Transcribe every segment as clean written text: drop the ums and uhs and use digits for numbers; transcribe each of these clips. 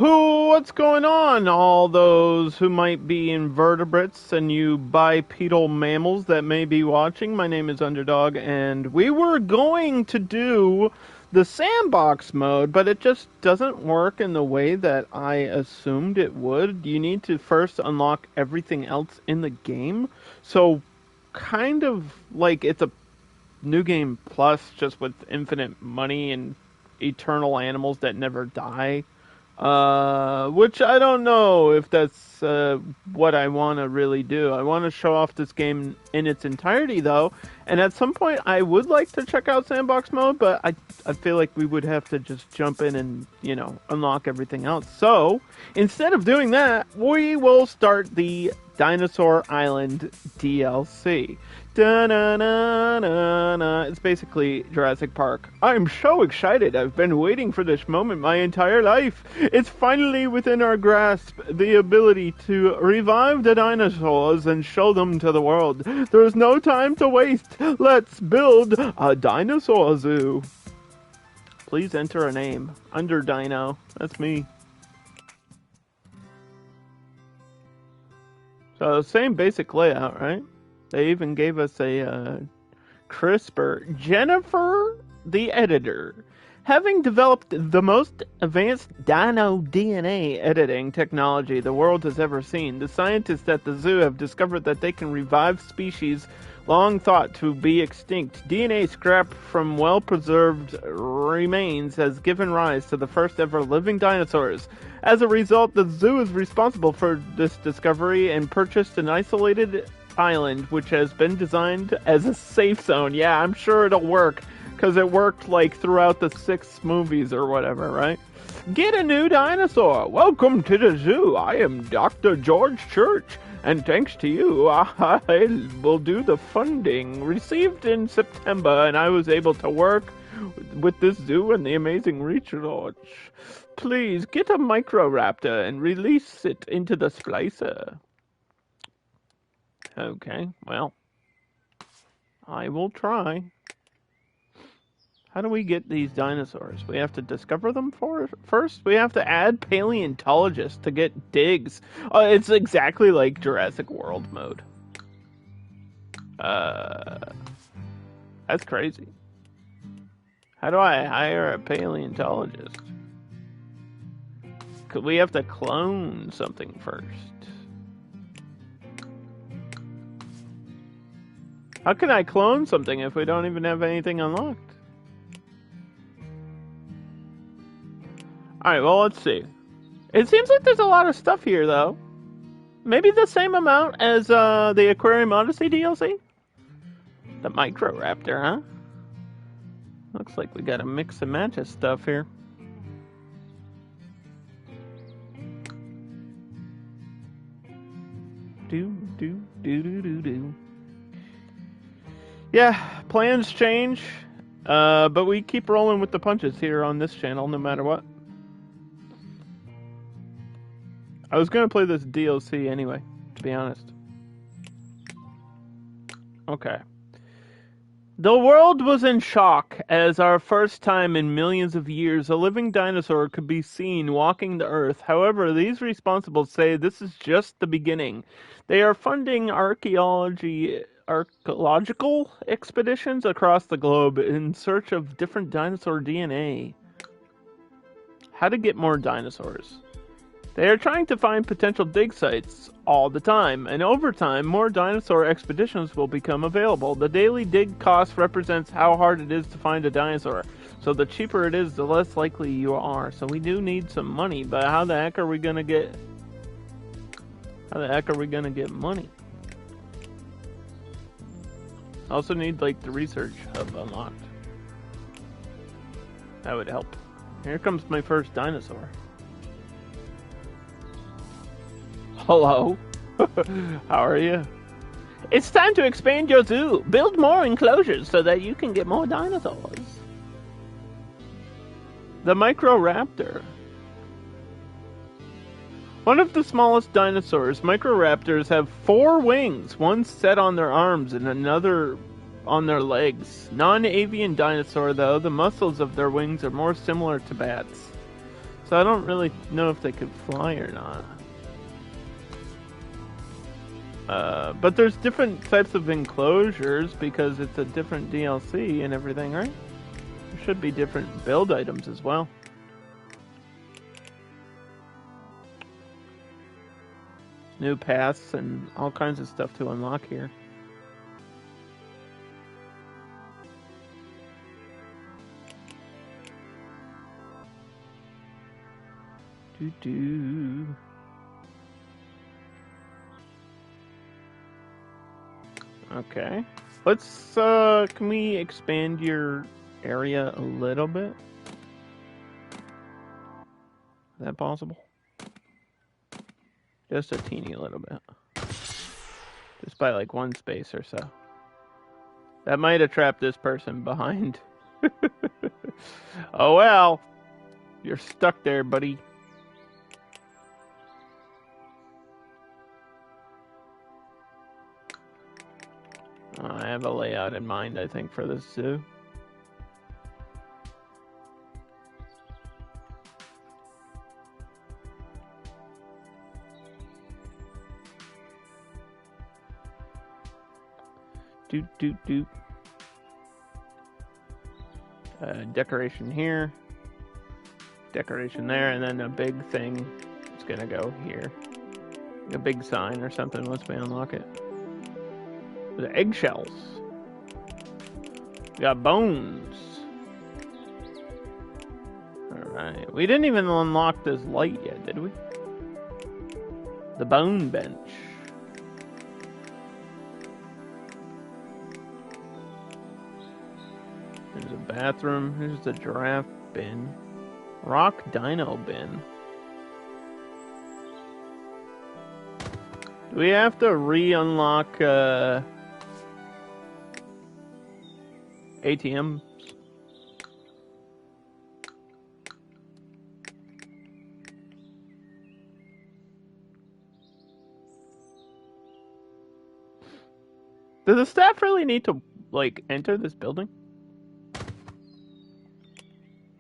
What's going on, all those who might be invertebrates and you bipedal mammals that may be watching? My name is Underdog, and we were going to do the sandbox mode, but it just doesn't work in the way that I assumed it would. You need to first unlock everything else in the game, so kind of like it's a new game plus, just with infinite money and eternal animals that never die. Which I don't know if that's what I want to really do. I want to show off this game in its entirety, though, and at some point I would like to check out sandbox mode, but I feel like we would have to just jump in and, unlock everything else. So, instead of doing that, we will start the Dinosaur Island DLC. Da-na-na-na-na. It's basically Jurassic Park. I'm so excited. I've been waiting for this moment my entire life. It's finally within our grasp, the ability to revive the dinosaurs and show them to the world. There's no time to waste. Let's build a dinosaur zoo. Please enter a name. Under Dino. That's me. So, same basic layout, right? They even gave us a CRISPR. Jennifer, the editor. Having developed the most advanced dino DNA editing technology the world has ever seen, the scientists at the zoo have discovered that they can revive species long thought to be extinct. DNA scrap from well-preserved remains has given rise to the first ever living dinosaurs. As a result, the zoo is responsible for this discovery and purchased an isolated island which has been designed as a safe zone. Yeah, I'm sure it'll work, because it worked like throughout the 6 movies or whatever, right? Get a new dinosaur. Welcome to the zoo. I am Dr. George Church, and thanks to you, I will do the funding received in September, and I was able to work with this zoo and the amazing research. Please get a Microraptor and release it into the splicer. Okay, well, I will try. How do we get these dinosaurs? We have to discover them first? We have to add paleontologists to get digs. It's exactly like Jurassic World mode. That's crazy. How do I hire a paleontologist? Could we have to clone something first? How can I clone something if we don't even have anything unlocked? Alright, well, let's see. It seems like there's a lot of stuff here, though. Maybe the same amount as the Aquarium Odyssey DLC? The Microraptor, huh? Looks like we got a mix and match of stuff here. Do. Yeah, plans change, but we keep rolling with the punches here on this channel, no matter what. I was going to play this DLC anyway, to be honest. Okay. The world was in shock as our first time in millions of years a living dinosaur could be seen walking the earth. However, these responsibles say this is just the beginning. They are funding archaeological expeditions across the globe in search of different dinosaur DNA. How to get more dinosaurs. They are trying to find potential dig sites all the time, and over time, more dinosaur expeditions will become available. The daily dig cost represents how hard it is to find a dinosaur, so the cheaper it is, the less likely you are. So we do need some money, but how the heck are we gonna get... money? Also need, like, the research hub unlocked. That would help. Here comes my first dinosaur. Hello. How are you? It's time to expand your zoo. Build more enclosures so that you can get more dinosaurs. The Microraptor. One of the smallest dinosaurs, Microraptors have 4 wings, one set on their arms and another on their legs. Non-avian dinosaur, though, the muscles of their wings are more similar to bats. So I don't really know if they could fly or not. But there's different types of enclosures because it's a different DLC and everything, right? There should be different build items as well. New paths and all kinds of stuff to unlock here. Doo-doo. Okay. Let's, can we expand your area a little bit? Is that possible? Just a teeny little bit. Just by like one space or so. That might have trapped this person behind. Oh well. You're stuck there, buddy. I have a layout in mind, I think, for this zoo. Doot. Decoration here. Decoration there, and then a big thing is gonna go here. A big sign or something once we unlock it. The eggshells. We got bones. Alright. We didn't even unlock this light yet, did we? The bone bench. There's a bathroom. Here's the giraffe bin. Rock dino bin. Do we have to re-unlock ATMs? Does the staff really need to, like, enter this building?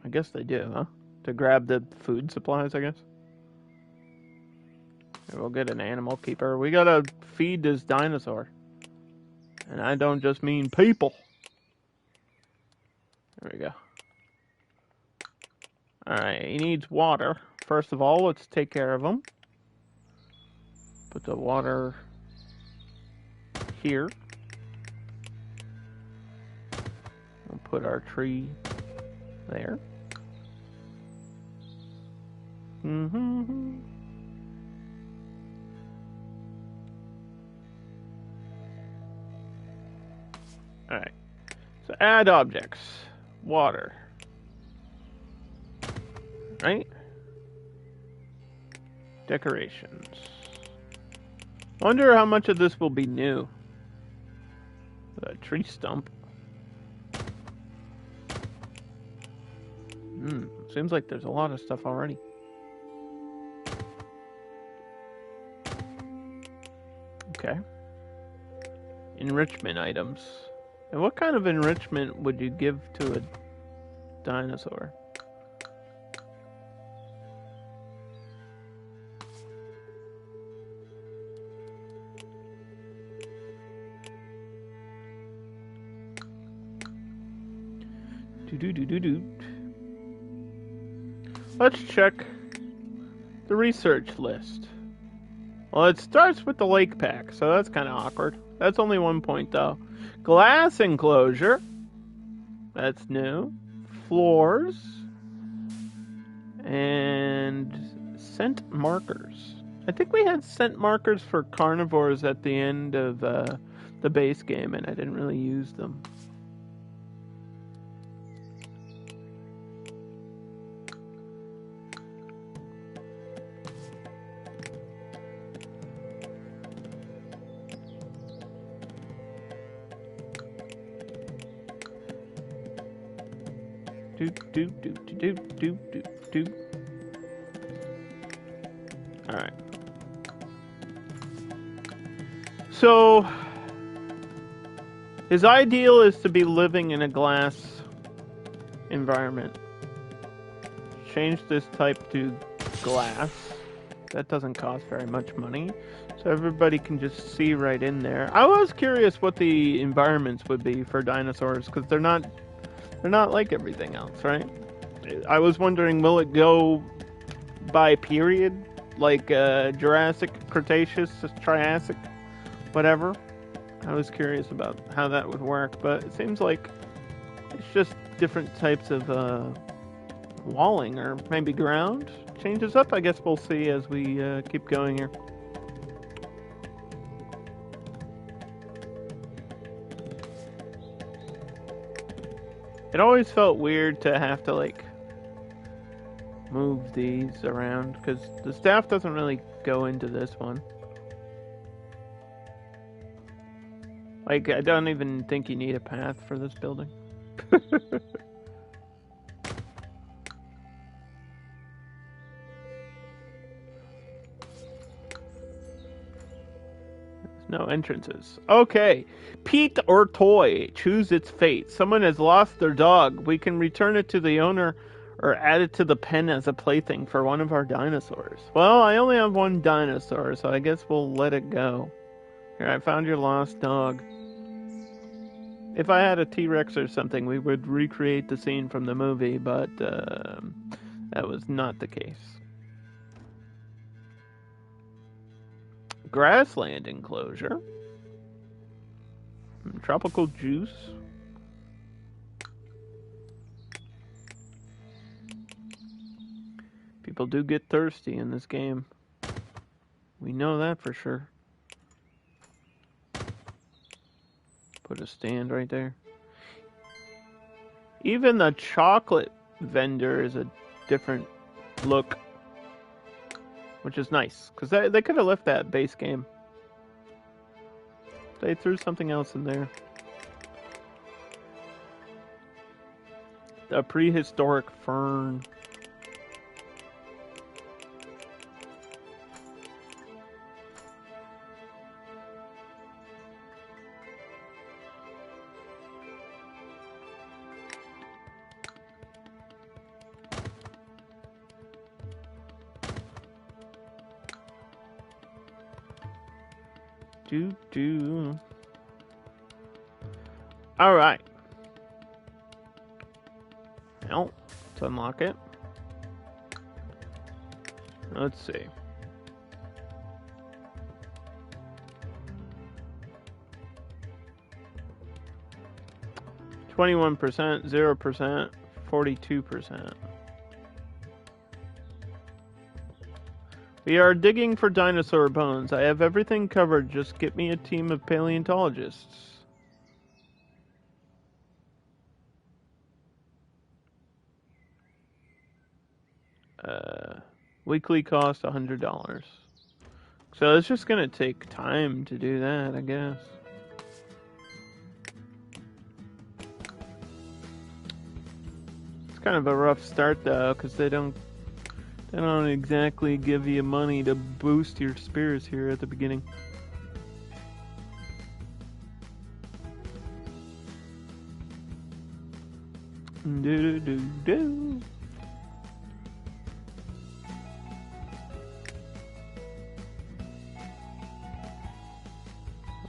I guess they do, huh? To grab the food supplies, I guess. We'll get an animal keeper. We gotta feed this dinosaur. And I don't just mean people. There we go. Alright, he needs water. First of all, let's take care of him. Put the water here. We'll put our tree there. Alright. So add objects. Water. Right? Decorations. Wonder how much of this will be new. A tree stump. Seems like there's a lot of stuff already. Okay. Enrichment items. And what kind of enrichment would you give to a dinosaur? Let's check the research list. Well, it starts with the lake pack, so that's kind of awkward. That's only 1 point, though. Glass enclosure. That's new. Floors. And scent markers. I think we had scent markers for carnivores at the end of the base game, and I didn't really use them. Alright. So, his ideal is to be living in a glass environment. change this type to glass. That doesn't cost very much money. So everybody can just see right in there. I was curious what the environments would be for dinosaurs, because they're not like everything else, right? I was wondering, will it go by period, like Jurassic, Cretaceous, Triassic, whatever? I was curious about how that would work, but it seems like it's just different types of walling, or maybe ground changes up. I guess we'll see as we keep going here. It always felt weird to have to like move these around, because the staff doesn't really go into this one. Like, I don't even think you need a path for this building. There's no entrances. Okay. Pete or toy. Choose its fate. Someone has lost their dog. We can return it to the owner or add it to the pen as a plaything for one of our dinosaurs. Well, I only have one dinosaur, so I guess we'll let it go. Here, I found your lost dog. If I had a T-Rex or something, we would recreate the scene from the movie, but that was not the case. Grassland enclosure. Tropical juice. People do get thirsty in this game. We know that for sure. Put a stand right there. Even the chocolate vendor is a different look, which is nice, because they could have left that base game. They threw something else in there. A prehistoric fern. All right. Now, let's unlock it. Let's see. %, 0%, 42%. We are digging for dinosaur bones. I have everything covered. Just get me a team of paleontologists. Weekly cost $100. So it's just gonna take time to do that, I guess. It's kind of a rough start though, because they don't exactly give you money to boost your spirits here at the beginning. Do.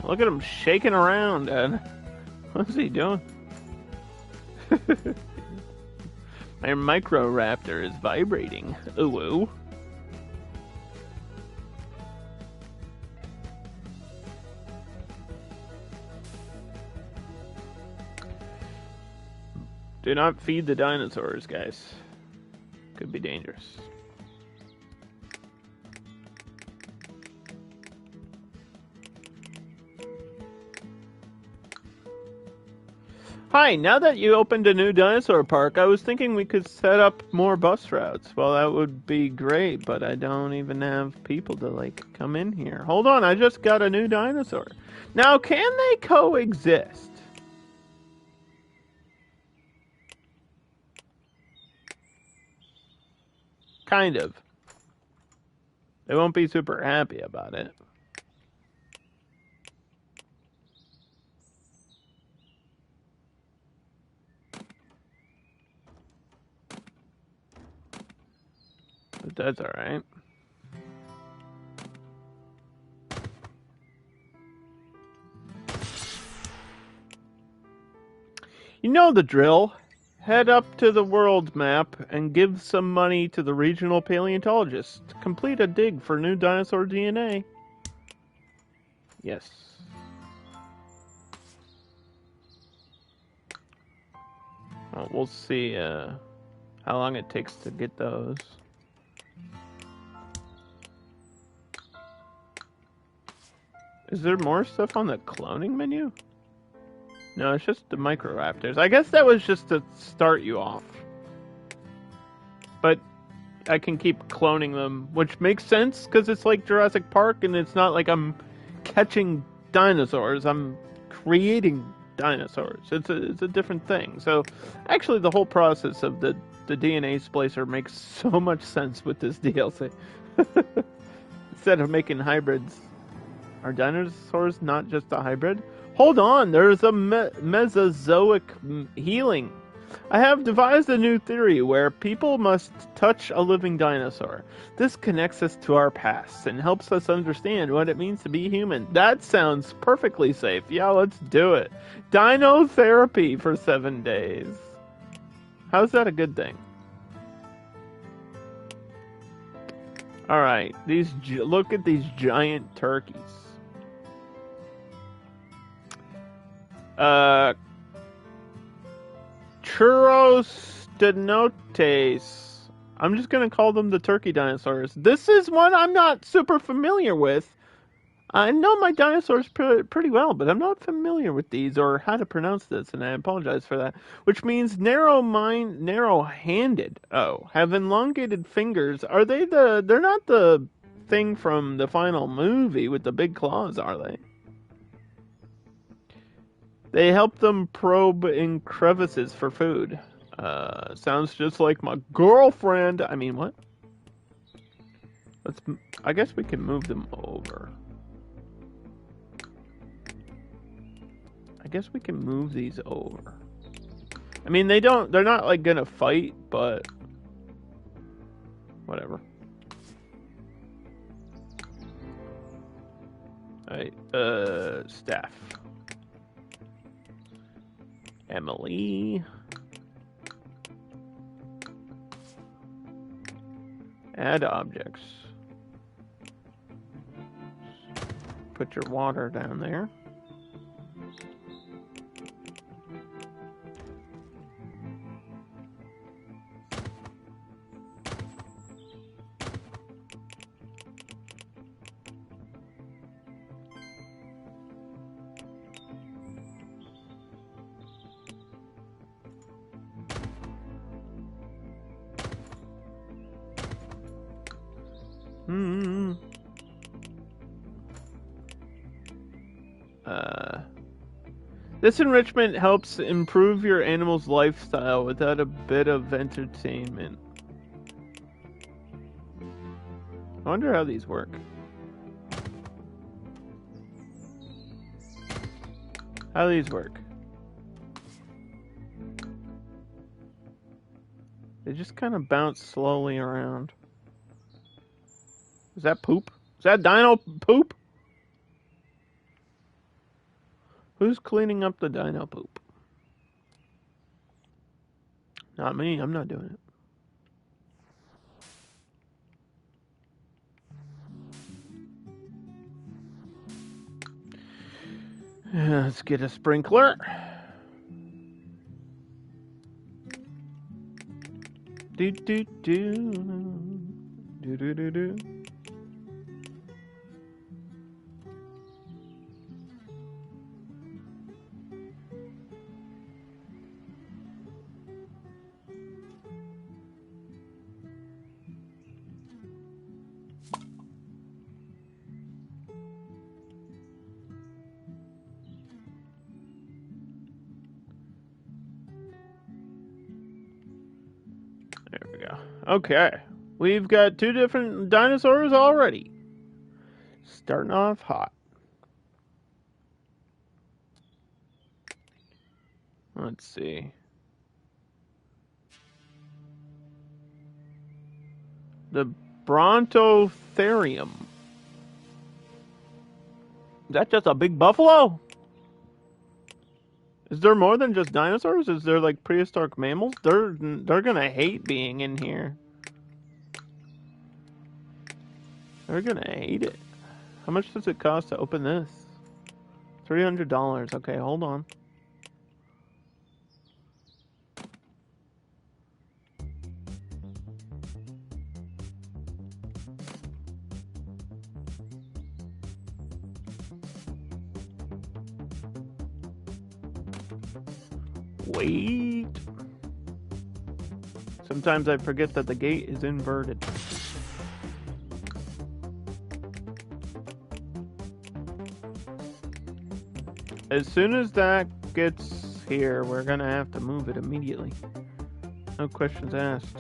Look at him shaking around, Dad. What's he doing? My Microraptor is vibrating. Ooh. Do not feed the dinosaurs, guys. Could be dangerous. Hi, now that you opened a new dinosaur park, I was thinking we could set up more bus routes. Well, that would be great, but I don't even have people to, like, come in here. Hold on, I just got a new dinosaur. Now, can they coexist? Kind of. They won't be super happy about it. But that's alright. You know the drill. Head up to the world map and give some money to the regional paleontologist to complete a dig for new dinosaur DNA. Yes. Well, we'll see how long it takes to get those. Is there more stuff on the cloning menu? No, it's just the Microraptors. I guess that was just to start you off. But I can keep cloning them, which makes sense because it's like Jurassic Park and it's not like I'm catching dinosaurs. I'm creating dinosaurs. It's a different thing. So actually the whole process of the DNA splicer makes so much sense with this DLC. Instead of making hybrids. Are dinosaurs not just a hybrid? Hold on, there's a Mesozoic healing. I have devised a new theory where people must touch a living dinosaur. This connects us to our past and helps us understand what it means to be human. That sounds perfectly safe. Yeah, let's do it. Dino therapy for 7 days. How's that a good thing? Alright, look at these giant turkeys. Churros denotes. I'm just gonna call them the turkey dinosaurs. This is one I'm not super familiar with. I know my dinosaurs pretty well, but I'm not familiar with these or how to pronounce this, and I apologize for that. Which means narrow-handed. Oh, have elongated fingers. Are they they're not the thing from the final movie with the big claws, are they? They help them probe in crevices for food. Sounds just like my girlfriend. I mean, what? I guess we can move them over. I guess we can move these over. I mean, they're not like gonna fight, but whatever. Alright, staff. Emily. Add objects. Put your water down there. This enrichment helps improve your animal's lifestyle without a bit of entertainment. I wonder how these work. How these work? They just kind of bounce slowly around. Is that poop? Is that dino poop? Who's cleaning up the dino poop? Not me. I'm not doing it. Let's get a sprinkler. Do do do do do do do. There we go. Okay. We've got 2 different dinosaurs already. Starting off hot. Let's see. The Brontotherium. Is that just a big buffalo? Is there more than just dinosaurs? Is there like prehistoric mammals? They're gonna hate being in here. They're gonna hate it. How much does it cost to open this? $300. Okay, hold on. Wait. Sometimes I forget that the gate is inverted. As soon as that gets here, we're gonna have to move it immediately. No questions asked.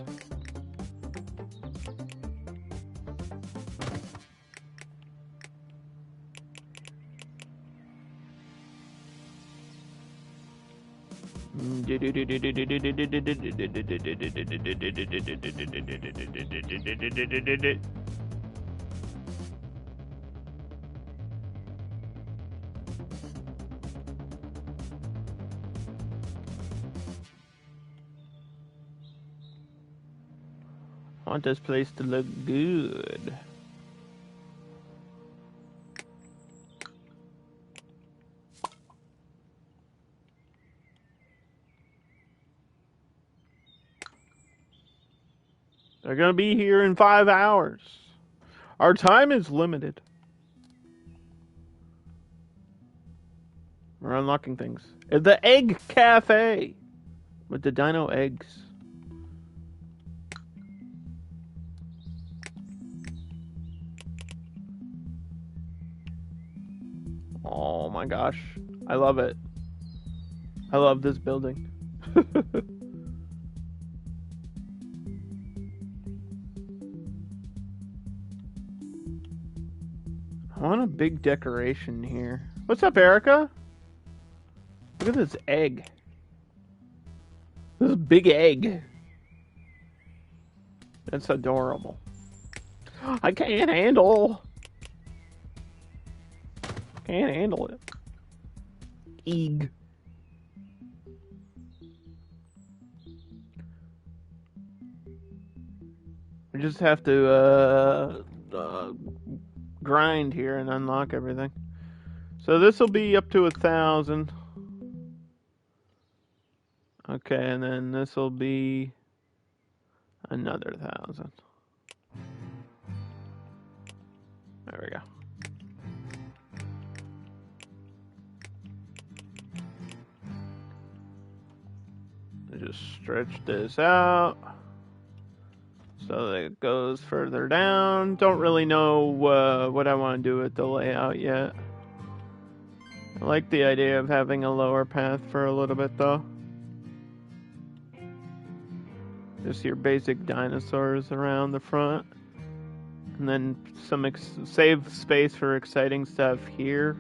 I want this place to look good. They're gonna be here in 5 hours. Our time is limited. We're unlocking things. The Egg Cafe with the dino eggs. Oh my gosh. I love it. I love this building. I want a big decoration here. What's up, Erica? Look at this egg. This big egg. That's adorable. I can't handle. Can't handle it. Egg. We just have to grind here and unlock everything. So this will be up to 1,000. Okay, and then this will be another 1,000. There we go. Just stretch this out so that it goes further down. Don't really know what I want to do with the layout yet. I like the idea of having a lower path for a little bit though. Just your basic dinosaurs around the front. And then some save space for exciting stuff here.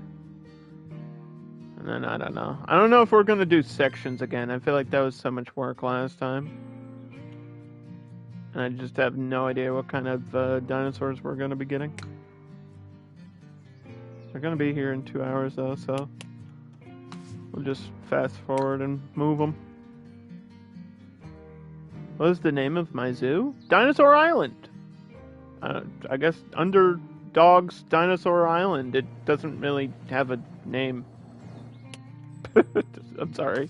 And then I don't know. I don't know if we're going to do sections again. I feel like that was so much work last time. And I just have no idea what kind of dinosaurs we're going to be getting. They're going to be here in 2 hours though, so we'll just fast forward and move them. What is the name of my zoo? Dinosaur Island. I guess Underdog's Dinosaur Island. It doesn't really have a name. I'm sorry.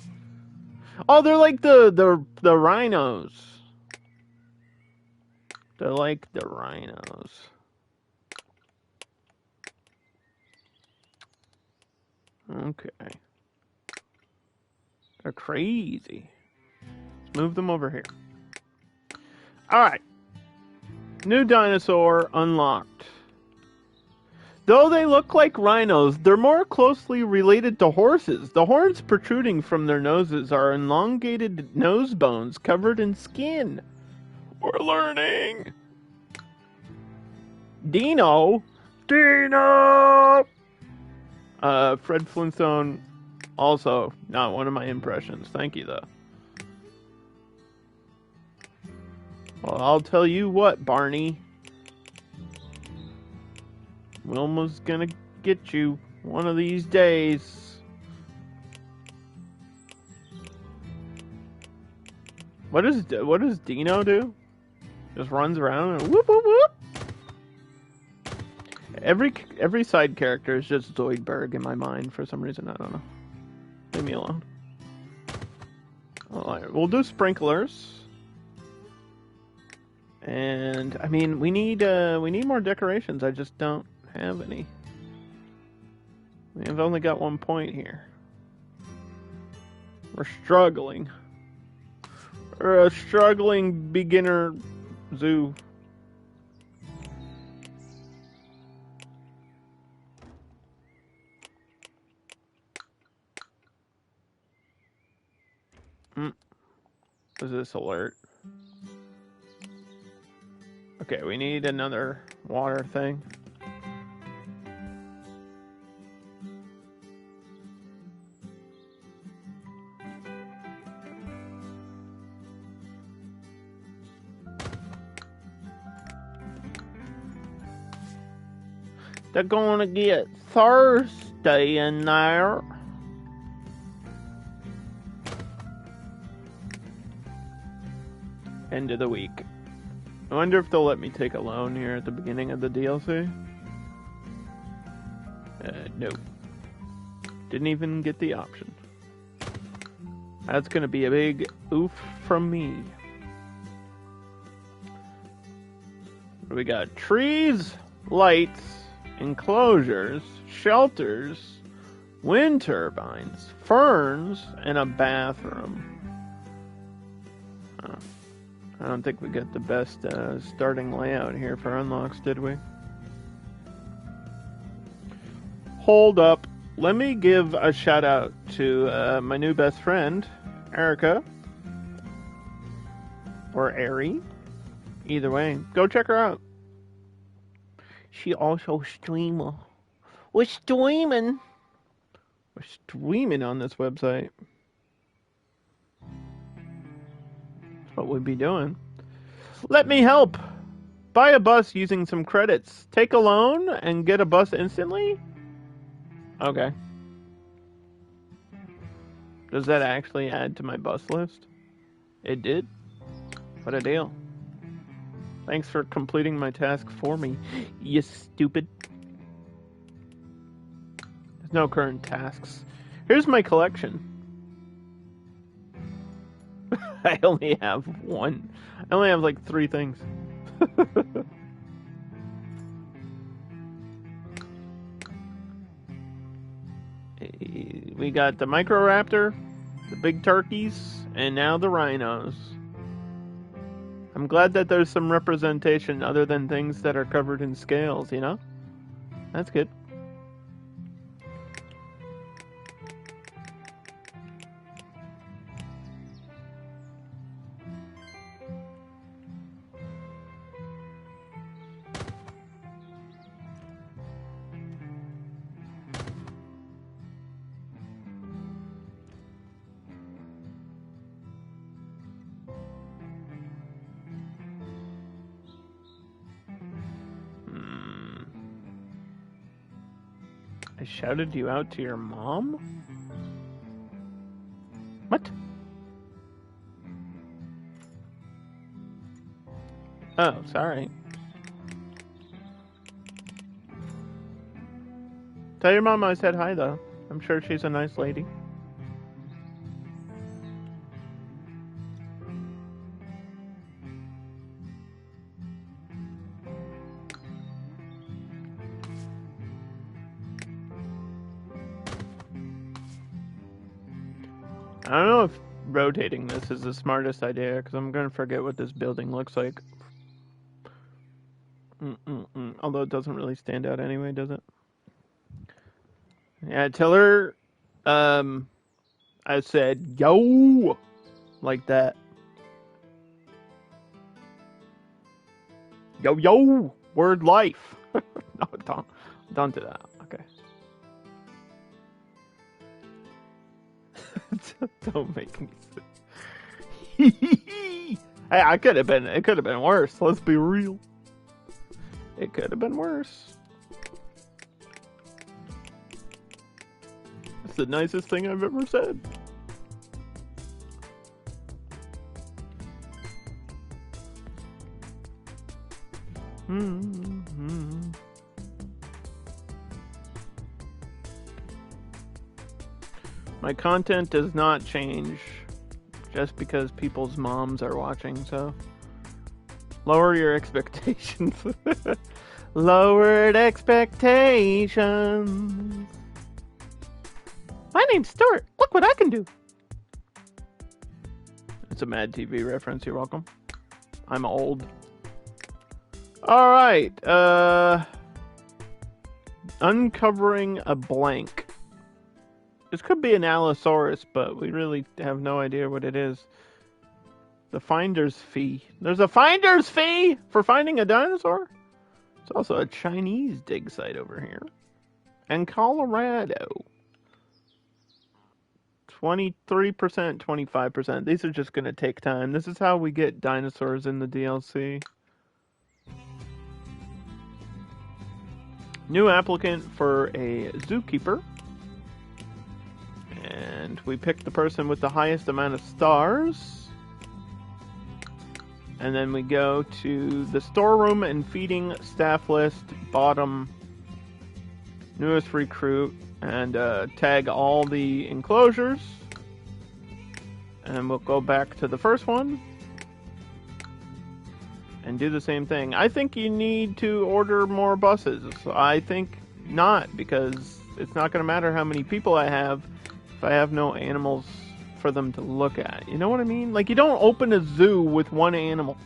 Oh, they're like the rhinos. They're like the rhinos. Okay. They're crazy. Let's move them over here. Alright. New dinosaur unlocked. Though they look like rhinos, they're more closely related to horses. The horns protruding from their noses are elongated nose bones covered in skin. We're learning! Dino! Fred Flintstone, also not one of my impressions. Thank you, though. Well, I'll tell you what, Barney. Wilma's gonna get you one of these days. What does Dino do? Just runs around and whoop whoop whoop. Every side character is just Zoidberg in my mind for some reason. I don't know. Leave me alone. Alright, we'll do sprinklers. And I mean, we need more decorations. I just don't have any. We've only got 1 point here. We're struggling. We're a struggling beginner zoo. Is this alert? Okay, we need another water thing. They're gonna get Thursday in there. End of the week. I wonder if they'll let me take a loan here at the beginning of the DLC. No. Didn't even get the option. That's gonna be a big oof from me. We got trees, lights, enclosures, shelters, wind turbines, ferns, and a bathroom. I don't think we got the best starting layout here for unlocks, did we? Hold up. Let me give a shout out to my new best friend, Erica. Or Ari. Either way, go check her out. She also streamer. We're streaming. We're streaming on this website. That's what we'd be doing. Let me help. Buy a bus using some credits. Take a loan and get a bus instantly? Okay. Does that actually add to my bus list? It did? What a deal. Thanks for completing my task for me, you stupid. There's no current tasks. Here's my collection. I only have one. I only have like 3 things. We got the Microraptor, the big turkeys, and now the rhinos. I'm glad that there's some representation other than things that are covered in scales, you know? That's good. I shouted you out to your mom? What? Oh, sorry. Tell your mom I said hi, though. I'm sure she's a nice lady. I don't know if rotating this is the smartest idea, because I'm going to forget what this building looks like. Although it doesn't really stand out anyway, does it? Yeah, tell her, I said, yo, like that. Yo, yo, word life. No, don't do that. Okay. Don't make me. Hey, it could have been worse. Let's be real. It could have been worse. It's the nicest thing I've ever said. My content does not change just because people's moms are watching, so lower your expectations. Lowered expectations. My name's Stuart. Look what I can do. It's a Mad TV reference. You're welcome. I'm old. All right. Uncovering a blank. This could be an Allosaurus, but we really have no idea what it is. The finder's fee. There's a finder's fee for finding a dinosaur. It's also a Chinese dig site over here. And Colorado. 23%, 25%. These are just going to take time. This is how we get dinosaurs in the DLC. New applicant for a zookeeper. And we pick the person with the highest amount of stars. And then we go to the storeroom and feeding staff list, bottom, newest recruit, and tag all the enclosures. And we'll go back to the first one and do the same thing. I think you need to order more buses. I think not, because it's not going to matter how many people I have if I have no animals for them to look at. You know what I mean? Like, you don't open a zoo with one animal.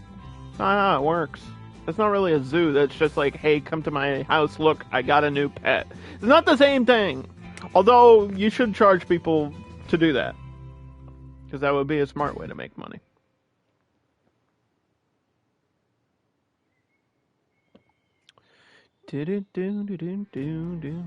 That's not how it works. That's not really a zoo. That's just like, hey, come to my house, look, I got a new pet. It's not the same thing. Although, you should charge people to do that. Because that would be a smart way to make money. Do-do-do-do-do-do-do.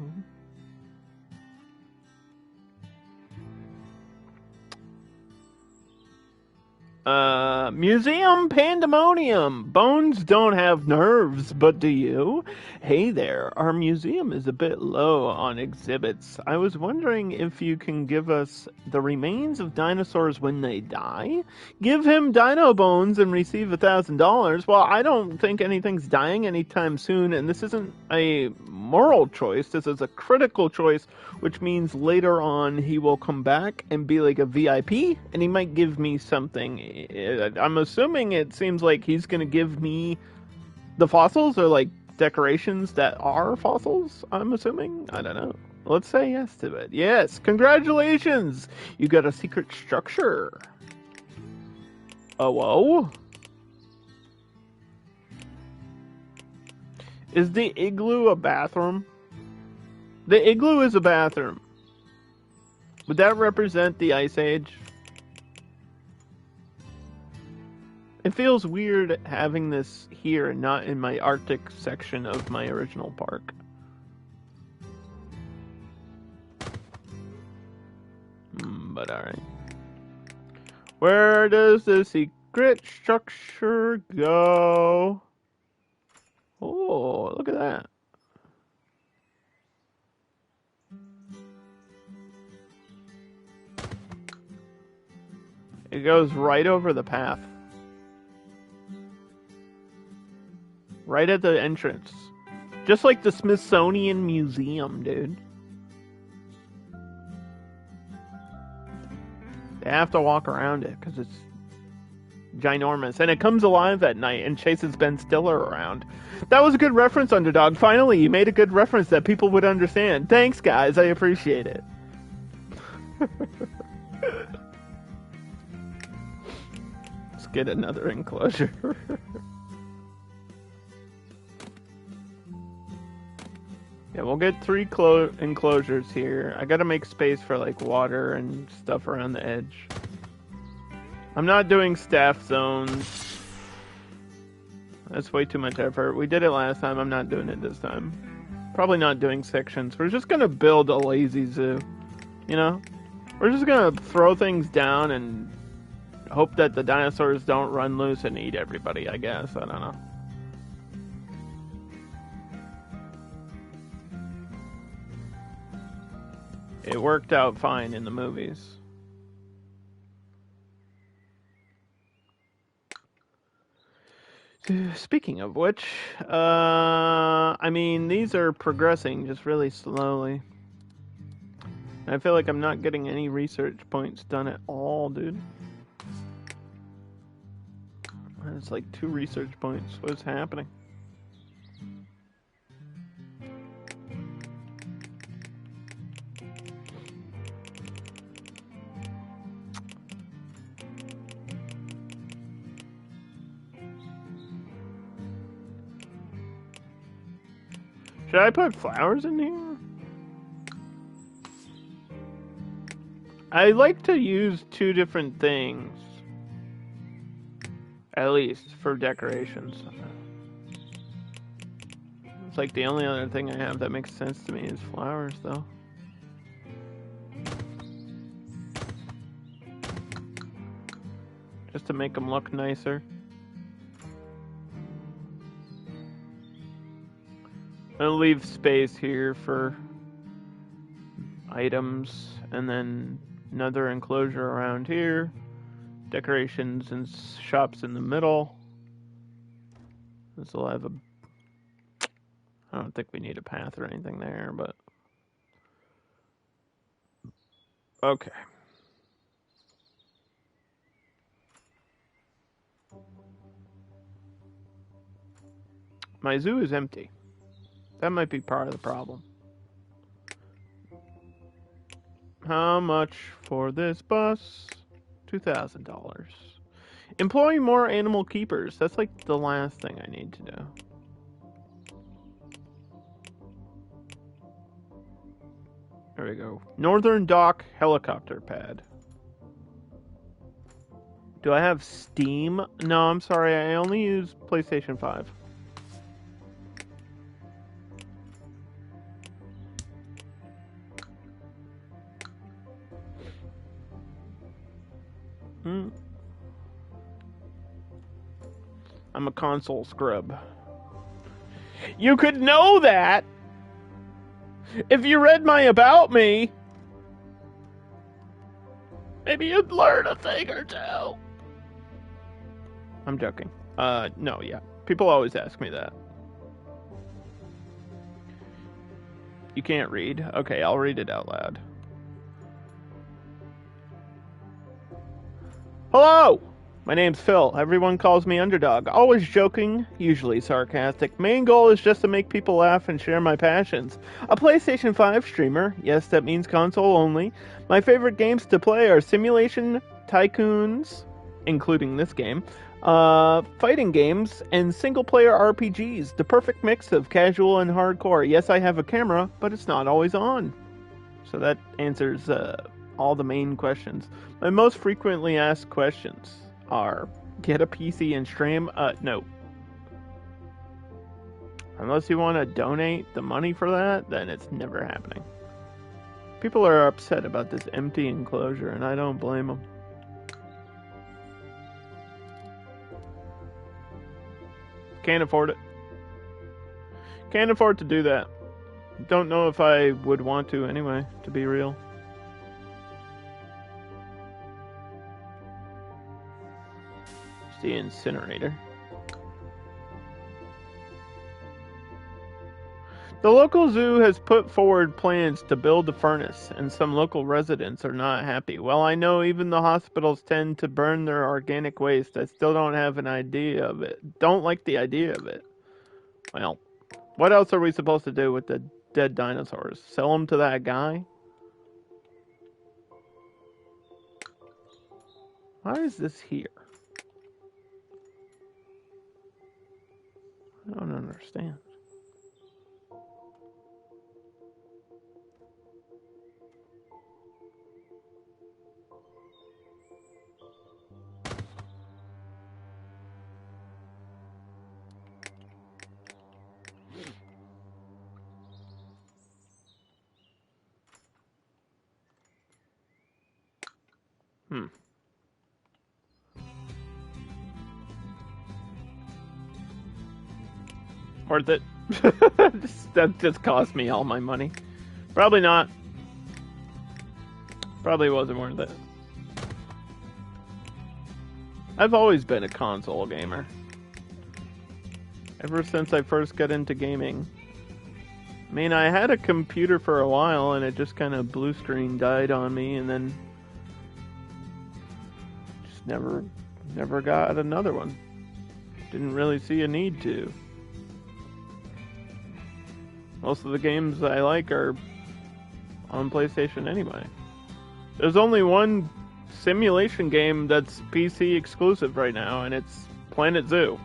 Museum Pandemonium. Bones don't have nerves, but do you? Hey there, our museum is a bit low on exhibits. I was wondering if you can give us the remains of dinosaurs when they die? Give him dino bones and receive $1,000. Well, I don't think anything's dying anytime soon, and this isn't a moral choice. This is a critical choice, which means later on he will come back and be like a VIP, and he might give me something. I'm assuming it seems like he's going to give me the fossils or like decorations that are fossils, I'm assuming. I don't know. Let's say yes to it. Yes, congratulations! You got a secret structure. Oh, whoa. Is the igloo a bathroom? The igloo is a bathroom. Would that represent the Ice Age? It feels weird having this here and not in my Arctic section of my original park. But alright. Where does the secret structure go? Oh, look at that. It goes right over the path. Right at the entrance. Just like the Smithsonian Museum, dude. They have to walk around it because it's ginormous. And it comes alive at night and chases Ben Stiller around. That was a good reference, Underdog. Finally, you made a good reference that people would understand. Thanks, guys. I appreciate it. Let's get another enclosure. Yeah, we'll get 3 enclosures here. I gotta make space for like water and stuff around the edge. I'm not doing staff zones. That's way too much effort. We did it last time. I'm not doing it this time. Probably not doing sections. We're just gonna build a lazy zoo. You know? We're just gonna throw things down and Hope that the dinosaurs don't run loose and eat everybody, I guess. I don't know. It worked out fine in the movies. Speaking of which, I mean, these are progressing just really slowly. I feel like I'm not getting any research points done at all, dude. It's like 2 research points. What's happening? Should I put flowers in here? I like to use 2 different things. At least, for decorations. It's like the only other thing I have that makes sense to me is flowers, though. Just to make them look nicer. I'll leave space here for items, and then another enclosure around here. Decorations and shops in the middle. This will have a... I don't think we need a path or anything there, but... Okay. My zoo is empty. That might be part of the problem. How much for this bus? $2,000. Employ more animal keepers. That's like the last thing I need to do. There we go. Northern Dock helicopter pad. Do I have Steam? No, I'm sorry. I only use PlayStation 5. I'm a console scrub. You could know that if you read my About Me. Maybe you'd learn a thing or two. I'm joking. No, yeah. People always ask me that. You can't read? Okay, I'll read it out loud. Hello! My name's Phil. Everyone calls me Underdog. Always joking, usually sarcastic. Main goal is just to make people laugh and share my passions. A PlayStation 5 streamer. Yes, that means console only. My favorite games to play are Simulation Tycoons, including this game, fighting games, and single-player RPGs. The perfect mix of casual and hardcore. Yes, I have a camera, but it's not always on. So that answers all the main questions. My most frequently asked questions are, get a PC and stream? No. Unless you want to donate the money for that, then it's never happening. People are upset about this empty enclosure, and I don't blame them. Can't afford it. Can't afford to do that. Don't know if I would want to anyway, to be real. It's the incinerator. The local zoo has put forward plans to build a furnace, and some local residents are not happy. While I know even the hospitals tend to burn their organic waste, I still don't have an idea of it. Don't like the idea of it. Well, what else are we supposed to do with the dead dinosaurs? Sell them to that guy? Why is this here? I don't understand. Worth it. That just cost me all my money. Probably not. Probably wasn't worth it. I've always been a console gamer. Ever since I first got into gaming. I mean, I had a computer for a while and it just kind of blue screen died on me and then just never got another one. Didn't really see a need to. Most of the games I like are on PlayStation anyway. There's only one simulation game that's PC exclusive right now, and it's Planet Zoo.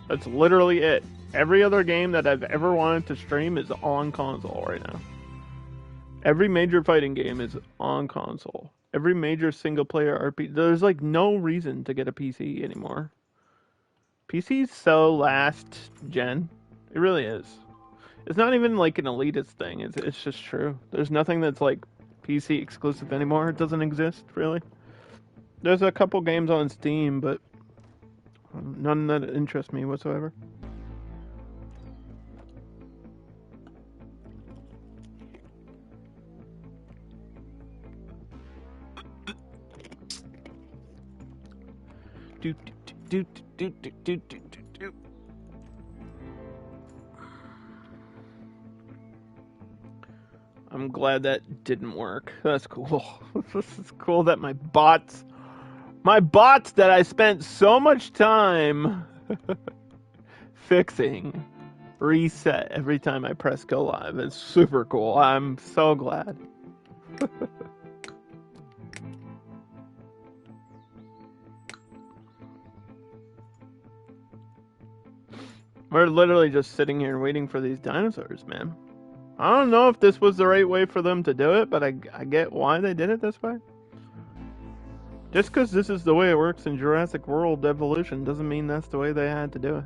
That's literally it. Every other game that I've ever wanted to stream is on console right now. Every major fighting game is on console. Every major single-player RPG. There's like no reason to get a PC anymore. PC's so last gen. It really is. It's not even like an elitist thing. It's just true. There's nothing that's like PC exclusive anymore. It doesn't exist, really. There's a couple games on Steam, but none that interest me whatsoever. I'm glad that didn't work. That's cool. This is cool that my bots that I spent so much time fixing reset every time I press go live. It's super cool. I'm so glad. We're literally just sitting here waiting for these dinosaurs, man. I don't know if this was the right way for them to do it, but I get why they did it this way. Just because this is the way it works in Jurassic World evolution doesn't mean that's the way they had to do it.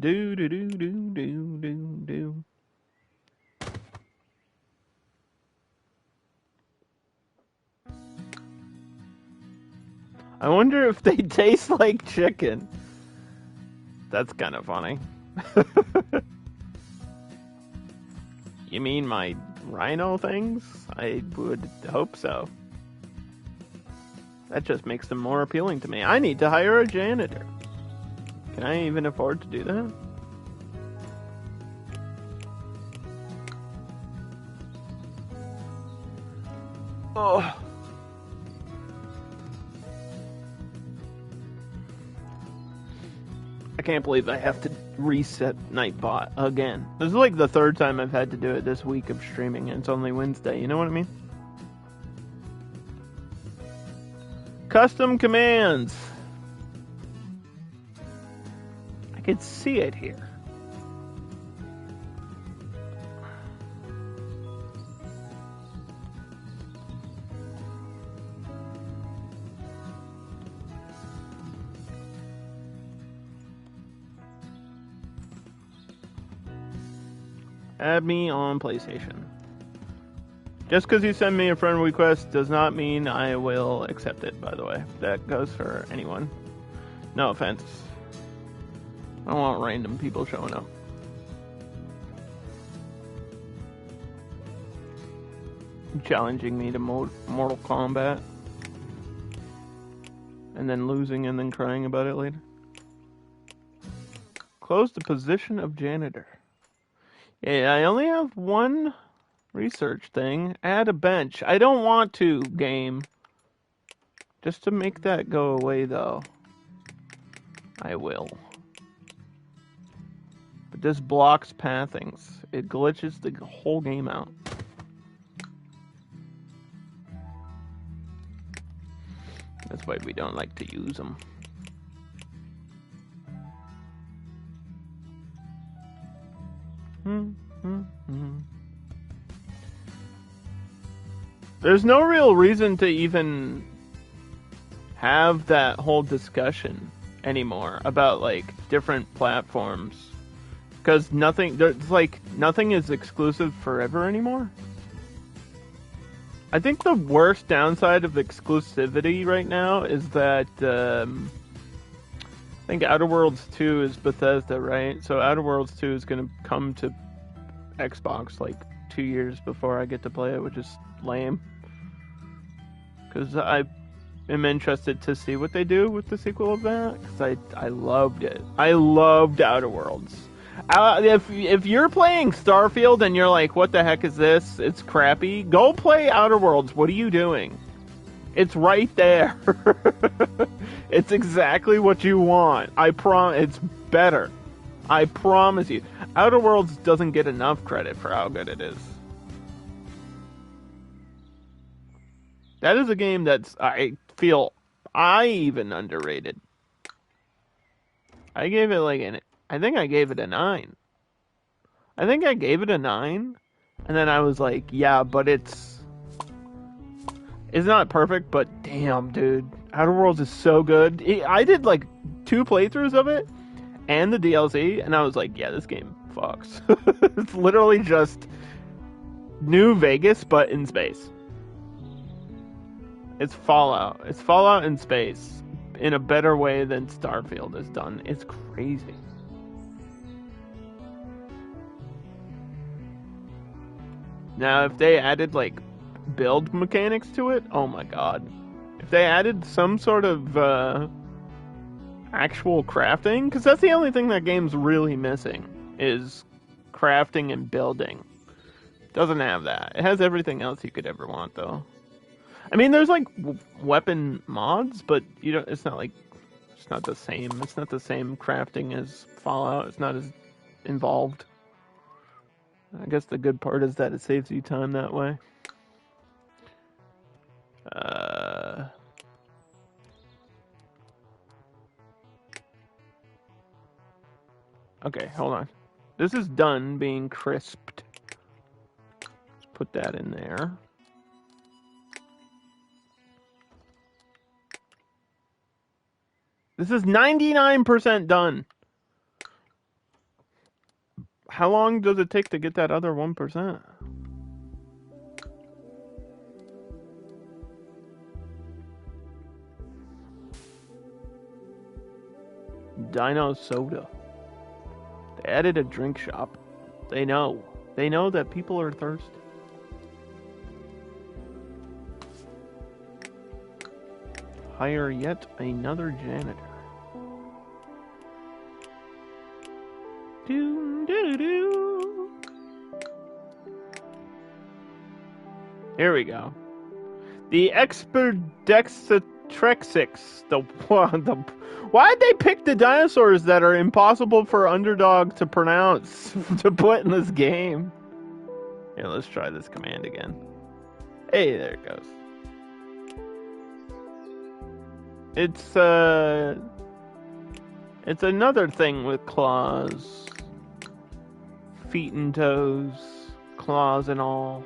Do do do do do do do. I wonder if they taste like chicken. That's kind of funny. You mean my rhino things? I would hope so. That just makes them more appealing to me. I need to hire a janitor. Can I even afford to do that? Oh. I can't believe I have to reset Nightbot again. This is like the third time I've had to do it this week of streaming, and it's only Wednesday. You know what I mean? Custom commands. I can see it here. Add me on PlayStation. Just because you send me a friend request does not mean I will accept it, by the way. That goes for anyone. No offense. I don't want random people showing up. Challenging me to Mortal Kombat. And then losing and then crying about it later. Close the position of janitor. Yeah, I only have one research thing. Add a bench. I don't want to, game. Just to make that go away, though. I will. But this blocks pathings. It glitches the whole game out. That's why we don't like to use them. There's no real reason to even have that whole discussion anymore about like different platforms, because nothing is exclusive forever anymore. I think the worst downside of exclusivity right now is that I think Outer Worlds 2 is Bethesda, right? So Outer Worlds 2 is going to come to Xbox like 2 years before I get to play it, which is lame. Because I am interested to see what they do with the sequel of that, because I loved it. I loved Outer Worlds. If you're playing Starfield and you're like, what the heck is this? It's crappy. Go play Outer Worlds. What are you doing? It's right there. It's exactly what you want. It's better. I promise you. Outer Worlds doesn't get enough credit for how good it is. That is a game that's, I feel, even underrated. I gave it I think I gave it a 9. I think I gave it a 9, and then I was like, yeah, but it's not perfect, but damn, dude. Outer Worlds is so good. I did like 2 playthroughs of it, and the DLC, and I was like, yeah, this game fucks. It's literally just New Vegas, but in space. It's Fallout. It's Fallout in space in a better way than Starfield has done. It's crazy. Now, if they added, like, build mechanics to it, oh my god. If they added some sort of, actual crafting, because that's the only thing that game's really missing, is crafting and building. It doesn't have that. It has everything else you could ever want, though. I mean, there's, like, weapon mods, but it's not, like, it's not the same. It's not the same crafting as Fallout. It's not as involved. I guess the good part is that it saves you time that way. Okay, hold on. This is done being crisped. Let's put that in there. This is 99% done. How long does it take to get that other 1%? Dino soda. They added a drink shop. They know. They know that people are thirsty. Hire yet another janitor. Here we go. The Expedexatrexix. Why'd they pick the dinosaurs that are impossible for underdog to pronounce to put in this game? Here, let's try this command again. Hey, there it goes. It's another thing with claws. Feet and toes. Claws and all.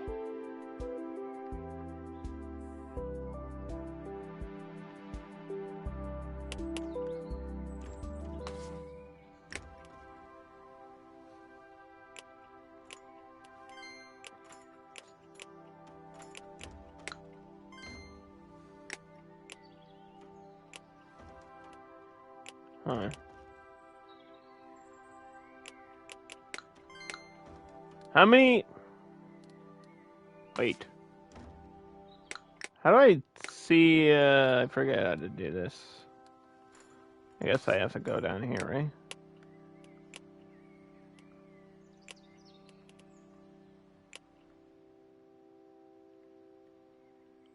Huh. How many... Wait. How do I see... I forget how to do this. I guess I have to go down here, right?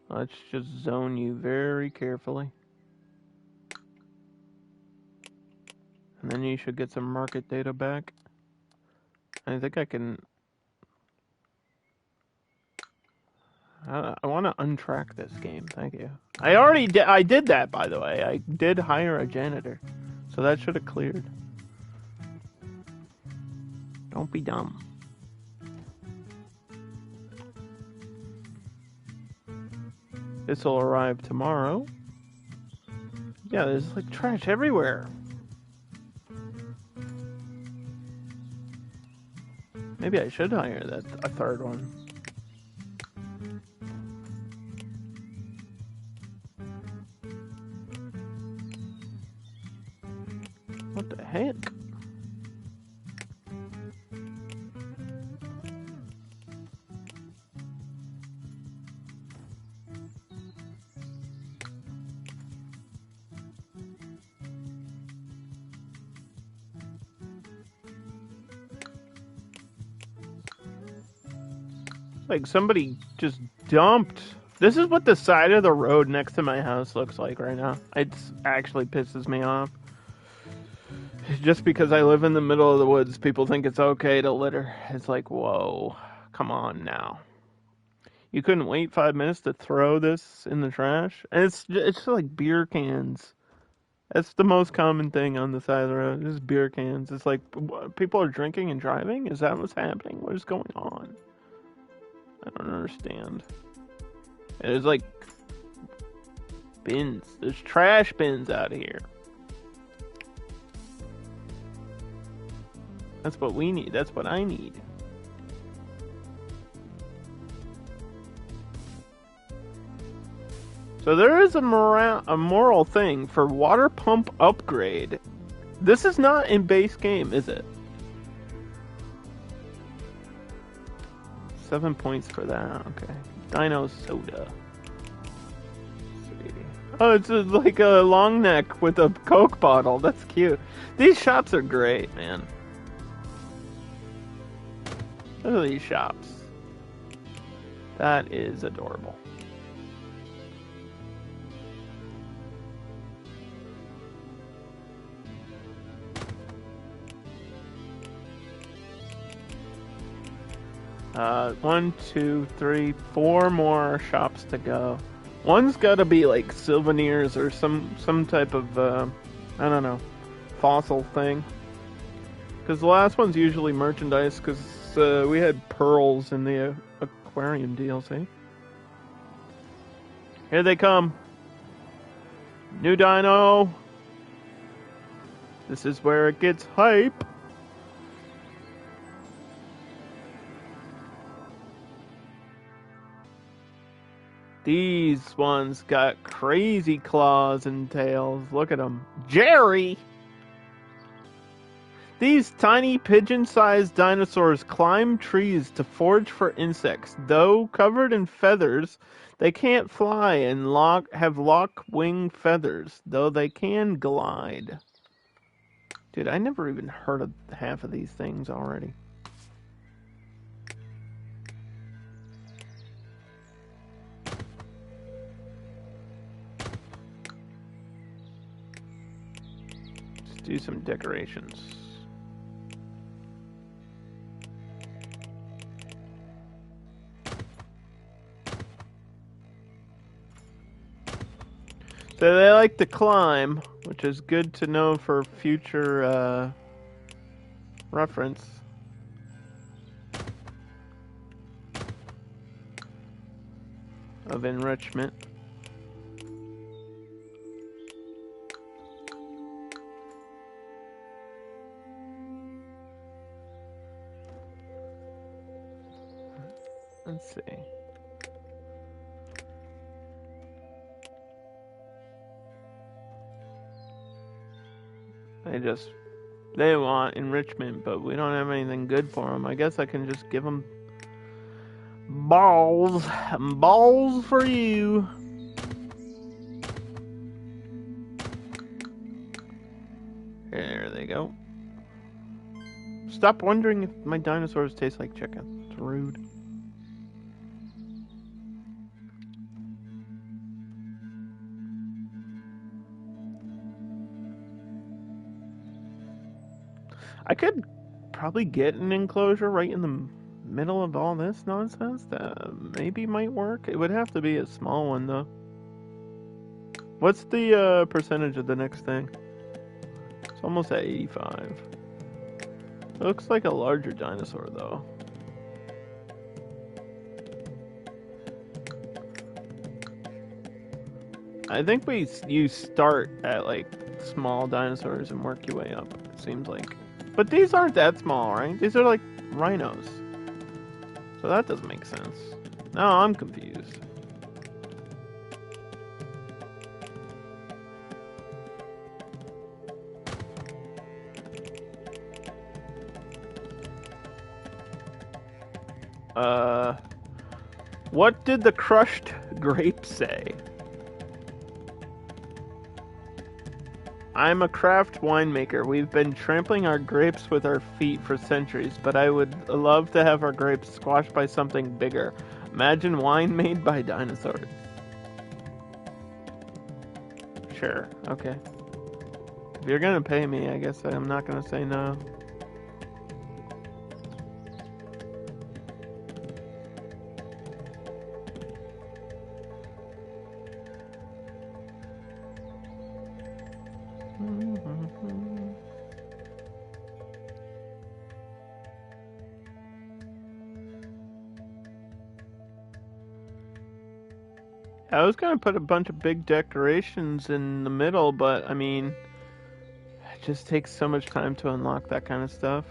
Let's just zone you very carefully. And then you should get some market data back. I think I can... I want to untrack this game. Thank you. I did that, by the way. I did hire a janitor. So that should have cleared. Don't be dumb. This will arrive tomorrow. Yeah, there's like trash everywhere. Maybe I should hire a third one. What the heck? Like somebody just dumped. This is what the side of the road next to my house looks like right now. It actually pisses me off. Just because I live in the middle of the woods, people think it's okay to litter. It's like, whoa, come on now. You couldn't wait 5 minutes to throw this in the trash? And it's just like beer cans. That's the most common thing on the side of the road. Just beer cans. It's like people are drinking and driving? Is that what's happening? What is going on? I don't understand. There's like bins. There's trash bins out here. That's what we need. That's what I need. So there is a moral thing for water pump upgrade. This is not in base game, is it? 7 points for that. Okay. Dino soda. Oh, it's like a long neck with a Coke bottle. That's cute. These shops are great, man. Look at these shops. That is adorable. One, two, three, four more shops to go. One's gotta be like souvenirs or some type of, I don't know, fossil thing. Because the last one's usually merchandise, because we had pearls in the aquarium DLC. Here they come. New dino. This is where it gets hype. These ones got crazy claws and tails. Look at them. Jerry! These tiny pigeon-sized dinosaurs climb trees to forage for insects. Though covered in feathers, they can't fly and have lock-wing feathers, though they can glide. Dude, I never even heard of half of these things already. Let's do some decorations. So they like to climb, which is good to know for future reference. Of enrichment. Let's see. They want enrichment, but we don't have anything good for them. I guess I can just give them balls. Balls for you. There they go. Stop wondering if my dinosaurs taste like chicken. It's rude. I could probably get an enclosure right in the middle of all this nonsense that maybe might work. It would have to be a small one though. What's the percentage of the next thing? It's almost at 85. It looks like a larger dinosaur though. I think you start at like small dinosaurs and work your way up, it seems like. But these aren't that small, right? These are like rhinos. So that doesn't make sense. Now I'm confused. What did the crushed grape say? I'm a craft winemaker. We've been trampling our grapes with our feet for centuries, but I would love to have our grapes squashed by something bigger. Imagine wine made by dinosaurs. Sure, okay. If you're gonna pay me, I guess I'm not gonna say no. I was gonna put a bunch of big decorations in the middle, but I mean, it just takes so much time to unlock that kind of stuff.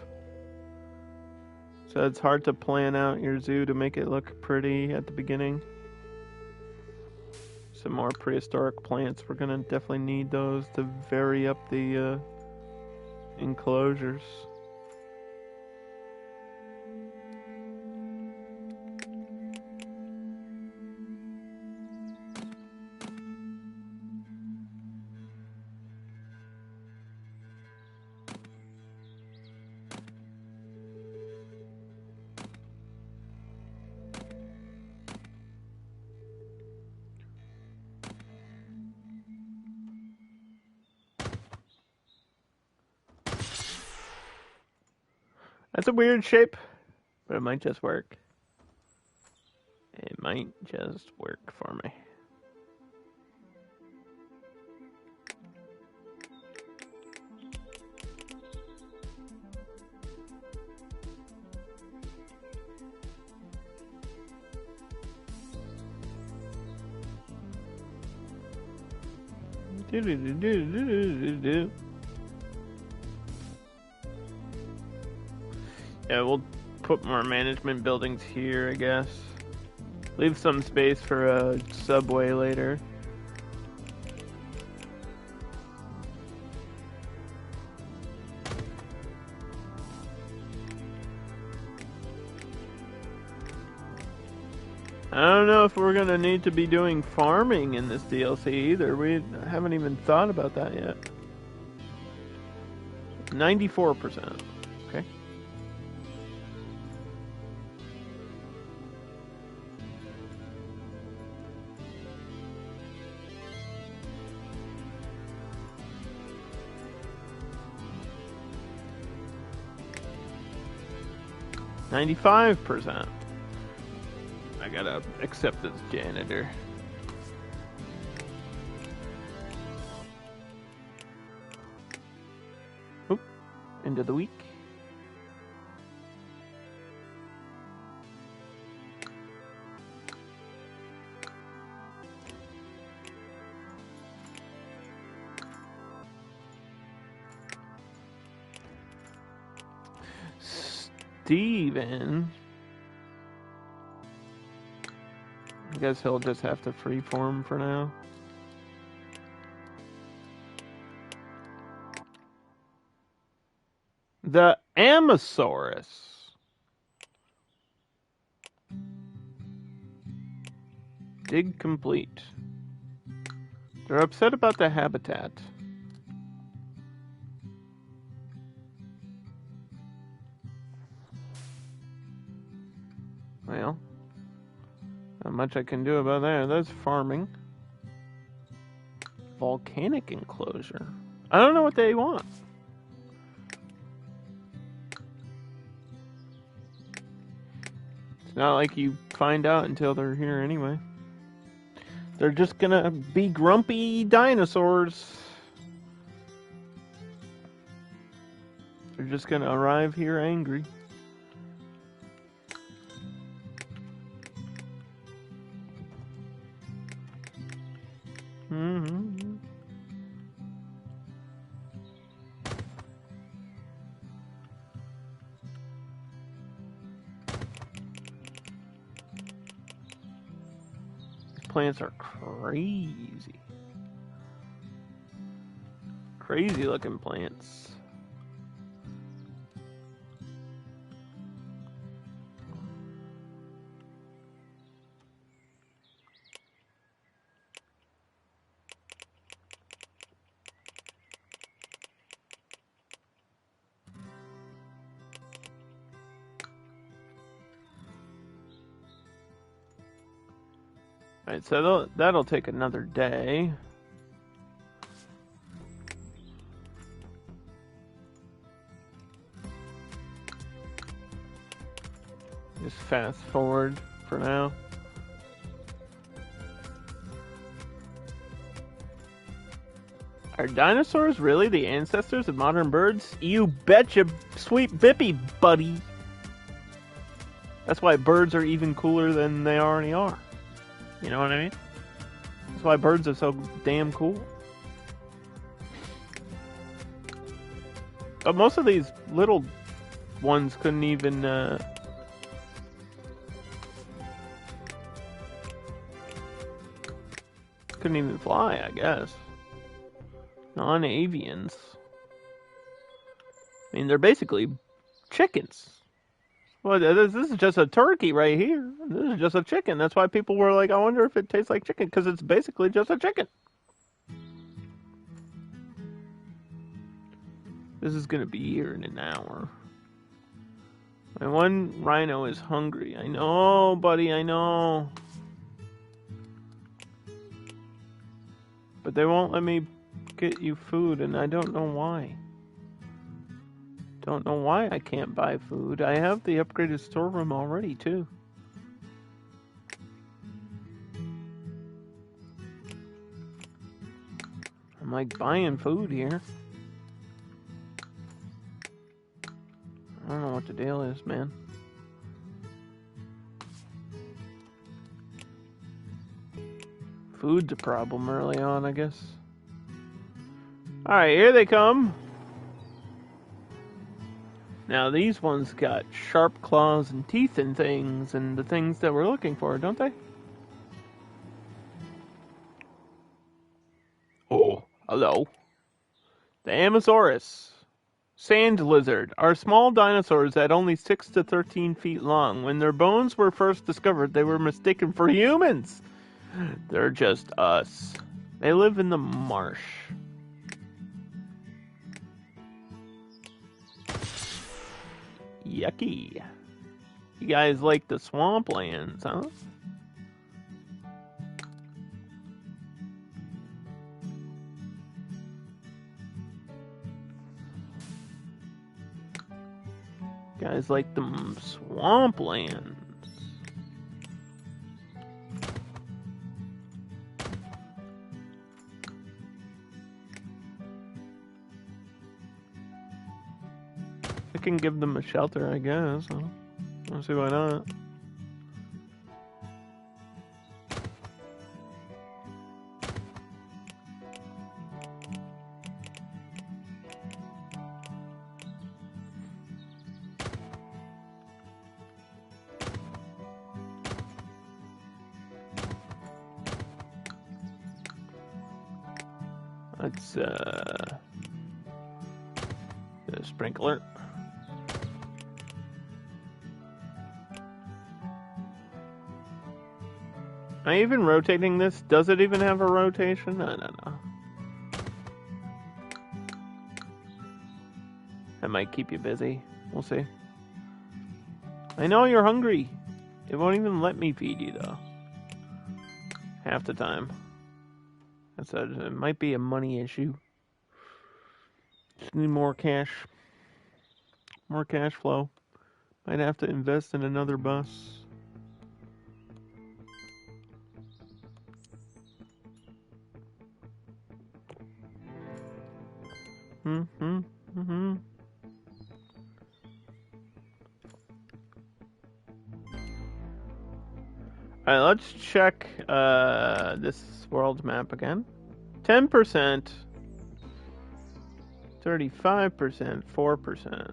So it's hard to plan out your zoo to make it look pretty at the beginning. Some more prehistoric plants. We're gonna definitely need those to vary up the enclosures. That's a weird shape, but it might just work. It might just work for me. Yeah, we'll put more management buildings here, I guess. Leave some space for a subway later. I don't know if we're gonna need to be doing farming in this DLC either. We haven't even thought about that yet. 94%. Okay. $95%. I gotta accept this janitor. Oop, end of the week. Steven. I guess he'll just have to freeform for now. The Amosaurus. Dig complete. They're upset about the habitat. Well, not much I can do about that. That's farming. Volcanic enclosure. I don't know what they want. not like you find out until they're here anyway. They're just gonna be grumpy dinosaurs. They're just gonna arrive here angry. Mm-hmm. These plants are crazy. Crazy looking plants. Alright, so that'll take another day. Just fast forward for now. Are dinosaurs really the ancestors of modern birds? You betcha, sweet bippy, buddy. That's why birds are even cooler than they already are. You know what I mean? That's why birds are so damn cool. But most of these little ones couldn't even fly, I guess. Non-avians. I mean, they're basically chickens. Well, this is just a turkey right here. This is just a chicken. That's why people were like, I wonder if it tastes like chicken, because it's basically just a chicken. This is going to be here in an hour. My one rhino is hungry. I know, buddy, I know. But they won't let me get you food, and I don't know why. Don't know why I can't buy food. I have the upgraded storeroom already, too. I'm like buying food here. I don't know what the deal is, man. Food's a problem early on, I guess. Alright, here they come. Now, these ones got sharp claws and teeth and things, and the things that we're looking for, don't they? Oh, hello. The Ammosaurus. Sand lizard are small dinosaurs at only 6 to 13 feet long. When their bones were first discovered, they were mistaken for humans. They're just us. They live in the marsh. Yucky. You guys like the swamplands, huh? Guys like them swamplands. I can give them a shelter, I guess. I don't see why not. Let's the sprinkler. Am I even rotating this? Does it even have a rotation? I don't know. That might keep you busy. We'll see. I know you're hungry. It won't even let me feed you, though. Half the time. It might be a money issue. Just need more cash. More cash flow. Might have to invest in another bus. Alright, let's check this world map again. 10%, 35%, 4%.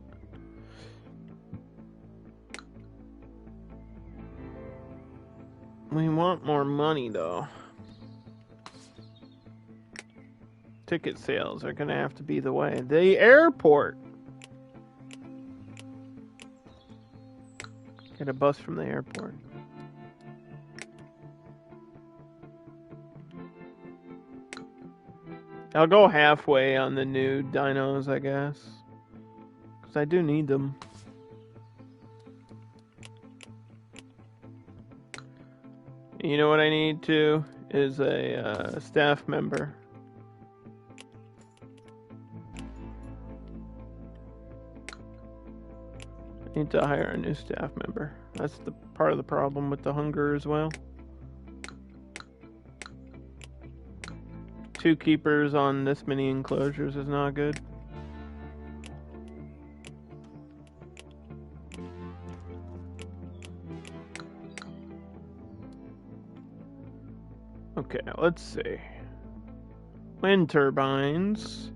We want more money though. Ticket sales are gonna have to be the way. The airport. Get a bus from the airport. I'll go halfway on the new dinos, I guess. Because I do need them. You know what I need too? Is a staff member. I need to hire a new staff member. That's the part of the problem with the hunger as well. 2 keepers on this many enclosures is not good. Okay, let's see. Wind turbines,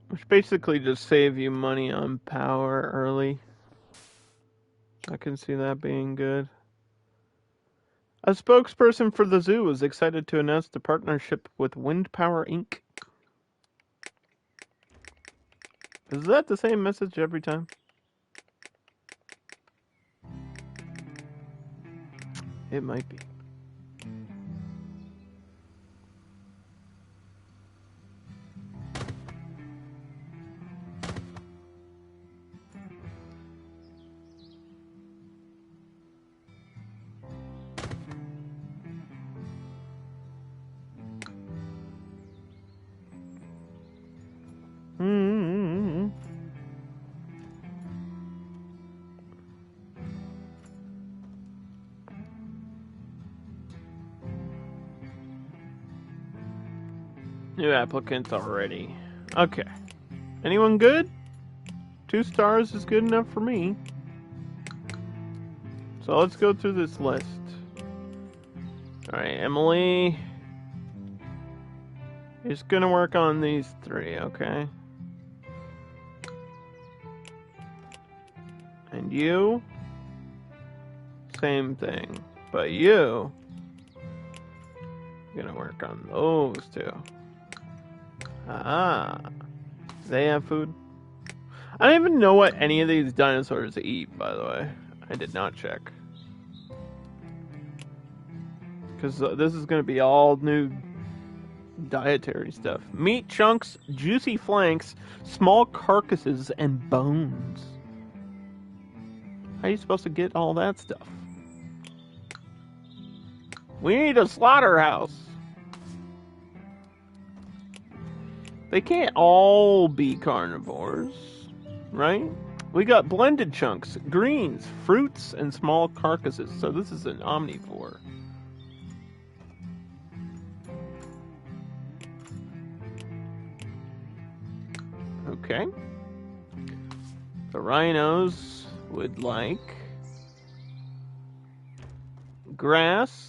which basically just save you money on power early. I can see that being good. A spokesperson for the zoo was excited to announce the partnership with Wind Power Inc. Is that the same message every time? It might be. New applicants already. Okay. Anyone good? 2 stars is good enough for me. So let's go through this list. Alright, Emily. You're just gonna work on these 3, okay? And you? Same thing. But you? You're gonna work on those 2. Ah. They have food? I don't even know what any of these dinosaurs eat, by the way. I did not check. Because this is going to be all new dietary stuff. Meat chunks, juicy flanks, small carcasses, and bones. How are you supposed to get all that stuff? We need a slaughterhouse. They can't all be carnivores, right? We got blended chunks, greens, fruits, and small carcasses. So this is an omnivore. Okay. The rhinos would like grass.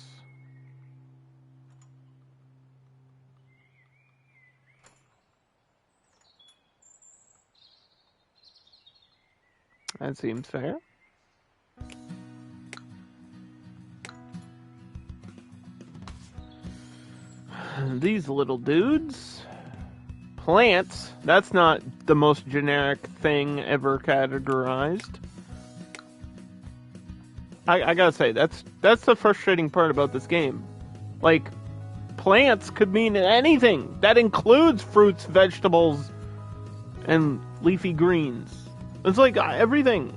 That seems fair. These little dudes. Plants. That's not the most generic thing ever categorized. I gotta say, that's the frustrating part about this game. Like, plants could mean anything. That includes fruits, vegetables, and leafy greens. It's like everything.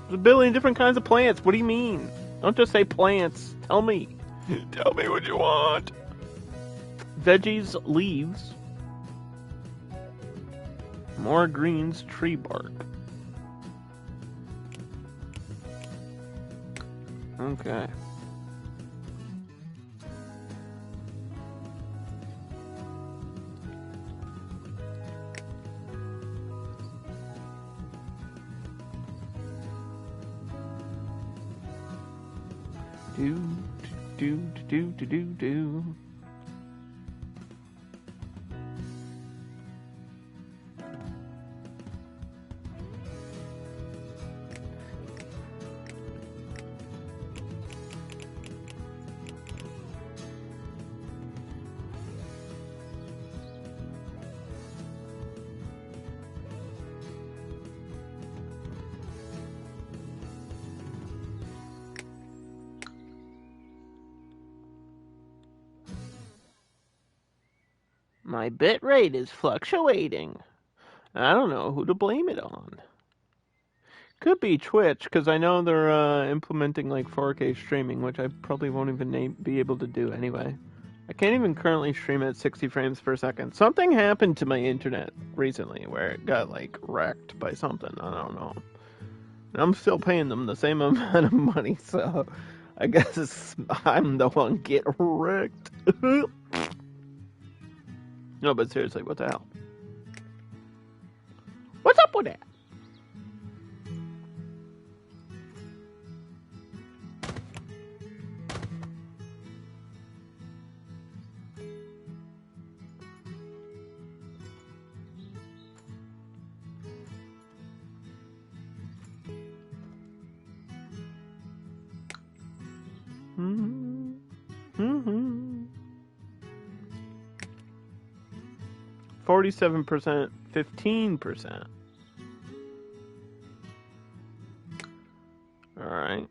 There's a billion different kinds of plants. What do you mean? Don't just say plants. Tell me. Tell me what you want. Veggies, leaves. More greens, tree bark. Okay. Do, do, do, do, do, do. My bit rate is fluctuating. I don't know who to blame it on. Could be Twitch, because I know they're implementing like 4K streaming, which I probably won't even be able to do anyway. I can't even currently stream at 60 frames per second. Something happened to my internet recently where it got like wrecked by something. I don't know. And I'm still paying them the same amount of money, so I guess I'm the one getting wrecked. No, but seriously, what the hell? What's up with that? Mm-hmm. Mm-hmm. 47%, 15%. All right.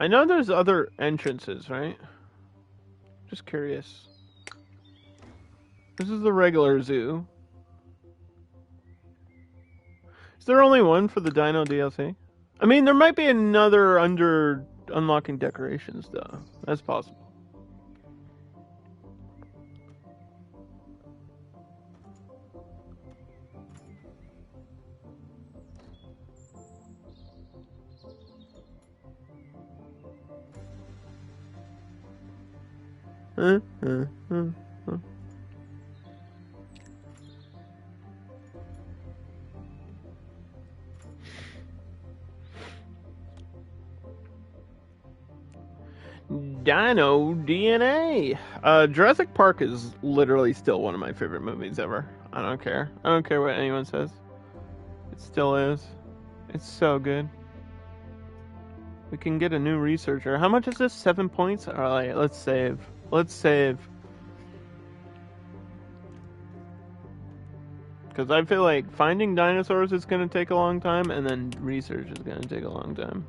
I know there's other entrances, right? Just curious. This is the regular zoo. Is there only one for the Dino DLC? I mean, there might be another under unlocking decorations, though. That's possible. Dino DNA. Jurassic Park is literally still one of my favorite movies ever. I don't care. I don't care what anyone says. It still is. It's so good. We can get a new researcher. How much is this? 7 points? Alright, let's save. Let's save. Because I feel like finding dinosaurs is going to take a long time, and then research is going to take a long time.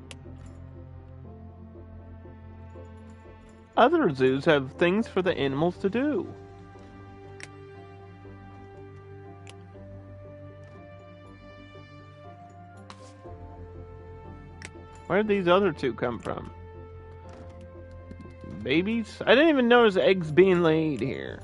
Other zoos have things for the animals to do. Where did these other two come from? Babies? I didn't even notice eggs being laid here.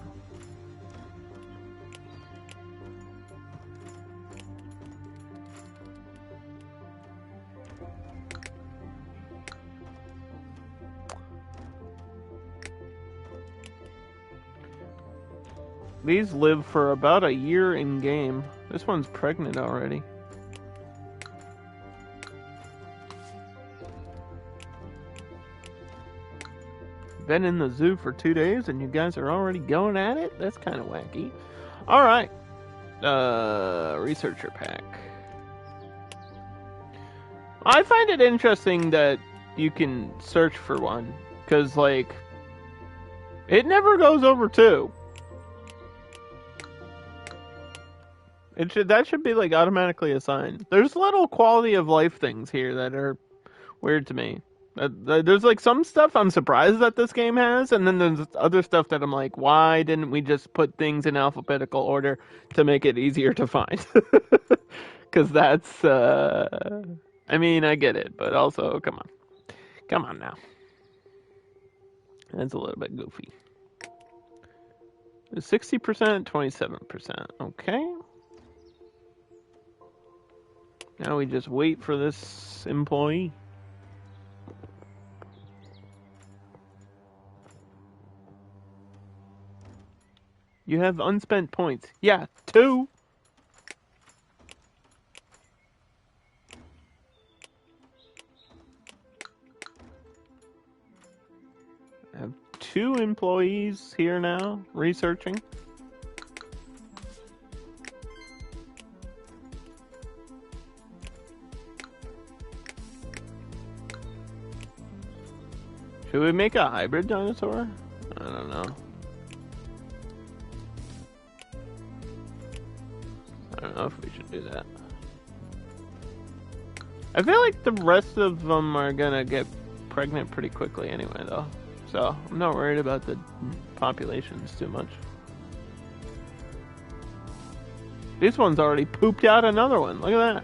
These live for about a year in game. This one's pregnant already. Been in the zoo for 2 days and you guys are already going at it? That's kind of wacky. Alright. Researcher pack. I find it interesting that you can search for one. Because, like, it never goes over 2. That should be like automatically assigned. There's little quality of life things here that are weird to me. There's like some stuff I'm surprised that this game has, and then there's other stuff that I'm like, why didn't we just put things in alphabetical order to make it easier to find? Because that's, I mean, I get it, but also, come on now. That's a little bit goofy. 60%, 27%. Okay. Now we just wait for this employee. You have unspent points. Yeah, 2. 2 employees here now researching. Should we make a hybrid dinosaur? I don't know. I don't know if we should do that. I feel like the rest of them are gonna get pregnant pretty quickly anyway, though. So I'm not worried about the populations too much. This one's already pooped out another one. Look at that.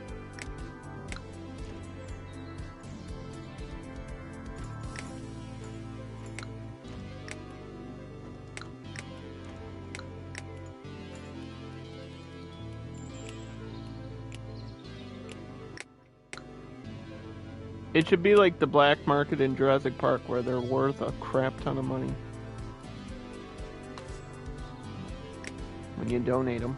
It should be like the black market in Jurassic Park where they're worth a crap ton of money when you donate them.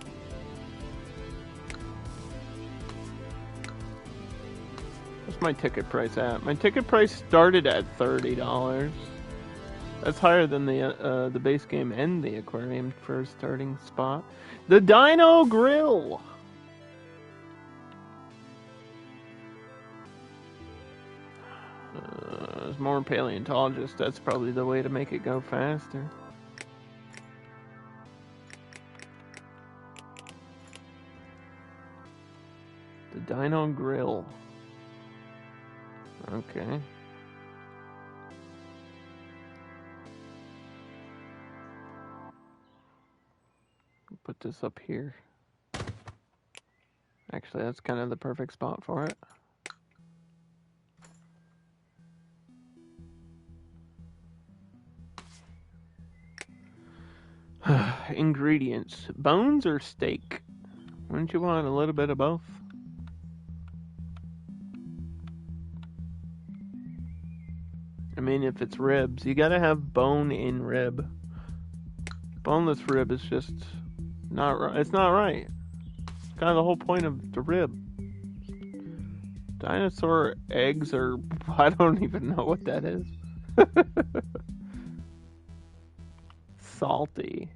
What's my ticket price at? My ticket price started at $30. That's higher than the base game and the aquarium for a starting spot. The Dino Grill. There's more paleontologists. That's probably the way to make it go faster. The Dino Grill. Okay. Put this up here. Actually, that's kind of the perfect spot for it. Ingredients. Bones or steak? Wouldn't you want a little bit of both? I mean, if it's ribs, you gotta have bone in rib. Boneless rib is just not right. It's not right. It's kind of the whole point of the rib. Dinosaur eggs are... I don't even know what that is. Salty.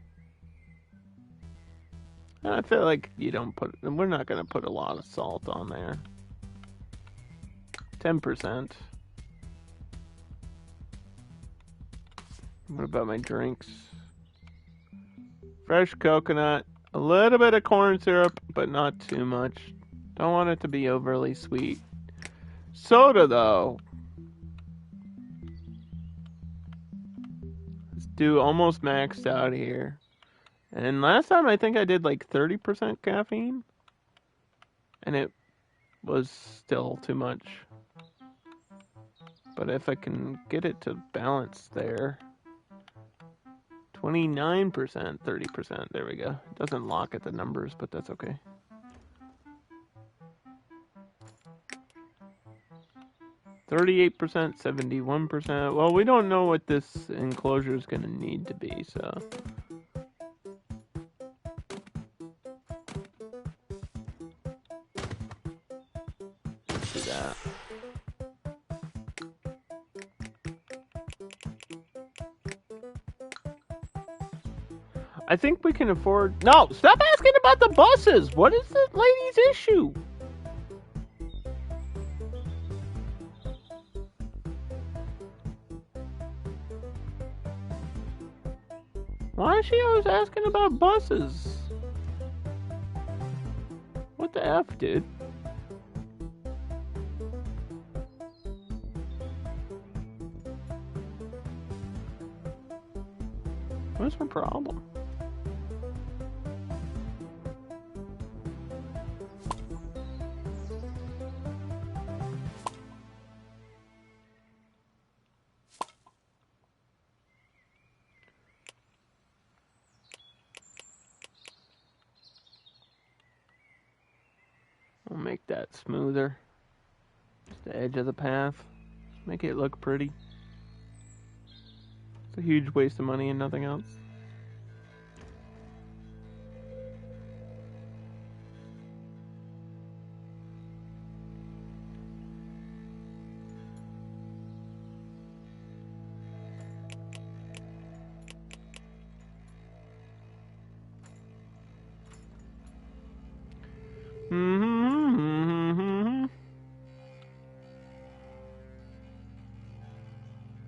I feel like you don't put... We're not going to put a lot of salt on there. 10%. What about my drinks? Fresh coconut. A little bit of corn syrup, but not too much. Don't want it to be overly sweet. Soda, though. Let's do almost maxed out here. And last time I think I did like 30% caffeine. And it was still too much. But if I can get it to balance there. 29%, 30%. There we go. It doesn't lock at the numbers, but that's okay. %, 71%. Well, we don't know what this enclosure is going to need to be, so... Let's do that. I think we can afford... No! Stop asking about the buses! What is this lady's issue? Why is she always asking about buses? What the F, dude? What's her problem? We'll make that smoother. Just the edge of the path. Just make it look pretty. It's a huge waste of money and nothing else.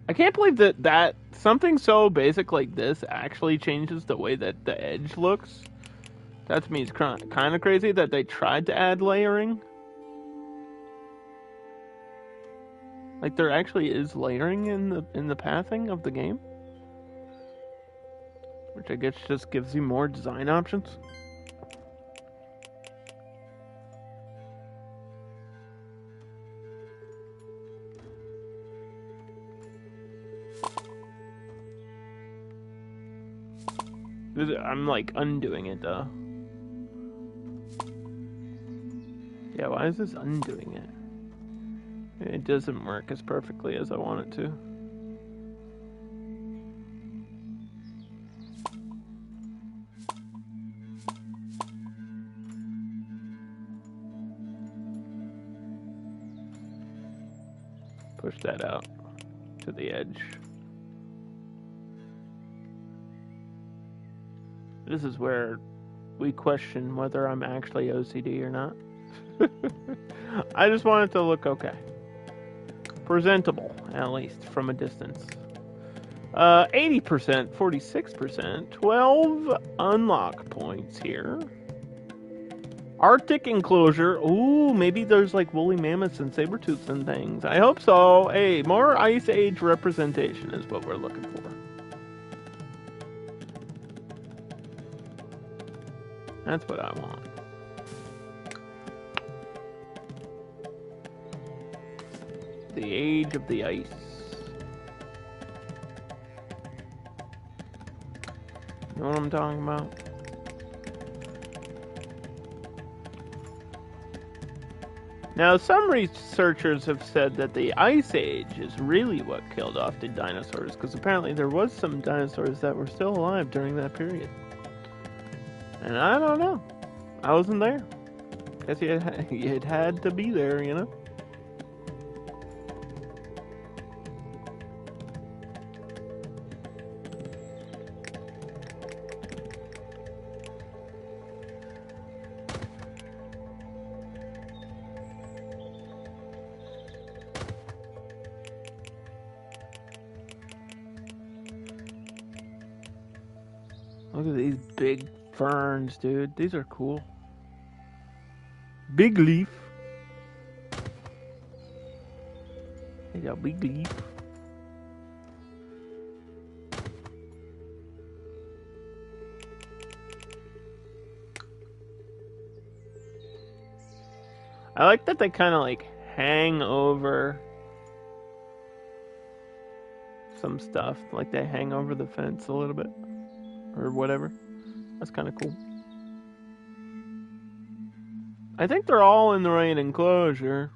I can't believe that something so basic like this actually changes the way that the edge looks. That to me is kind of crazy that they tried to add layering. Like there actually is layering in the pathing of the game, which I guess just gives you more design options. I'm like undoing it though. Yeah, why is this undoing it? It doesn't work as perfectly as I want it to. Push that out to the edge. This is where we question whether I'm actually OCD or not. I just want it to look okay. Presentable, at least, from a distance. 80%, 46%, 12 unlock points here. Arctic enclosure. Ooh, maybe there's like woolly mammoths and saber-tooths and things. I hope so. Hey, more Ice Age representation is what we're looking for. That's what I want. The age of the ice. You know what I'm talking about? Now, some researchers have said that the Ice Age is really what killed off the dinosaurs, because apparently there was some dinosaurs that were still alive during that period. And I don't know. I wasn't there. Guess it had to be there, you know? Look at these big ferns, dude. These are cool. Big leaf. They got big leaf. I like that they kind of like hang over some stuff. Like they hang over the fence a little bit. Or whatever. That's kind of cool. I think they're all in the right enclosure.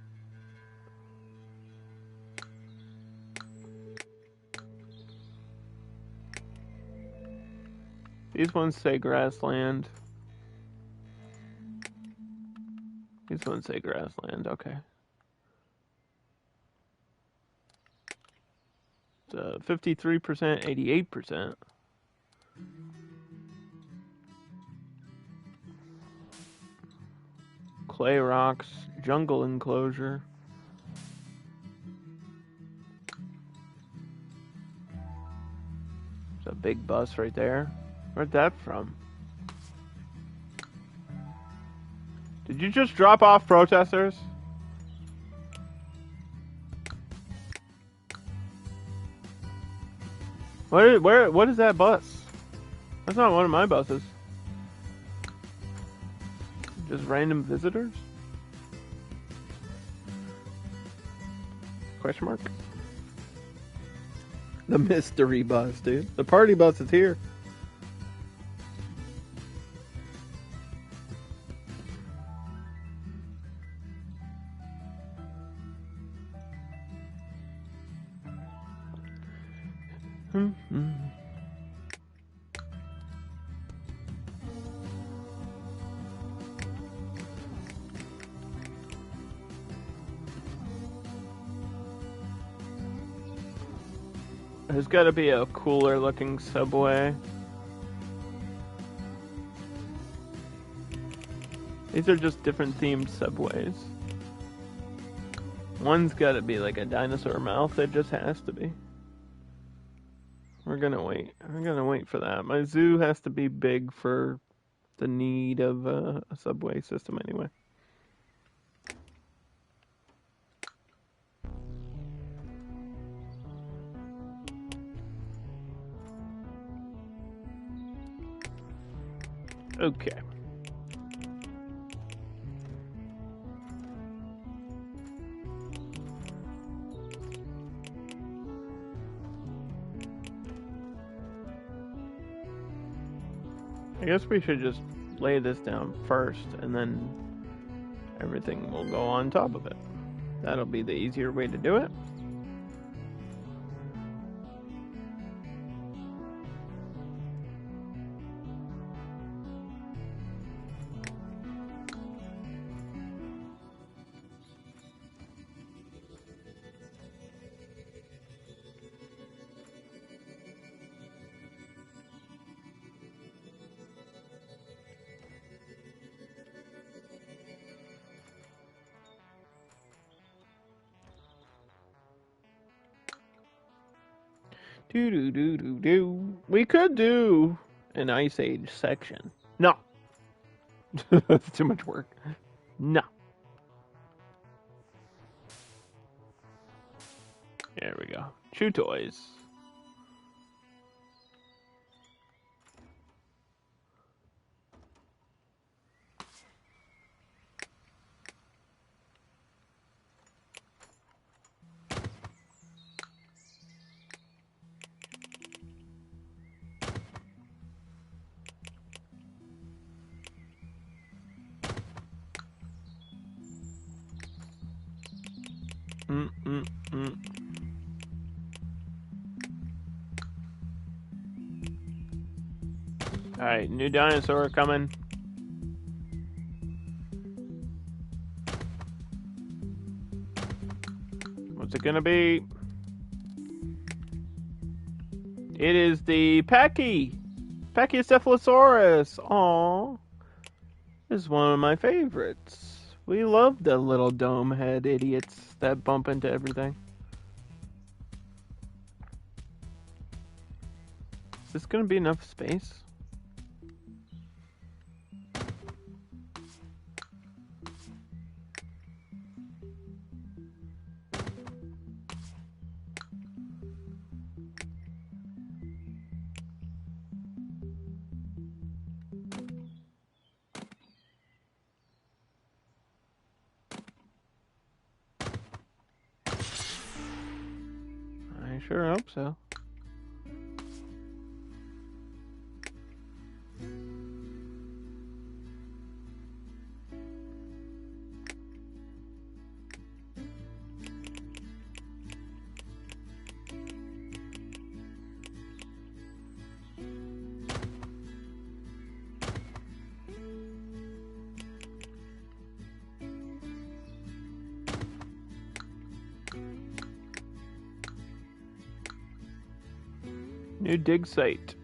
These ones say grassland. These ones say grassland, okay. It's 53%, 88%. Clay rocks, jungle enclosure. There's a big bus right there. Where'd that from? Did you just drop off protesters? What is that bus? That's not one of my buses. Just random visitors? Question mark? The mystery bus, dude. The party bus is here. There's gotta be a cooler looking subway. These are just different themed subways. One's gotta be like a dinosaur mouth, it just has to be. We're gonna wait. We're gonna wait for that. My zoo has to be big for the need of a subway system anyway. Okay. I guess we should just lay this down first, and then everything will go on top of it. That'll be the easier way to do it. Do. We could do an Ice Age section. No. That's too much work. No. There we go. Chew toys. Alright, new dinosaur coming. What's it gonna be? It is the Pachycephalosaurus. Aww. This is one of my favorites. We love the little dome head idiots that bump into everything. Is this gonna be enough space? I sure hope so. New dig site.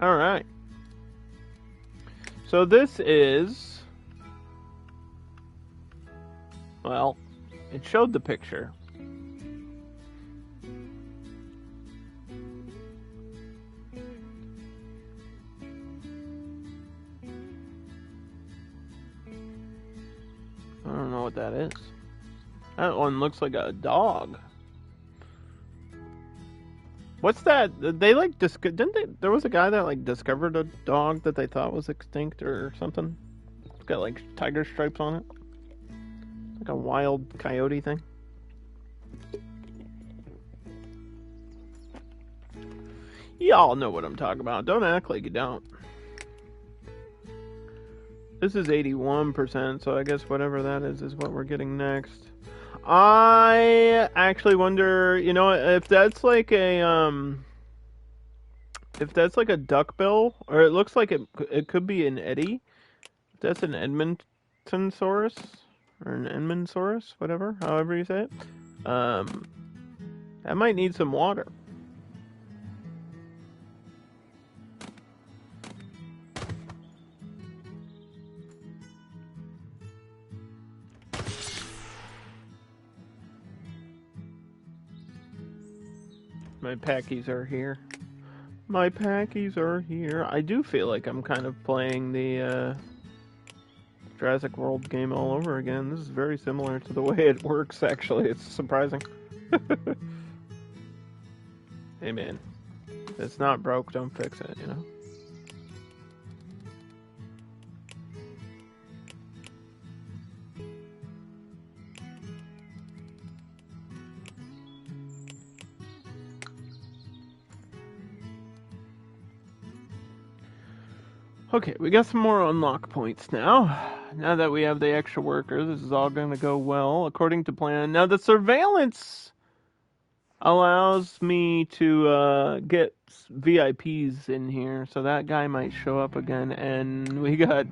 Alright. So this is... Well, it showed the picture. I don't know what that is. That one looks like a dog. What's that? They like didn't they? There was a guy that like discovered a dog that they thought was extinct or something. It's got like tiger stripes on it, like a wild coyote thing. Y'all know what I'm talking about. Don't act like you don't. This is 81%, so I guess whatever that is what we're getting next. I actually wonder, you know, if that's like a duckbill, or it looks like it could be an Eddie. If that's an Edmontonsaurus or an Edmondsaurus, whatever, however you say it. That might need some water. My packies are here. My packies are here. I do feel like I'm kind of playing the Jurassic World game all over again. This is very similar to the way it works, actually. It's surprising. Hey, man. If it's not broke, don't fix it, you know? Okay, we got some more unlock points now. Now that we have the extra workers, this is all going to go well, according to plan. Now, the surveillance allows me to get VIPs in here, so that guy might show up again. And we got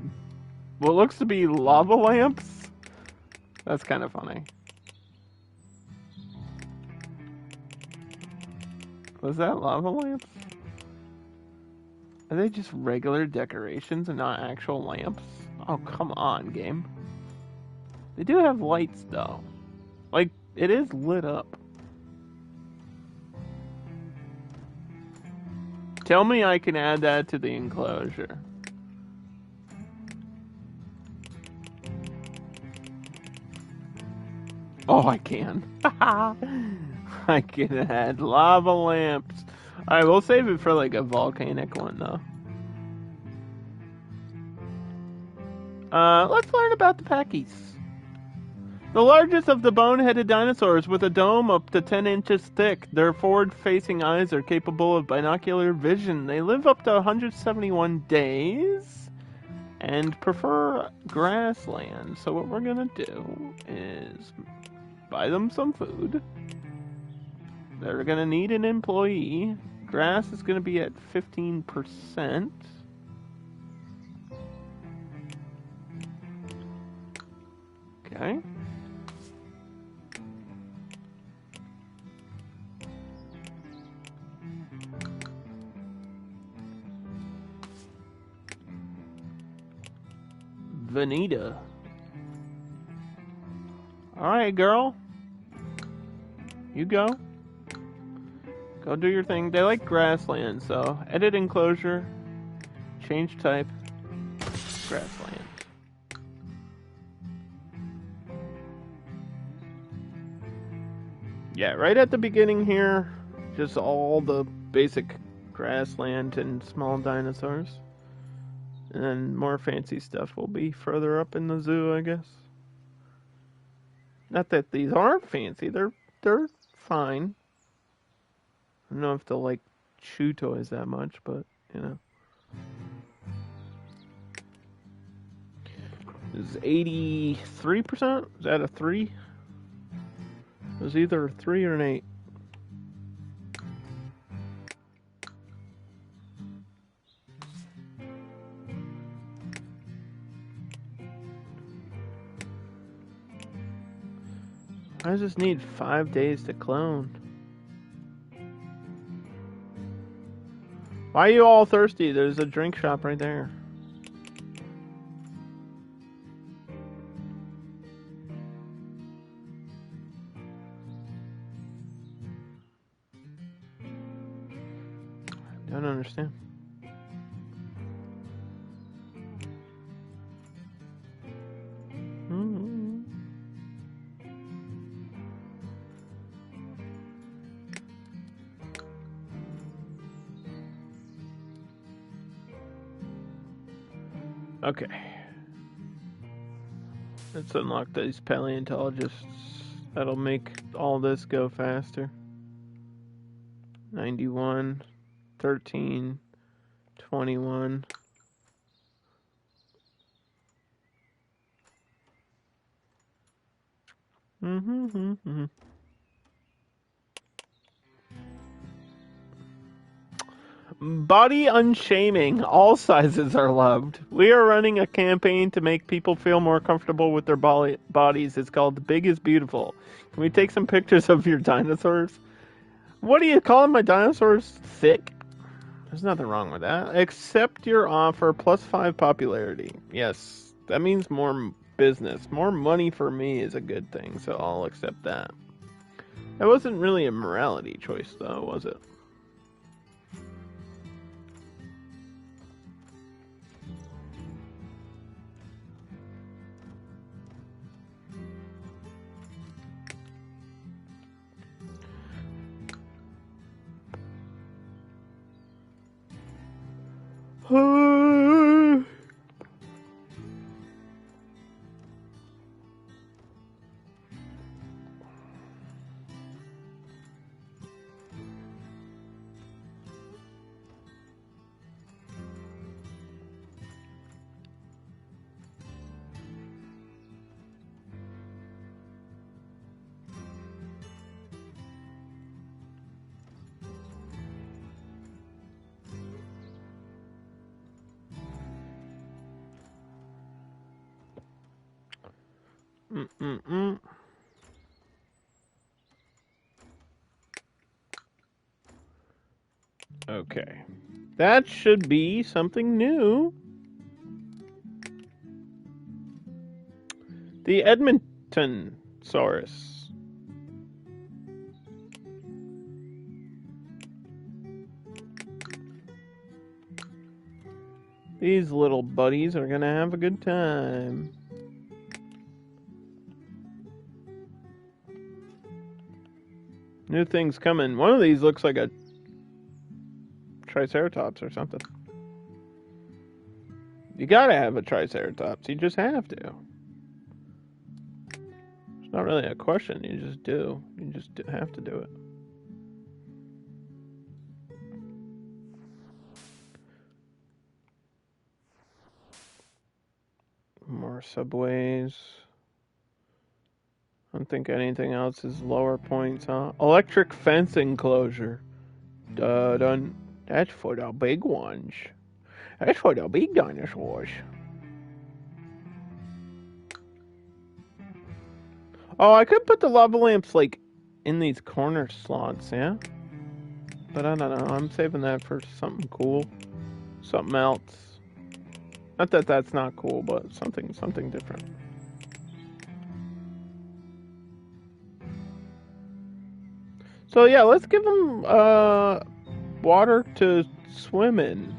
what looks to be lava lamps. That's kind of funny. Was that lava lamps? Are they just regular decorations and not actual lamps? Oh, come on, game. They do have lights, though. Like, it is lit up. Tell me I can add that to the enclosure. Oh, I can. I can add lava lamps. Alright, we'll save it for like a volcanic one, though. Let's learn about the packies. The largest of the bone-headed dinosaurs with a dome up to 10 inches thick. Their forward-facing eyes are capable of binocular vision. They live up to 171 days and prefer grassland. So what we're gonna do is buy them some food. They're gonna need an employee. Grass is gonna be at 15%. Okay. Vanita. Alright, girl. You go. Go do your thing. They like grassland, so edit enclosure. Change type. Grassland. Yeah, right at the beginning here, just all the basic grassland and small dinosaurs. And then more fancy stuff will be further up in the zoo, I guess. Not that these aren't fancy, they're fine. I don't know if they'll like chew toys that much, but you know. This is 83%? Is that a 3? It was either a 3 or an 8. I just need 5 days to clone. Why are you all thirsty? There's a drink shop right there. I don't understand. Okay. Let's unlock these paleontologists. That'll make all this go faster. 91, 13, 21. Body unshaming. All sizes are loved. We are running a campaign to make people feel more comfortable with their bodies. It's called Big is Beautiful. Can we take some pictures of your dinosaurs? What are you calling my dinosaurs? Thick? There's nothing wrong with that. Accept your offer plus 5 popularity. Yes, that means more business. More money for me is a good thing, so I'll accept that. That wasn't really a morality choice, though, was it? Okay. That should be something new. The Edmontonsaurus. These little buddies are gonna have a good time. New things coming. One of these looks like a Triceratops or something. You gotta have a Triceratops. You just have to. It's not really a question. You just do. You just have to do it. More subways. I don't think anything else is lower points, huh? Electric fence enclosure. Dun. That's for the big ones. That's for the big dinosaurs. Oh, I could put the lava lamps, like, in these corner slots, yeah? But I don't know. I'm saving that for something cool. Something else. Not that that's not cool, but something different. So yeah, let's give them water to swim in.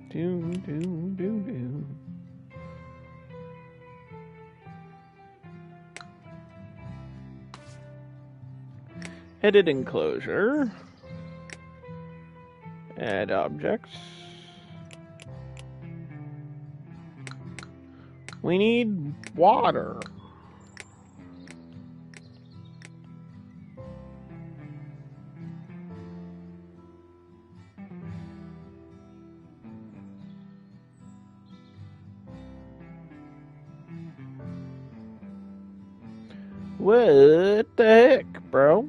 Do. Edit enclosure. Add objects. We need water. What the heck, bro?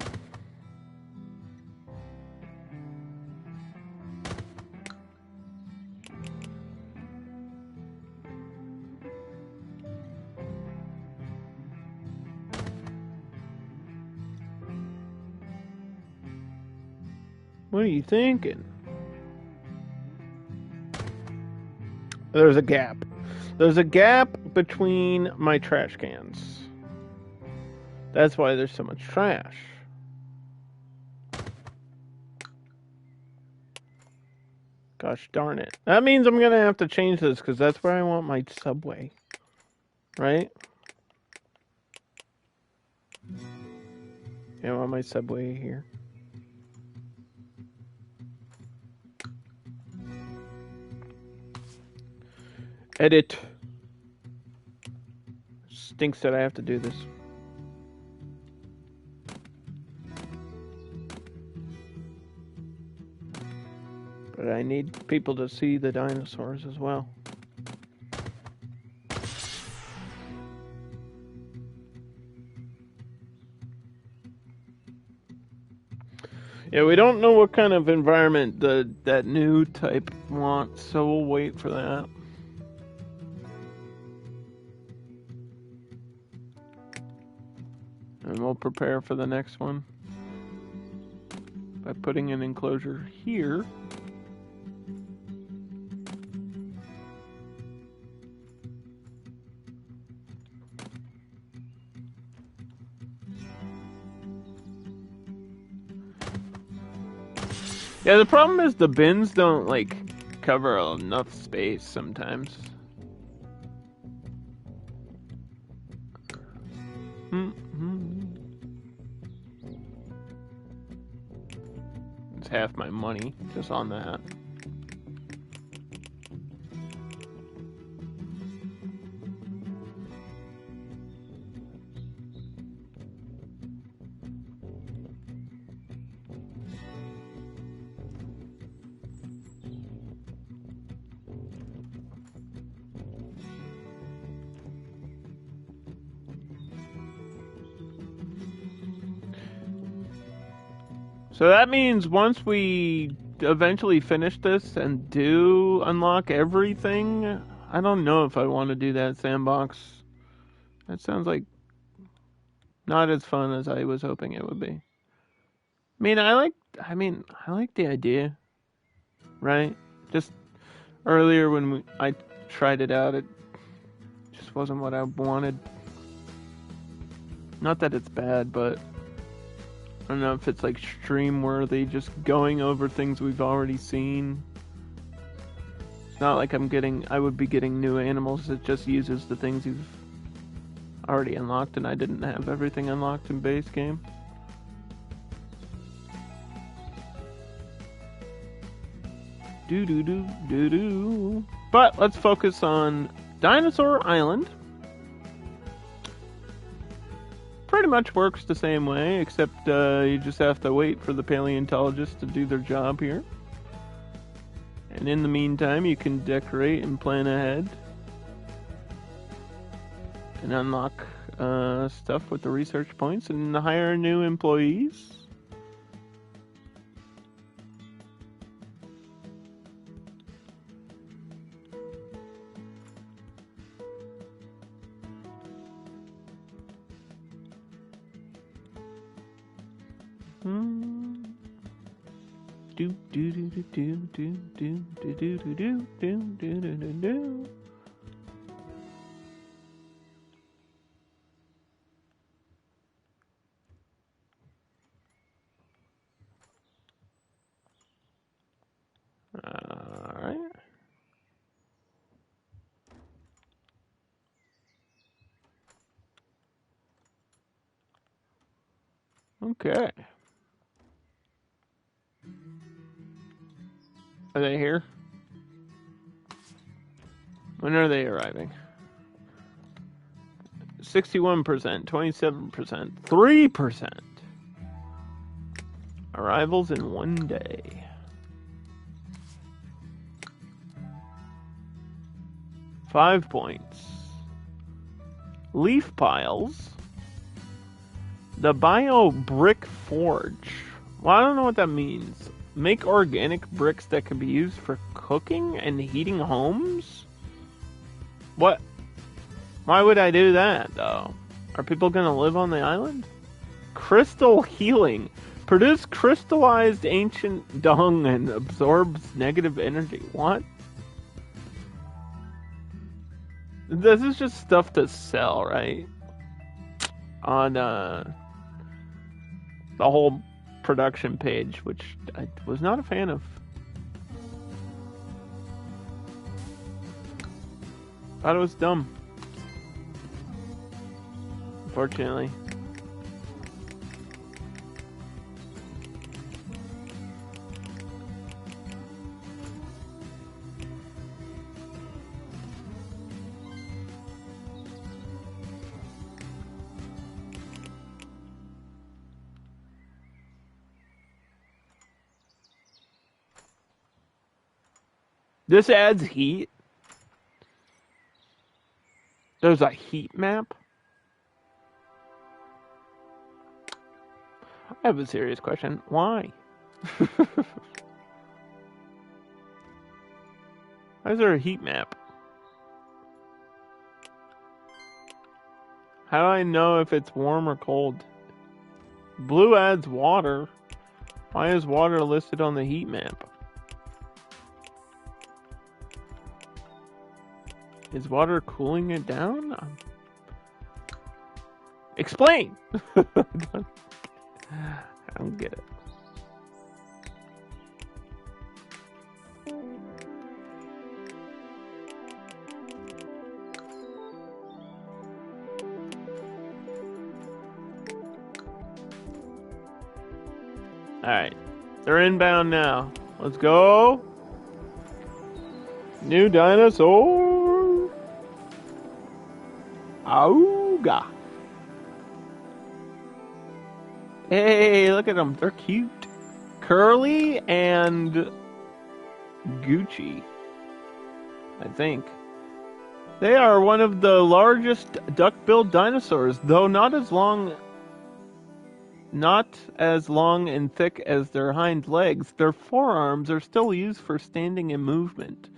What are you thinking? There's a gap. There's a gap between my trash cans. That's why there's so much trash. Gosh darn it. That means I'm gonna have to change this because that's where I want my subway. Right? I want my subway here. Edit. Stinks that I have to do this. But I need people to see the dinosaurs as well. Yeah, we don't know what kind of environment that new type wants, so we'll wait for that. And we'll prepare for the next one by putting an enclosure here. Yeah, the problem is the bins don't, like, cover enough space sometimes. It's half my money just on that. So that means once we eventually finish this and do unlock everything, I don't know if I want to do that sandbox. That sounds like not as fun as I was hoping it would be. I like the idea, right? Just earlier when I tried it out, it just wasn't what I wanted. Not that it's bad, but I don't know if it's like stream worthy, just going over things we've already seen. It's not like I would be getting new animals. It just uses the things you've already unlocked, and I didn't have everything unlocked in base game. Do. But let's focus on Dinosaur Island. Pretty much works the same way, except you just have to wait for the paleontologists to do their job here. And in the meantime, you can decorate and plan ahead. And unlock stuff with the research points and hire new employees. Alright. Okay. Are they here? When are they arriving? 61%, 27%, 3%. Arrivals in 1 day. 5 points. Leaf piles. The Bio Brick Forge. Well, I don't know what that means. Make organic bricks that can be used for cooking and heating homes? What? Why would I do that, though? Are people gonna live on the island? Crystal healing. Produce crystallized ancient dung and absorbs negative energy. What? This is just stuff to sell, right? On the whole production page, which I was not a fan of. Thought it was dumb. Unfortunately. This adds heat. There's a heat map. I have a serious question. Why? Why is there a heat map? How do I know if it's warm or cold? Blue adds water. Why is water listed on the heat map? Is water cooling it down? Explain! I don't get it. Alright. They're inbound now. Let's go. New dinosaur. Auga. Hey, look at them. They're cute. Curly and Gucci, I think. They are one of the largest duck-billed dinosaurs, though not as long and thick as their hind legs. Their forearms are still used for standing and movement.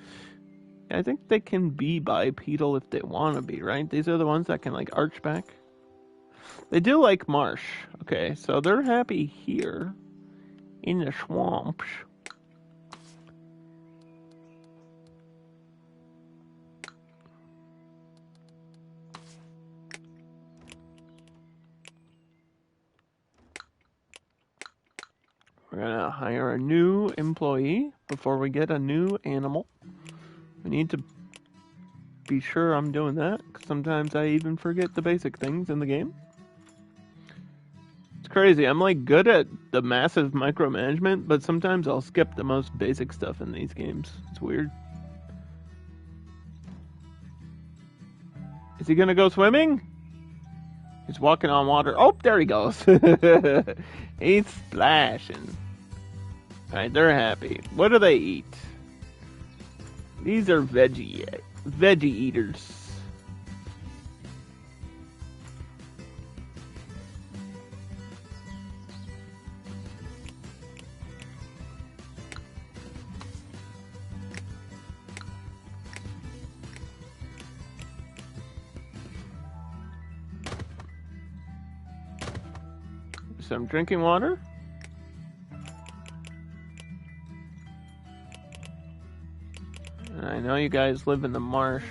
I think they can be bipedal if they want to be, right? These are the ones that can, like, arch back. They do like marsh. Okay, so they're happy here in the swamps. We're gonna hire a new employee before we get a new animal. We need to be sure I'm doing that, because sometimes I even forget the basic things in the game. It's crazy. I'm like good at the massive micromanagement, but sometimes I'll skip the most basic stuff in these games. It's weird. Is he gonna go swimming? He's walking on water. Oh, there he goes. He's splashing. Alright, they're happy. What do they eat? These are veggie eaters. Some drinking water. I know you guys live in the marsh.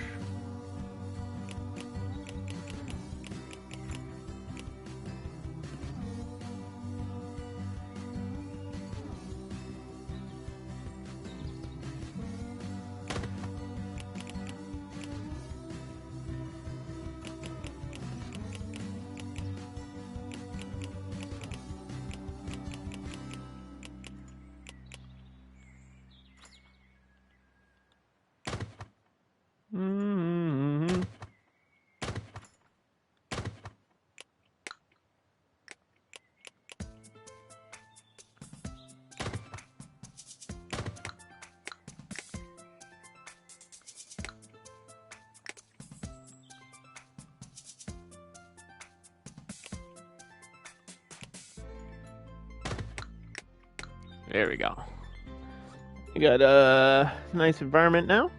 There we go. You got a nice environment now.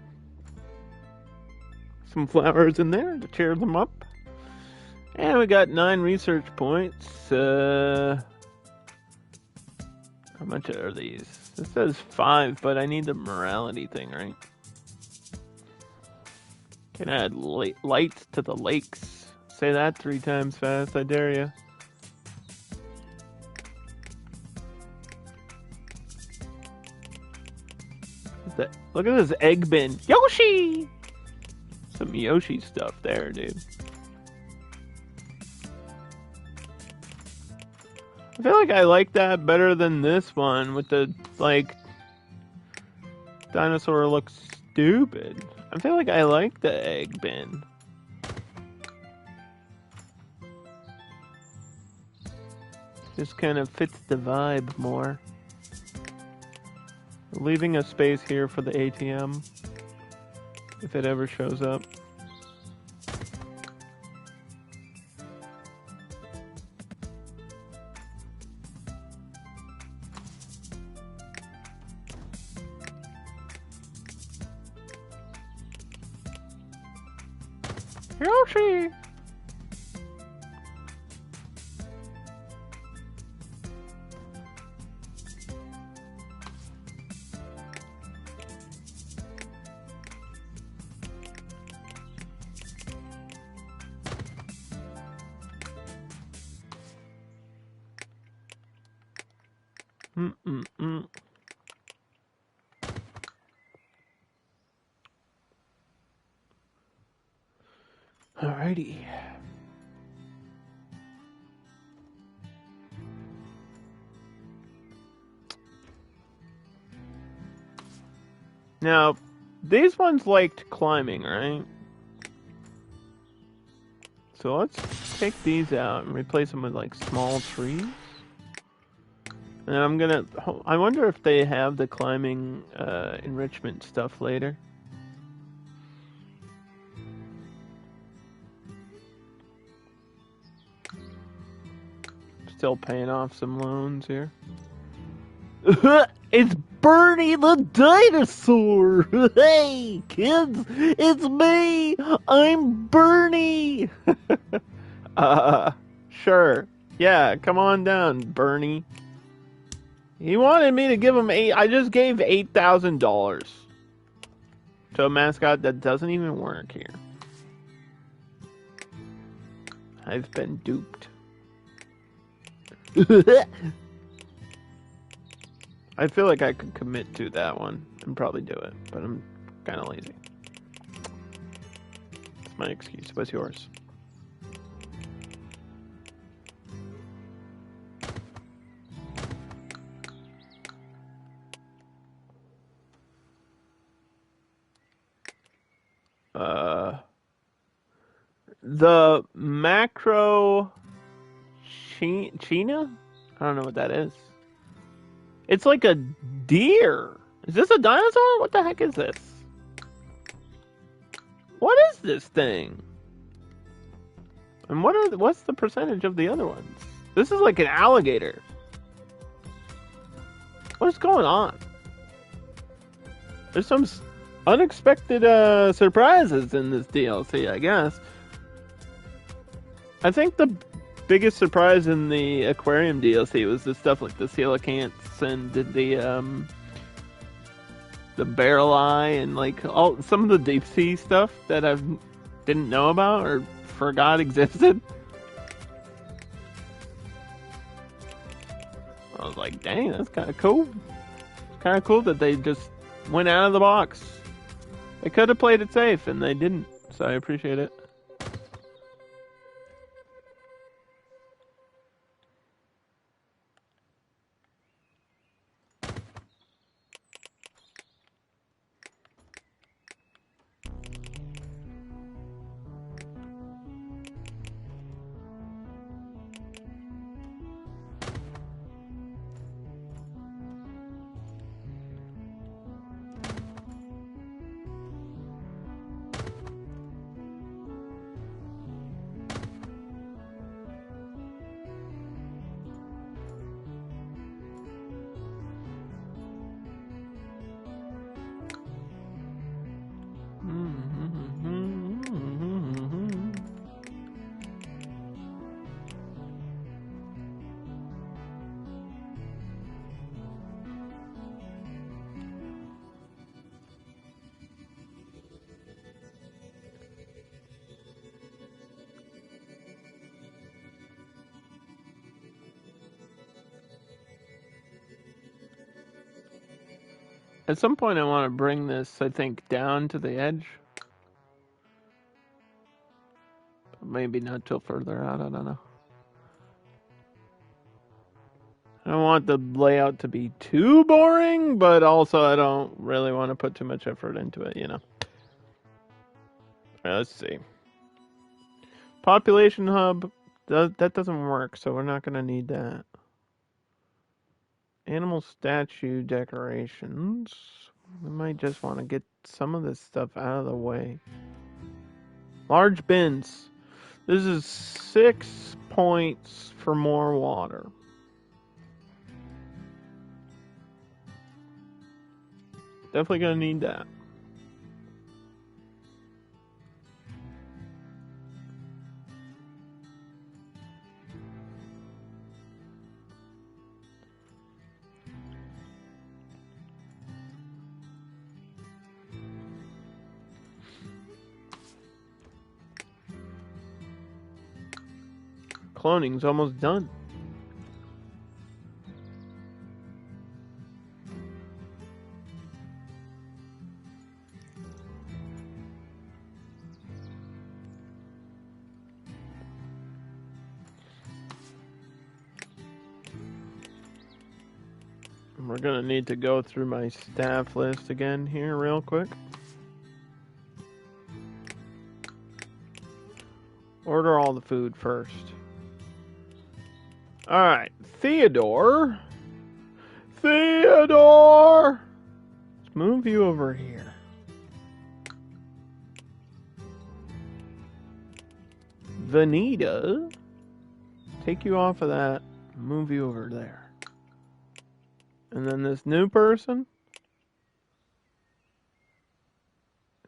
Some flowers in there to cheer them up. And we got 9 research points. How much are these? This says 5, but I need the morality thing, right? Can add lights to the lakes. Say that 3 times fast, I dare you. Look at this egg bin. Yoshi! Some Yoshi stuff there, dude. I feel like I like that better than this one with the, like, dinosaur looks stupid. I feel like I like the egg bin. Just kind of fits the vibe more. Leaving a space here for the ATM, if it ever shows up. Yoshi! Mm-mm-mm. Alrighty. Now, these ones liked climbing, right? So let's take these out and replace them with like small trees. And I'm gonna. I wonder if they have the climbing enrichment stuff later. Still paying off some loans here. It's Bernie the dinosaur! Hey, kids, it's me! I'm Bernie! Sure. Yeah, come on down, Bernie. He wanted me to give him I just gave $8,000 to a mascot that doesn't even work here. I've been duped. I feel like I could commit to that one and probably do it, but I'm kind of lazy. That's my excuse. What's yours? The macro China? I don't know what that is. It's like a deer. Is this a dinosaur? What the heck is this? What is this thing? And what's the percentage of the other ones? This is like an alligator. What's going on? There's some unexpected surprises in this DLC, I guess. I think the biggest surprise in the aquarium DLC was the stuff like the coelacanths and the barrel eye and like all some of the deep sea stuff that I didn't know about or forgot existed. I was like, dang, that's kind of cool. It's kind of cool that they just went out of the box. They could have played it safe and they didn't, so I appreciate it. At some point, I want to bring this, I think, down to the edge. Maybe not till further out, I don't know. I don't want the layout to be too boring, but also I don't really want to put too much effort into it, you know. All right, let's see. Population hub, that doesn't work, so we're not going to need that. Animal statue decorations. We might just want to get some of this stuff out of the way. Large bins. This is 6 points for more water. Definitely gonna need that. Cloning's almost done. We're gonna need to go through my staff list again here real quick. Order all the food first. Alright, Theodore! Theodore! Let's move you over here. Vanita. Take you off of that. Move you over there. And then this new person.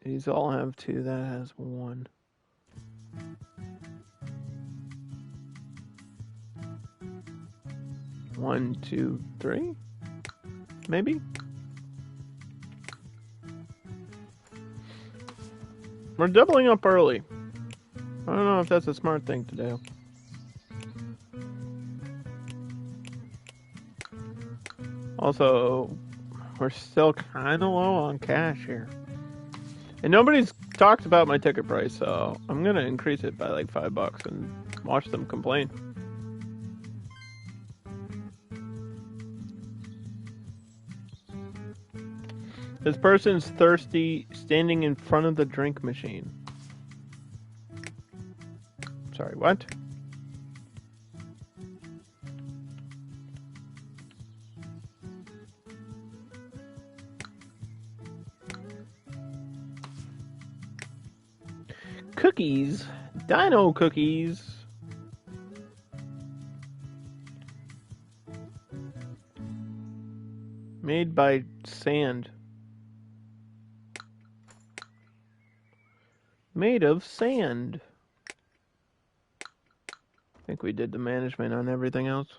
These all have two. That has one. One, two, three. Maybe. We're doubling up early. I don't know if that's a smart thing to do. Also, we're still kind of low on cash here. And nobody's talked about my ticket price, so I'm going to increase it by like $5 and watch them complain. This person's thirsty, standing in front of the drink machine. Sorry, what? Cookies. Dino cookies. Made by sand. Made of sand. I think we did the management on everything else.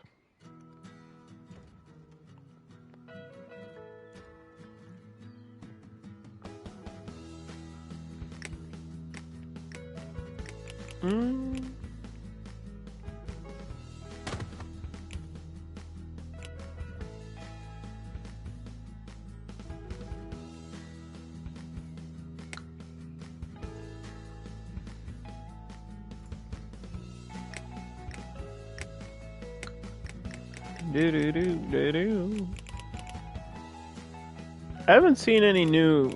I haven't seen any new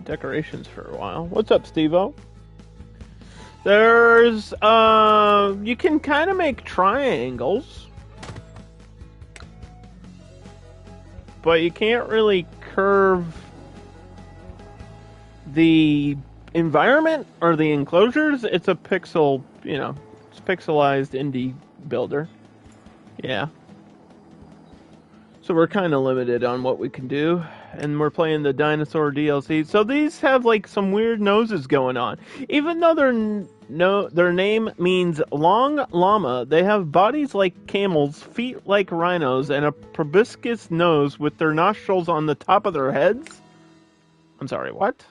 decorations for a while. What's up, Steve-O? There's, you can kind of make triangles, but you can't really curve the environment or the enclosures. It's a pixel, you know, it's pixelized indie builder. Yeah. So we're kind of limited on what we can do. And we're playing the Dinosaur DLC. So these have like some weird noses going on. Even though their name means long llama, they have bodies like camels, feet like rhinos, and a proboscis nose with their nostrils on the top of their heads. I'm sorry, what?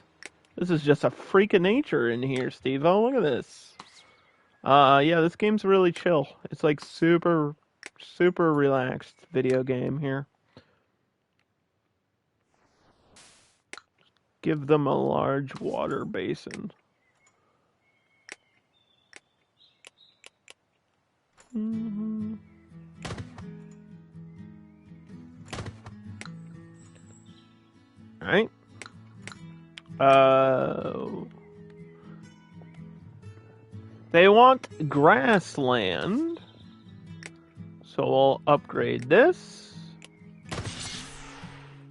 This is just a freak of nature in here, Steve. Oh, look at this. Yeah, this game's really chill. It's like super relaxed video game here. Give them a large water basin. Alright. They want grassland. So we'll upgrade this.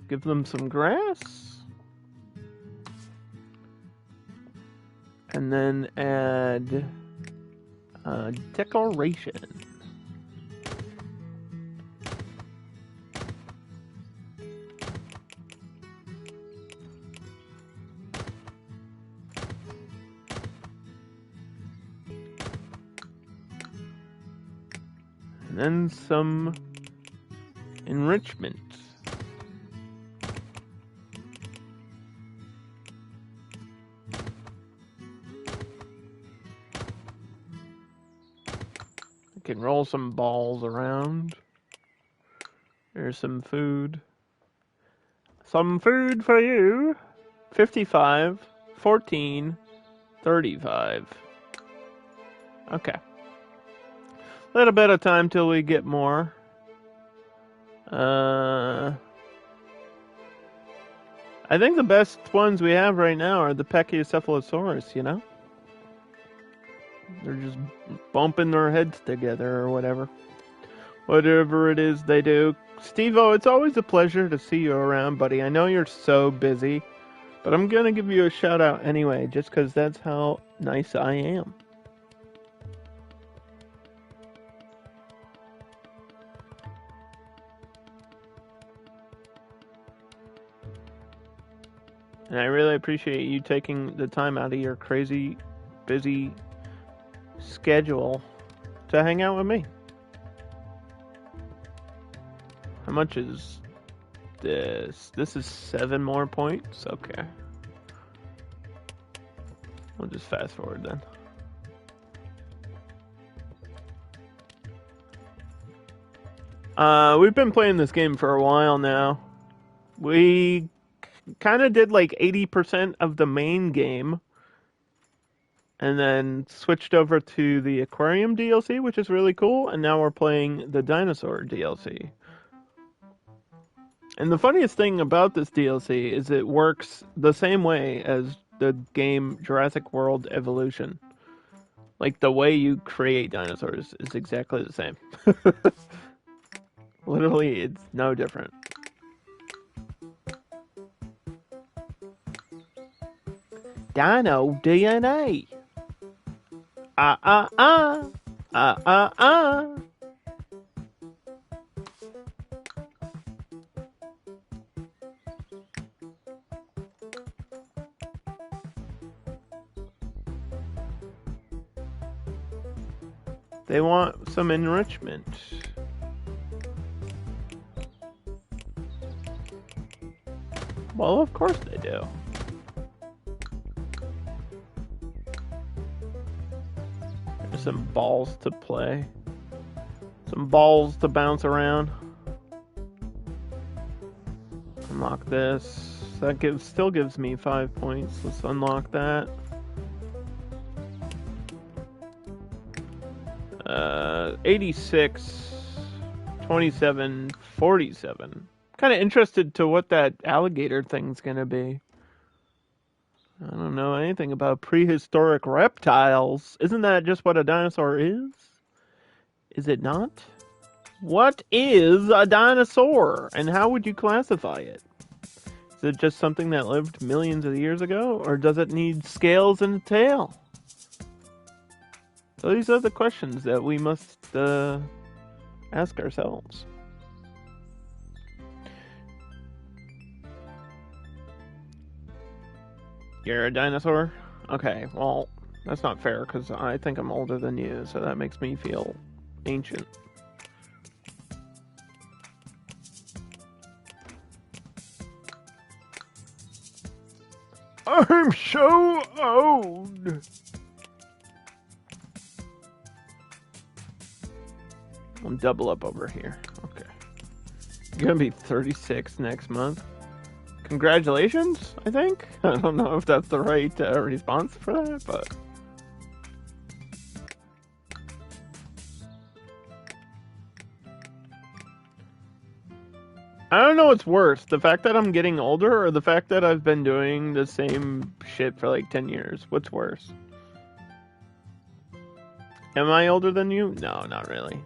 Give them some grass. And then add decoration. And then some enrichment. Can roll some balls around. There's some food. Some food for you. 55, 14, 35. Okay. A little bit of time till we get more. I think the best ones we have right now are the Pachycephalosaurus, you know? They're just bumping their heads together or whatever. Whatever it is they do. Steve-O, it's always a pleasure to see you around, buddy. I know you're so busy, but I'm going to give you a shout out anyway, just because that's how nice I am. And I really appreciate you taking the time out of your crazy, busy schedule to hang out with me. How much is this? This is 7 more points? Okay. We'll just fast forward then. We've been playing this game for a while now. We kind of did like 80% of the main game, and then switched over to the Aquarium DLC, which is really cool, and now we're playing the Dinosaur DLC. And the funniest thing about this DLC is it works the same way as the game Jurassic World Evolution. Like, the way you create dinosaurs is exactly the same. Literally, it's no different. Dino DNA. They want some enrichment. Well, of course they do. There's some balls to play. Some balls to bounce around. Unlock this. That still gives me 5 points. Let's unlock that. 86, 27, 47. Kind of interested to what that alligator thing's gonna be. I don't know anything about prehistoric reptiles. Isn't that just what a dinosaur is? Is it not? What is a dinosaur, and how would you classify it? Is it just something that lived millions of years ago, or does it need scales and a tail? So these are the questions that we must ask ourselves. You're a dinosaur? Okay, well, that's not fair because I think I'm older than you, so that makes me feel ancient. I'm so old! I'm double up over here. Okay. You're gonna be 36 next month. Congratulations, I think. I don't know if that's the right response for that, but... I don't know what's worse, the fact that I'm getting older or the fact that I've been doing the same shit for like 10 years. What's worse? Am I older than you? No, not really.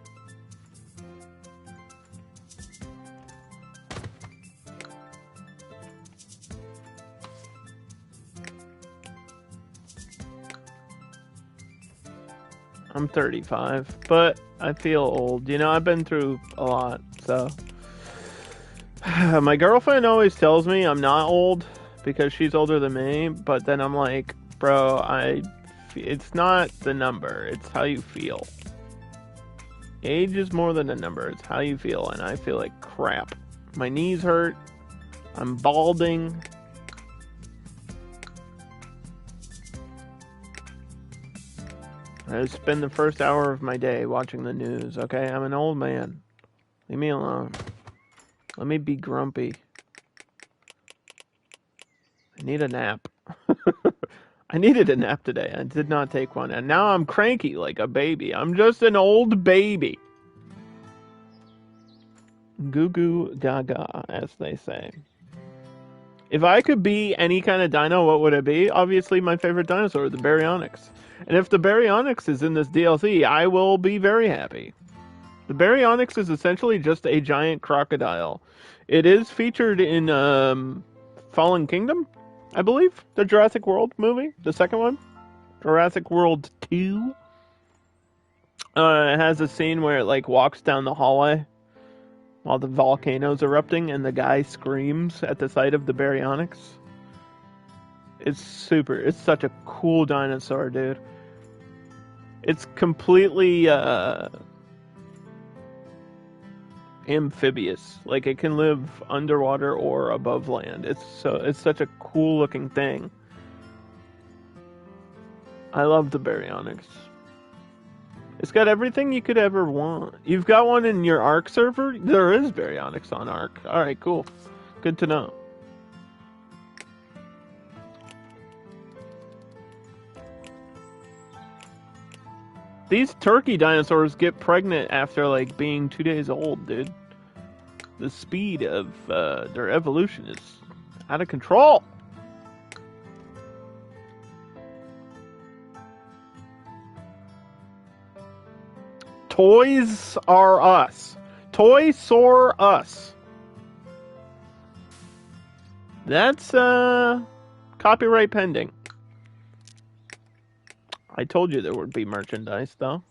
I'm 35, but I feel old. You know, I've been through a lot, so... My girlfriend always tells me I'm not old because she's older than me, but then I'm like, bro, it's not the number, it's how you feel. Age is more than a number, it's how you feel, and I feel like crap. My knees hurt, I'm balding. I spend the first hour of my day watching the news, okay? I'm an old man. Leave me alone. Let me be grumpy. I need a nap. I needed a nap today. I did not take one. And now I'm cranky like a baby. I'm just an old baby. Goo goo gaga, as they say. If I could be any kind of dino, what would it be? Obviously, my favorite dinosaur, the Baryonyx. And if the Baryonyx is in this DLC, I will be very happy. The Baryonyx is essentially just a giant crocodile. It is featured in Fallen Kingdom, I believe, the Jurassic World movie, the second one, Jurassic World 2. It has a scene where it like walks down the hallway while the volcano's erupting and the guy screams at the sight of the Baryonyx. It's such a cool dinosaur, dude. It's completely amphibious. Like it can live underwater or above land. It's such a cool looking thing. I love the Baryonyx. It's got everything you could ever want. You've got one in your Ark server? There is Baryonyx on Ark. Alright, cool. Good to know. These turkey dinosaurs get pregnant after like being 2 days old, dude. The speed of their evolution is out of control. Toys R Us. Toy-Saur Us. That's copyright pending. I told you there would be merchandise, though.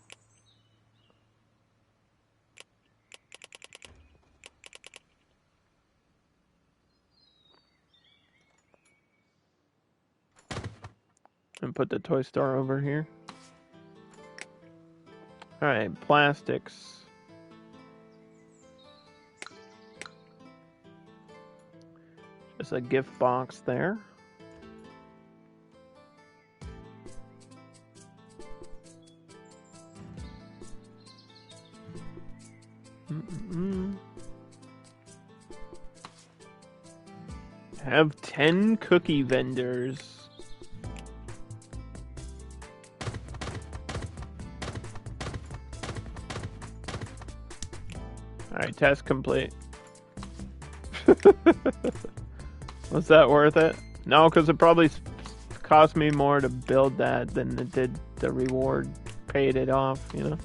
And put the toy store over here. Alright, plastics. Just a gift box there. Have 10 cookie vendors. Alright, test complete. Was that worth it? No, because it probably cost me more to build that than it did the reward paid it off, you know?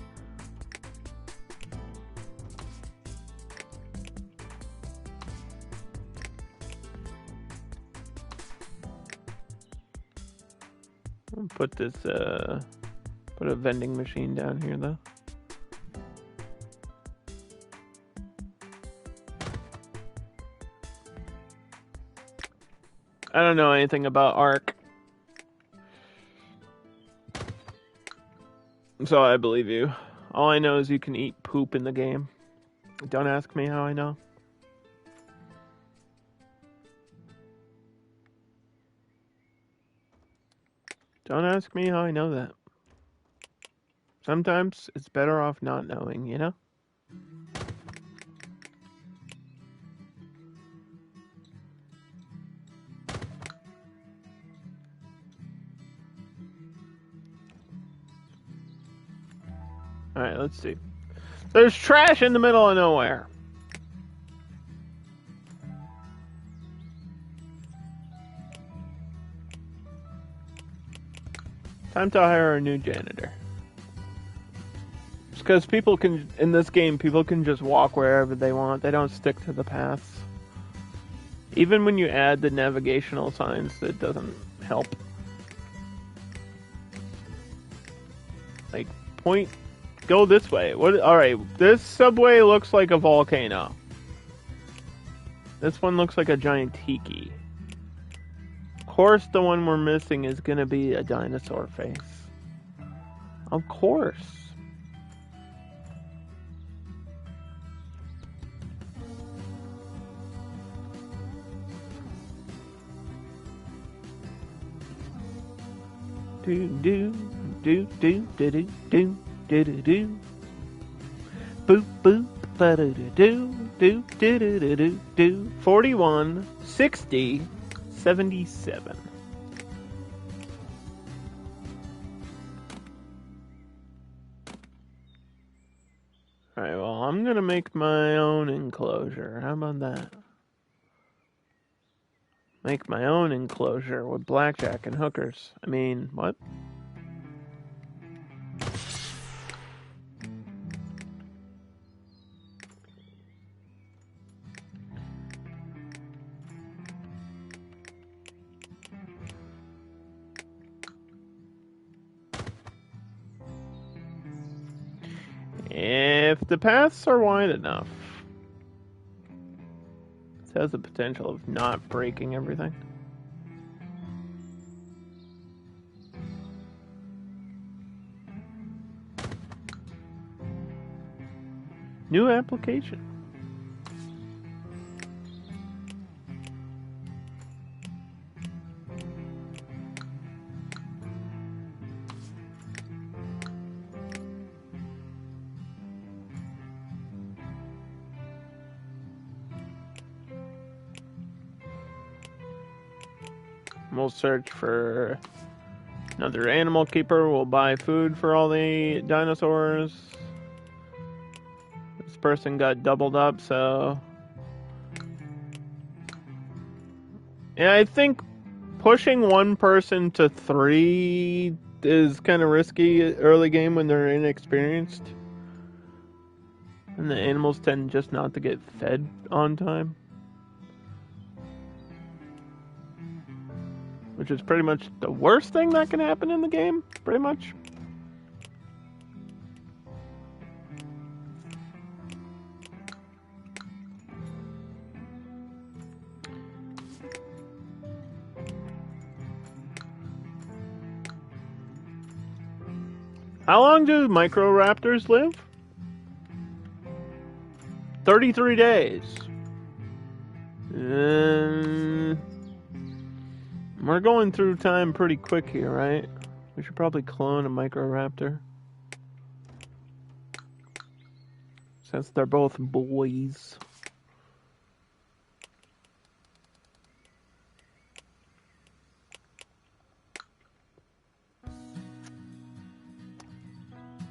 I'll put this, put a vending machine down here, though. I don't know anything about Ark. So I believe you. All I know is you can eat poop in the game. Don't ask me how I know. Don't ask me how I know that. Sometimes it's better off not knowing, you know? Alright, let's see. There's trash in the middle of nowhere. Time to hire a new janitor. It's because people can, in this game, people can just walk wherever they want. They don't stick to the paths. Even when you add the navigational signs, it doesn't help. Like, point... Go this way. What? Alright, this subway looks like a volcano. This one looks like a giant tiki. Of course, the one we're missing is gonna be a dinosaur face. Of course. Do do do do do do do. Do do do, boop boop, ba do do do do do do do do. 41, 60, 77. All right, well, I'm gonna make my own enclosure. How about that? Make my own enclosure with blackjack and hookers. I mean, what? If the paths are wide enough, it has the potential of not breaking everything. New application. We'll search for another animal keeper. We'll buy food for all the dinosaurs. This person got doubled up, so... Yeah, I think pushing one person to 3 is kind of risky early game when they're inexperienced. And the animals tend just not to get fed on time. Which is pretty much the worst thing that can happen in the game, pretty much. How long do microraptors live? 33 days. We're going through time pretty quick here, right? We should probably clone a microraptor. Since they're both boys.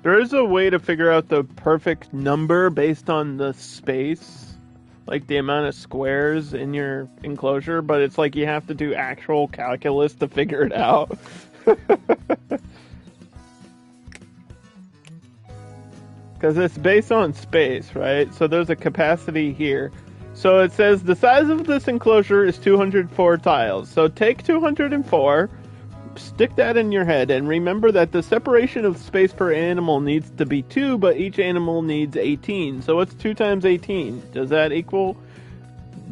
There is a way to figure out the perfect number based on the space. Like the amount of squares in your enclosure, but it's like you have to do actual calculus to figure it out. Because it's based on space, right? So there's a capacity here. So it says the size of this enclosure is 204 tiles. So take 204, stick that in your head, and remember that the separation of space per animal needs to be 2, but each animal needs 18. So what's 2 times 18? Does that equal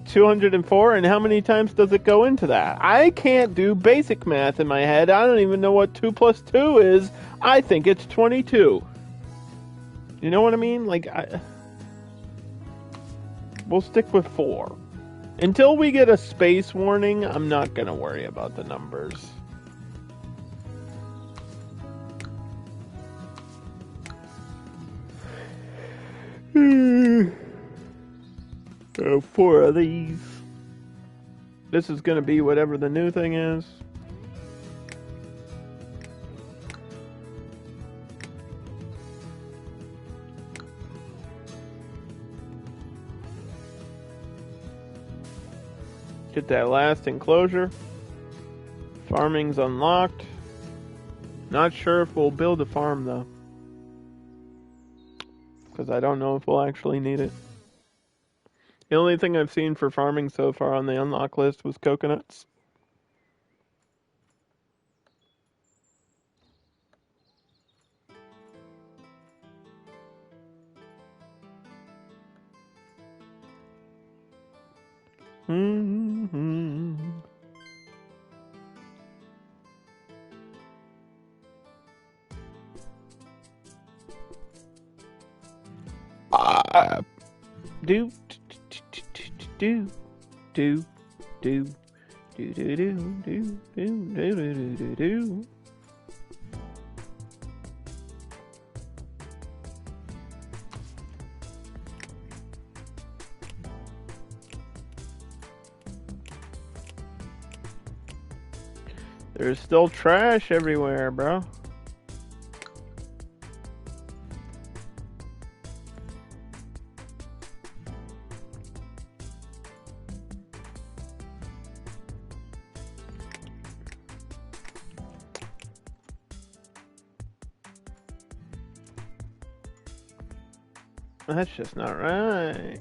204? And how many times does it go into that? I can't do basic math in my head. I don't even know what 2 plus 2 is. I think it's 22. You know what I mean? Like, we'll stick with 4. Until we get a space warning, I'm not going to worry about the numbers. 4 of these. This is going to be whatever the new thing is. Get that last enclosure. Farming's unlocked. Not sure if we'll build a farm though. Because I don't know if we'll actually need it. The only thing I've seen for farming so far on the unlock list was coconuts. Do do do do do do do do do do do. There's still trash everywhere, bro. That's just not right.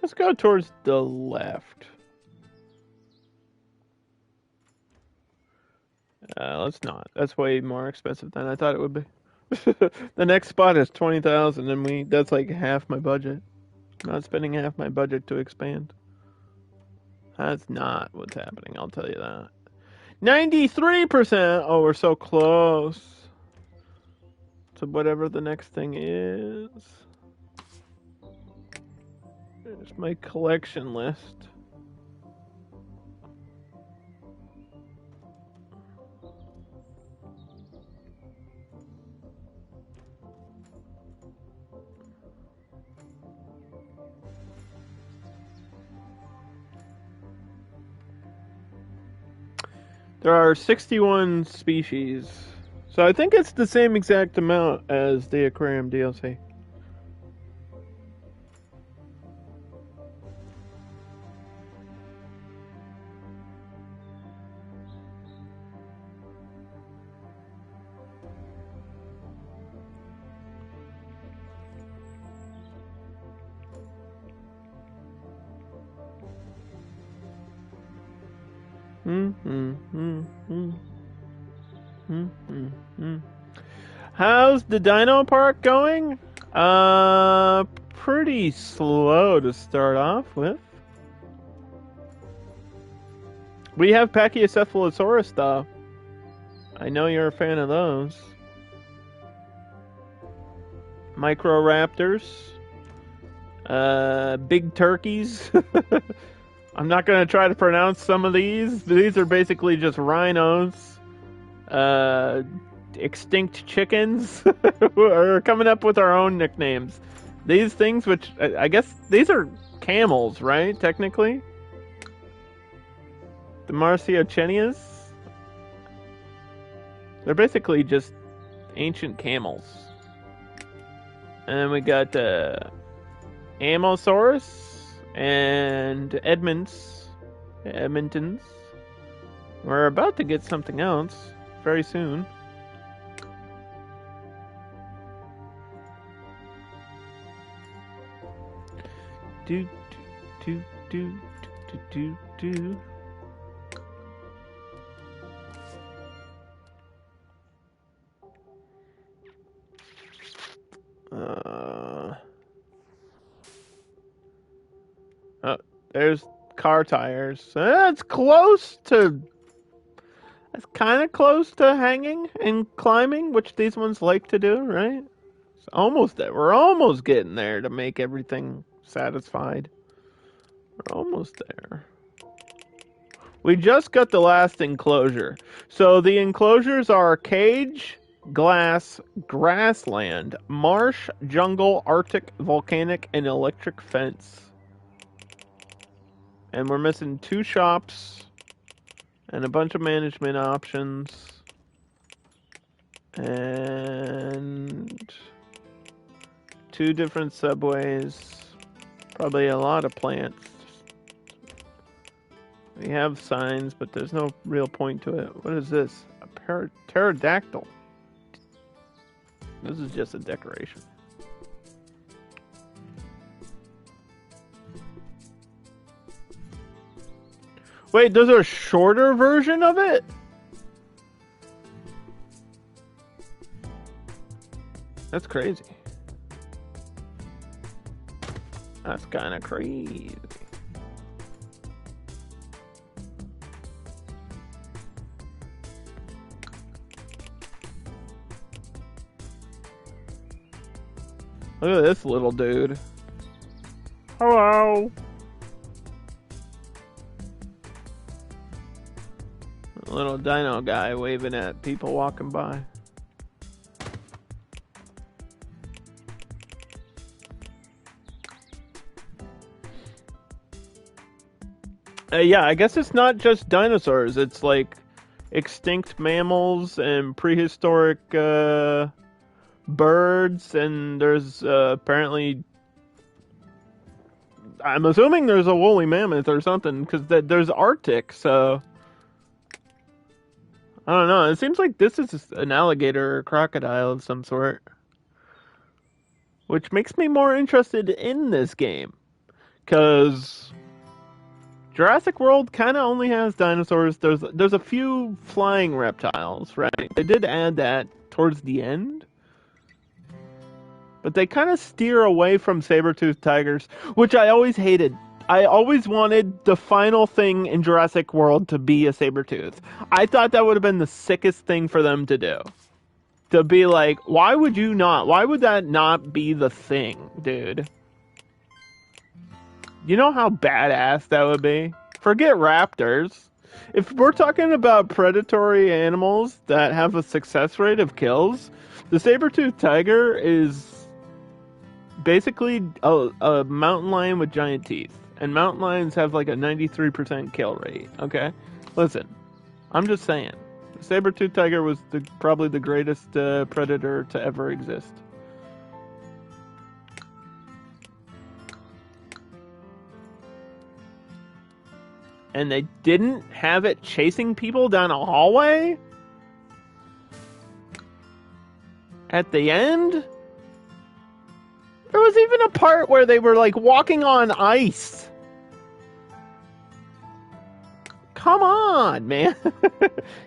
Let's go towards the left. Let's not. That's way more expensive than I thought it would be. The next spot is 20,000, and that's like half my budget. I'm not spending half my budget to expand. That's not what's happening, I'll tell you that. 93%! Oh, we're so close to whatever the next thing is. There's my collection list. There are 61 species. So I think it's the same exact amount as the aquarium DLC. How's the Dino Park going? Pretty slow to start off with. We have Pachycephalosaurus though. I know you're a fan of those. Microraptors. Big turkeys. I'm not going to try to pronounce some of these. These are basically just rhinos. Extinct chickens. We're coming up with our own nicknames. These things, which I guess these are camels, right? Technically. The Marsiochenias. They're basically just ancient camels. And then we got Amosaurus. And Edmontons. We're about to get something else very soon. Do. Oh, there's car tires. That's close to... That's kind of close to hanging and climbing, which these ones like to do, right? It's almost there. We're almost getting there to make everything satisfied. We're almost there. We just got the last enclosure. So the enclosures are cage, glass, grassland, marsh, jungle, arctic, volcanic, and electric fence. And we're missing 2 shops and a bunch of management options and 2 different subways, probably a lot of plants. We have signs, but there's no real point to it. What is this? A pterodactyl. This is just a decoration. Wait, there's a shorter version of it? That's crazy. That's kind of crazy. Look at this little dude. Hello. A little dino guy waving at people walking by. Yeah, I guess it's not just dinosaurs. It's like extinct mammals and prehistoric birds, and there's apparently, I'm assuming there's a woolly mammoth or something, because there's Arctic, so I don't know. It seems like this is an alligator or crocodile of some sort, which makes me more interested in this game, because Jurassic World kind of only has dinosaurs. There's a few flying reptiles, right? They did add that towards the end, but they kind of steer away from saber-toothed tigers, which I always hated. I always wanted the final thing in Jurassic World to be a saber-tooth. I thought that would have been the sickest thing for them to do. To be like, why would you not? Why would that not be the thing, dude? You know how badass that would be? Forget raptors. If we're talking about predatory animals that have a success rate of kills, the saber-toothed tiger is basically a mountain lion with giant teeth. And mountain lions have like a 93% kill rate, okay? Listen, I'm just saying. The saber-toothed tiger was probably the greatest predator to ever exist. And they didn't have it chasing people down a hallway? At the end? There was even a part where they were like walking on ice. Come on, man.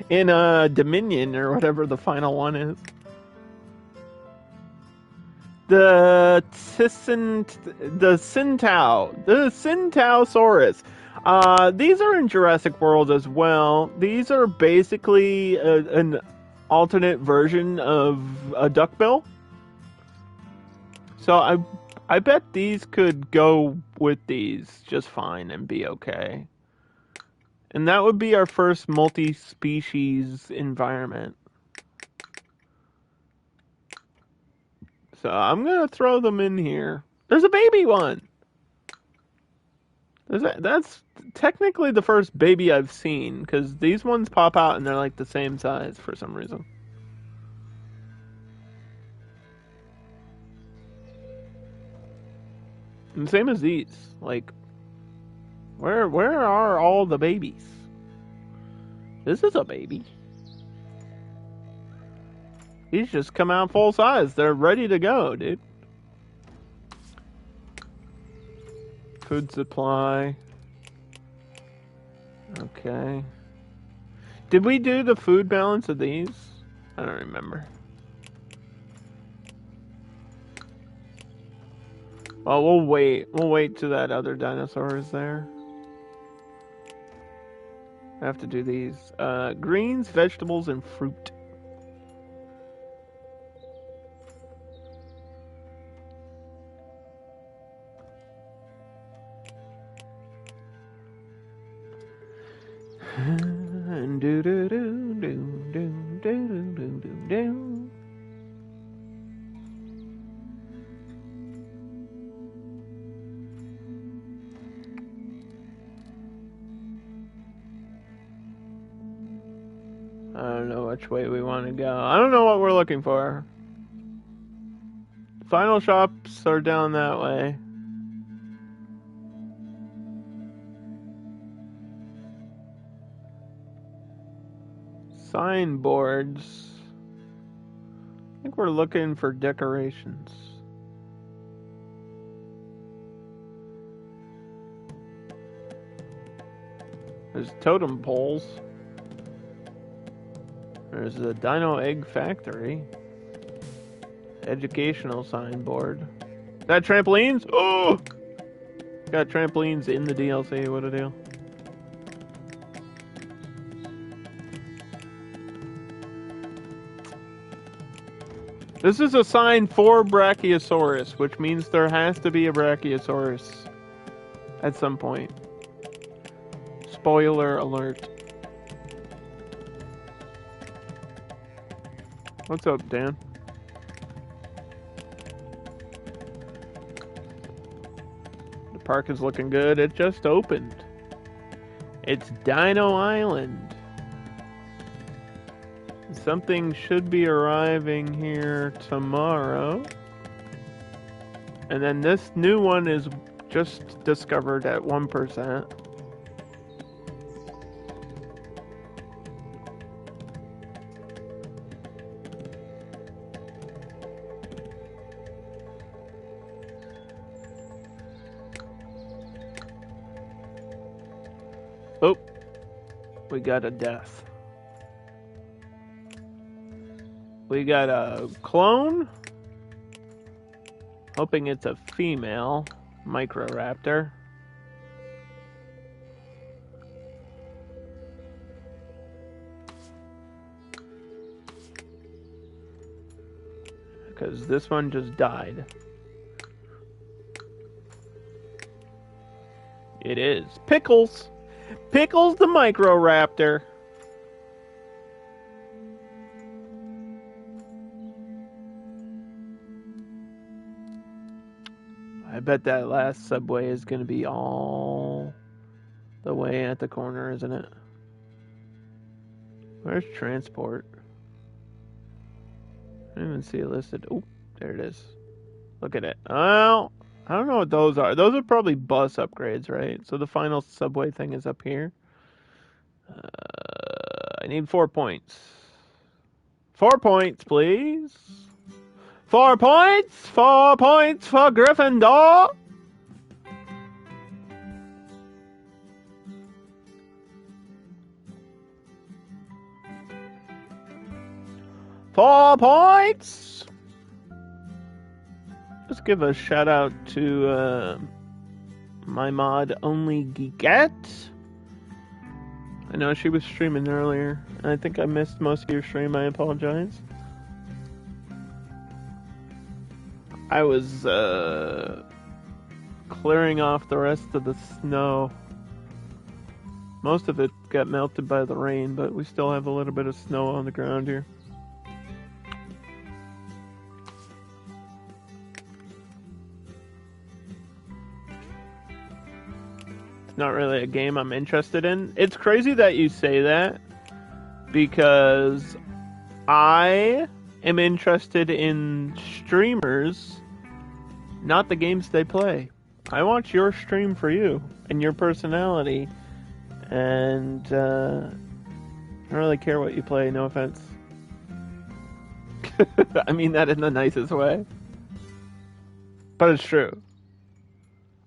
In Dominion or whatever the final one is. The Centaurus. These are in Jurassic World as well. These are basically an alternate version of a duckbill. So I bet these could go with these just fine and be okay. And that would be our first multi-species environment. So I'm going to throw them in here. There's a baby one. That's technically the first baby I've seen, because these ones pop out and they're like the same size for some reason. And same as these. Like, where are all the babies? This is a baby. These just come out full size. They're ready to go, dude. Food supply. Okay. Did we do the food balance of these? I don't remember. Well, we'll wait. We'll wait till that other dinosaur is there. I have to do these. Greens, vegetables, and fruit. Do do do do do do do do do. I don't know which way we want to go. I don't know what we're looking for. Final shops are down that way. Signboards. I think we're looking for decorations. There's totem poles. There's the Dino Egg Factory. Educational signboard. Is that trampolines? Oh! Got trampolines in the DLC. What a deal. This is a sign for Brachiosaurus, which means there has to be a Brachiosaurus at some point. Spoiler alert. What's up, Dan? The park is looking good. It just opened. It's Dino Island. Something should be arriving here tomorrow. And then this new one is just discovered at 1%. Oh, we got a death. We got a clone. Hoping it's a female Microraptor. Because this one just died. It is. Pickles! Pickles the Microraptor! I bet that last subway is going to be all the way at the corner, isn't it? Where's transport? I don't even see it listed. Oh, there it is. Look at it. Oh, I don't know what those are. Those are probably bus upgrades, right? So the final subway thing is up here. I need 4 points. 4 points, please. 4 points! 4 points for Gryffindor! Four points! Let's give a shout out to my mod, Only Geekette. I know she was streaming earlier, and I think I missed most of your stream. I apologize. I was clearing off the rest of the snow. Most of it got melted by the rain, but we still have a little bit of snow on the ground here. It's not really a game I'm interested in. It's crazy that you say that, because I am interested in streamers, not the games they play. I watch your stream for you and your personality, and I don't really care what you play, no offense. I mean that in the nicest way. But it's true.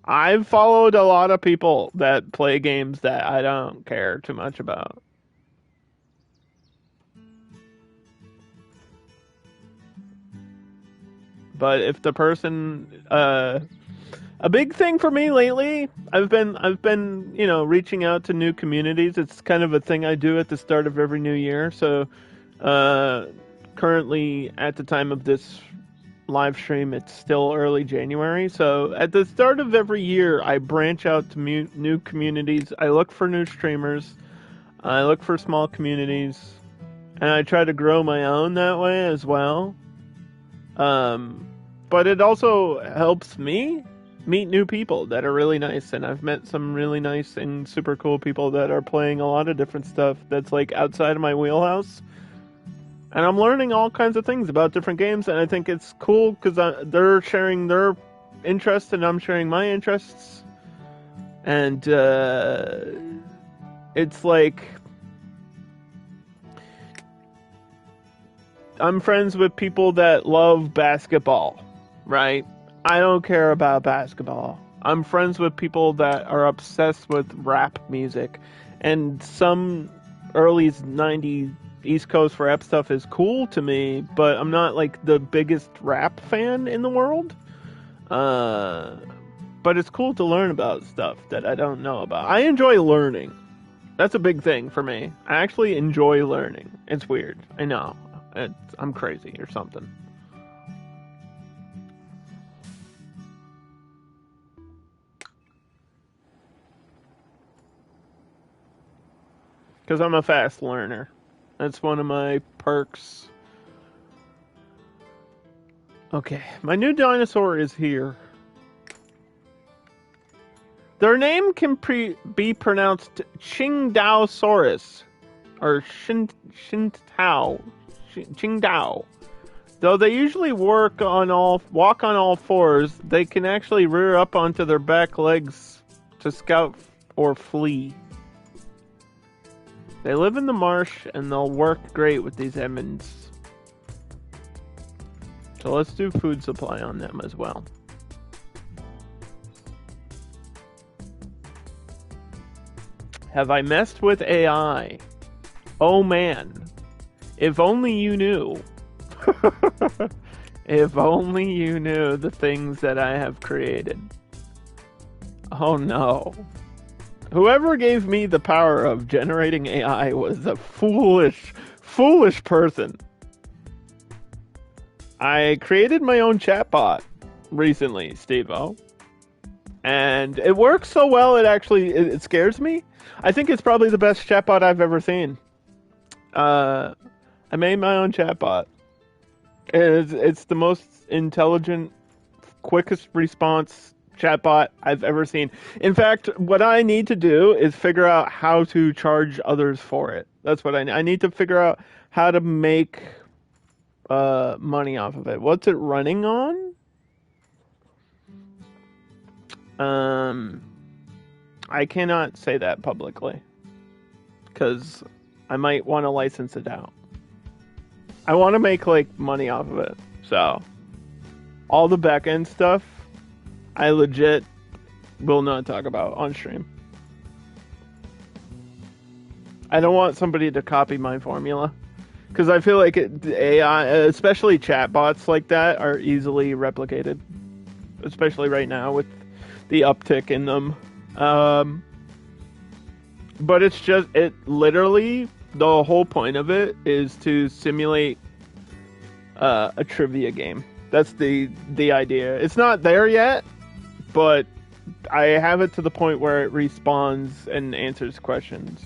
I've followed a lot of people that play games that I don't care too much about. But if the person, a big thing for me lately, I've been, reaching out to new communities. It's kind of a thing I do at the start of every new year. So, currently at the time of this live stream, it's still early January. So at the start of every year, I branch out to new communities. I look for new streamers. I look for small communities, and I try to grow my own that way as well. But it also helps me meet new people that are really nice, and I've met some really nice and super cool people that are playing a lot of different stuff that's like outside of my wheelhouse. And I'm learning all kinds of things about different games, and I think it's cool because they're sharing their interests and I'm sharing my interests. And it's like I'm friends with people that love basketball, right? I don't care about basketball. I'm friends with people that are obsessed with rap music, and some early 90s East Coast rap stuff is cool to me, but I'm not like the biggest rap fan in the world. But it's cool to learn about stuff that I don't know about. I enjoy learning. That's a big thing for me. I actually enjoy learning. It's weird. I know. I'm crazy or something. Because I'm a fast learner. That's one of my perks. Okay, my new dinosaur is here. Their name can be pronounced Qingdaosaurus. or Qingdao. Though they usually walk on all fours, they can actually rear up onto their back legs to scout or flee. They live in the marsh and they'll work great with these emmons. So let's do food supply on them as well. Have I messed with AI? Oh man. If only you knew. If only you knew the things that I have created. Oh no. Whoever gave me the power of generating AI was a foolish person. I created my own chatbot recently, Steve-O. And it works so well, it scares me. I think it's probably the best chatbot I've ever seen. I made my own chatbot. It's the most intelligent, quickest response chatbot I've ever seen. In fact, what I need to do is figure out how to charge others for it. That's what I need. I need to figure out how to make money off of it. What's it running on? I cannot say that publicly because I might want to license it out. I want to make like money off of it. So all the back end stuff I legit will not talk about on stream. I don't want somebody to copy my formula because I feel like AI, especially chatbots like that, are easily replicated, especially right now with the uptick in them. But it literally, the whole point of it is to simulate a trivia game. That's the idea. It's not there yet, but I have it to the point where it responds and answers questions.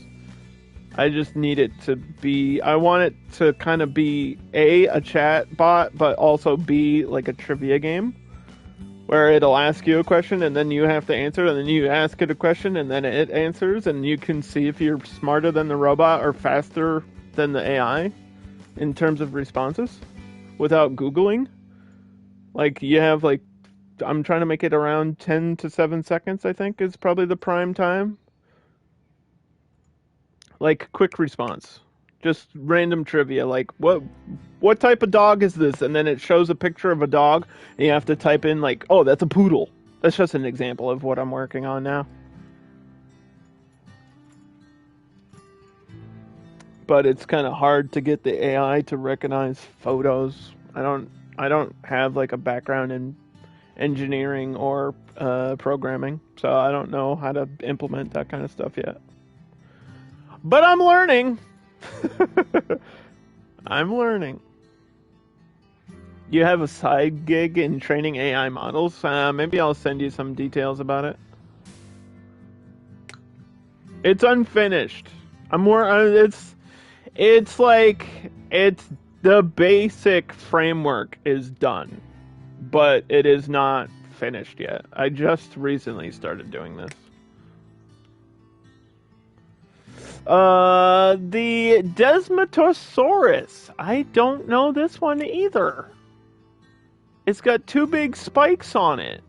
I just need it to be, I want it to kind of be a chat bot, but also be like a trivia game where it'll ask you a question and then you have to answer, and then you ask it a question and then it answers, and you can see if you're smarter than the robot or faster than the AI in terms of responses without Googling. Like you have like, I'm trying to make it around 10 to 7 seconds, I think is probably the prime time. Like quick response. Just random trivia, like what type of dog is this? And then it shows a picture of a dog, and you have to type in like, oh, that's a poodle. That's just an example of what I'm working on now. But it's kind of hard to get the AI to recognize photos. I don't have like a background in engineering or programming, so I don't know how to implement that kind of stuff yet. But I'm learning. I'm learning. You have a side gig in training AI models? Maybe I'll send you some details about it. It's unfinished. It's like the basic framework is done, but it is not finished yet. I just recently started doing this. The Desmatosaurus. I don't know this one either. It's got two big spikes on it.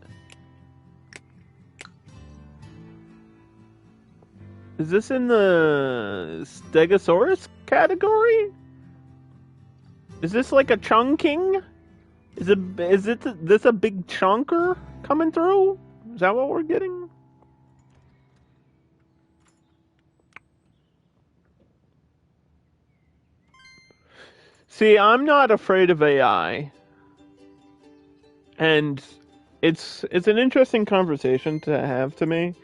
Is this in the Stegosaurus category? Is this like a chunking? Is this a big chunker coming through? Is that what we're getting? See, I'm not afraid of AI. And it's an interesting conversation to have to me,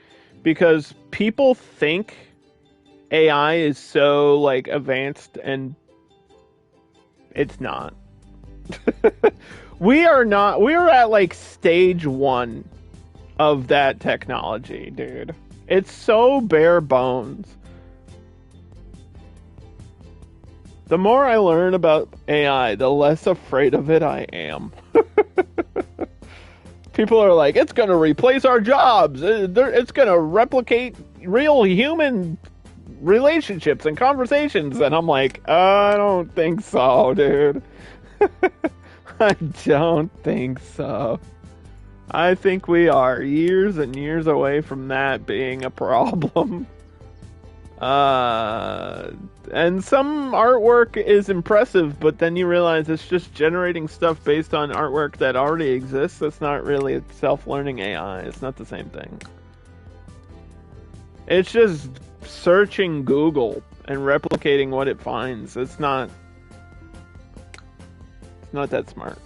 because people think AI is so like advanced, and it's not. We are not. We are at like stage 1 of that technology, dude. It's so bare bones. The more I learn about AI, the less afraid of it I am. People are like, it's going to replace our jobs. It's going to replicate real human relationships and conversations, and I'm like, I don't think so, dude. I don't think so. I think we are years and years away from that being a problem. And some artwork is impressive, but then you realize it's just generating stuff based on artwork that already exists. That's not really a self-learning AI. It's not the same thing. It's just searching Google and replicating what it finds. It's not that smart.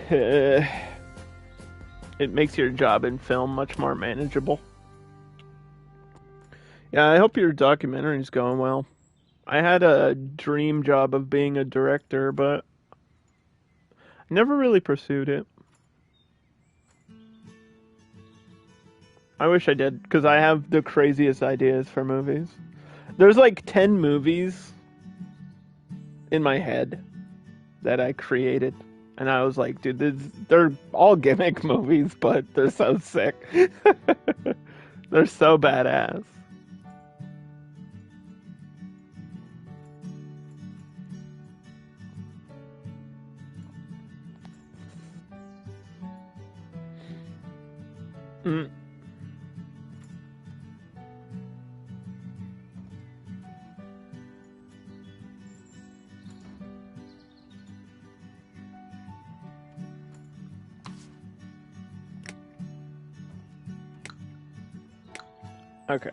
It makes your job in film much more manageable. Yeah, I hope your documentary's going well. I had a dream job of being a director, but I never really pursued it. I wish I did, because I have the craziest ideas for movies. There's like 10 movies in my head that I created. And I was like, dude, they're all gimmick movies, but they're so sick. They're so badass. Mm. Okay.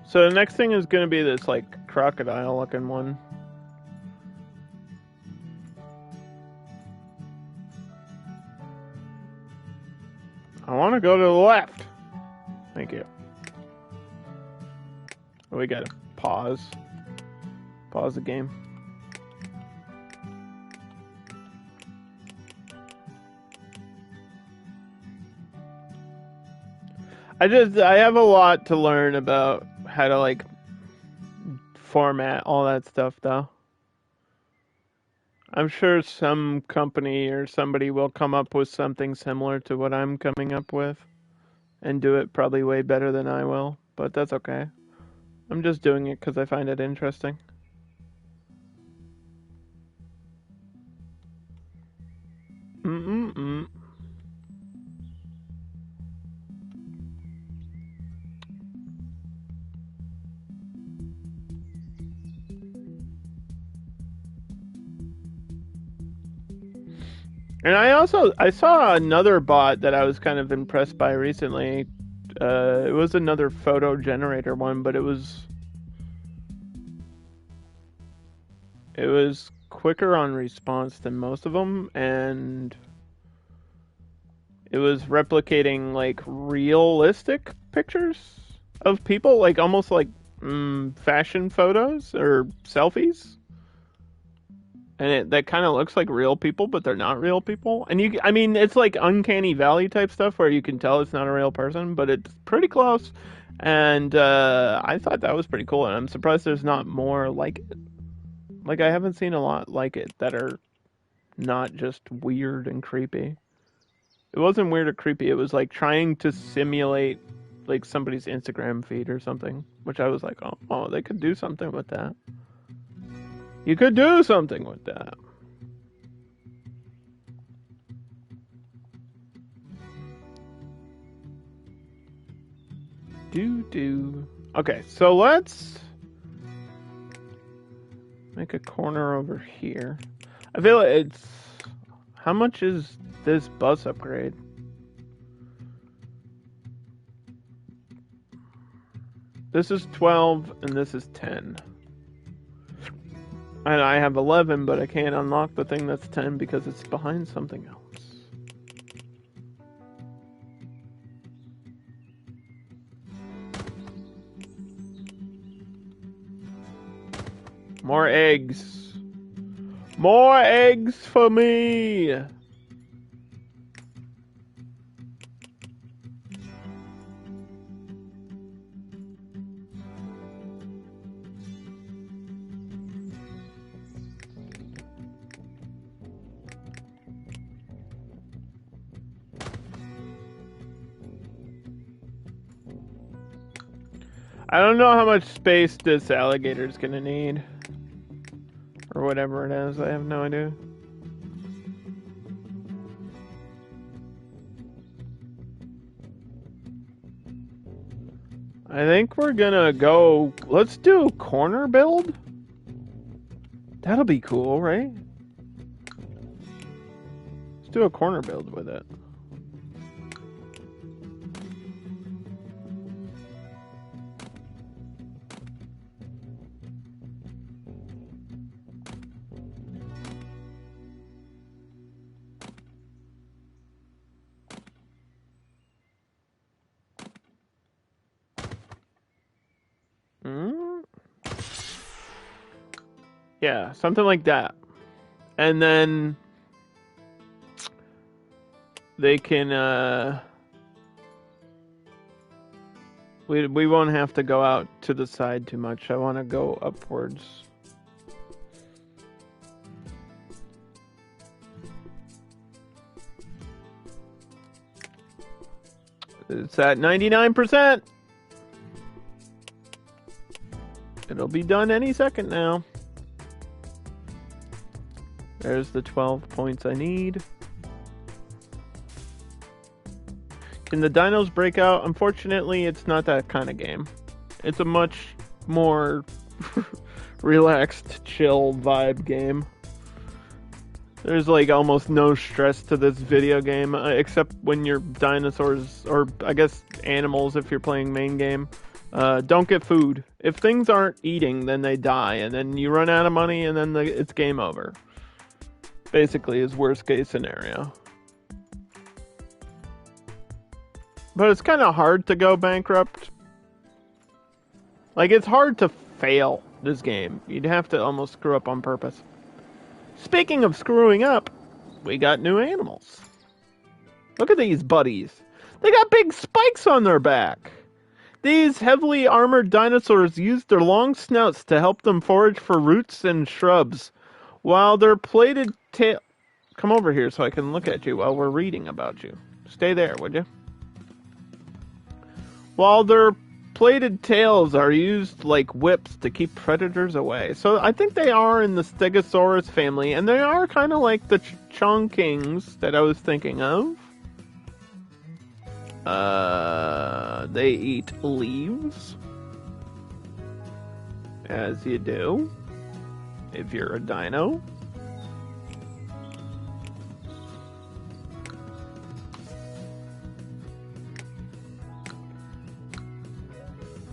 So the next thing is going to be this, like, crocodile-looking one. I want to go to the left. Thank you. We gotta pause. Pause the game. I have a lot to learn about how to, like, format all that stuff, though. I'm sure some company or somebody will come up with something similar to what I'm coming up with and do it probably way better than I will, but that's okay. I'm just doing it because I find it interesting. Mm-mm-mm. And I saw another bot that I was kind of impressed by recently. It was another photo generator one, but it was quicker on response than most of them, and it was replicating like realistic pictures of people, like almost like fashion photos or selfies. And that kind of looks like real people, but they're not real people. And I mean, it's like uncanny valley type stuff where you can tell it's not a real person, but it's pretty close. And I thought that was pretty cool, and I'm surprised there's not more like it. Like, I haven't seen a lot like it that are not just weird and creepy. It wasn't weird or creepy. It was like trying to simulate like somebody's Instagram feed or something, which I was like, oh, they could do something with that. You could do something with that. Do. Okay, so let's make a corner over here. I feel like it's... How much is this bus upgrade? This is 12 and this is 10. And I have 11, but I can't unlock the thing that's 10 because it's behind something else. More eggs. More eggs for me! I don't know how much space this alligator's gonna need. Or whatever it is, I have no idea. I think we're gonna go... Let's do corner build? That'll be cool, right? Let's do a corner build with it. Yeah, something like that. And then they can we won't have to go out to the side too much. I want to go upwards. It's at 99%. It'll be done any second now. There's the 12 points I need. Can the dinos break out? Unfortunately, it's not that kind of game. It's a much more relaxed, chill vibe game. There's like almost no stress to this video game, except when you're dinosaurs, or I guess animals if you're playing main game. Don't get food. If things aren't eating, then they die, and then you run out of money, and then it's game over. Basically, is worst case scenario. But it's kind of hard to go bankrupt. Like, it's hard to fail this game. You'd have to almost screw up on purpose. Speaking of screwing up, we got new animals. Look at these buddies. They got big spikes on their back. These heavily armored dinosaurs use their long snouts to help them forage for roots and shrubs, while their plated tail... Come over here so I can look at you while we're reading about you. Stay there, would you? While their plated tails are used like whips to keep predators away. So I think they are in the Stegosaurus family, and they are kind of like the Chonkings that I was thinking of. They eat leaves, as you do, if you're a dino.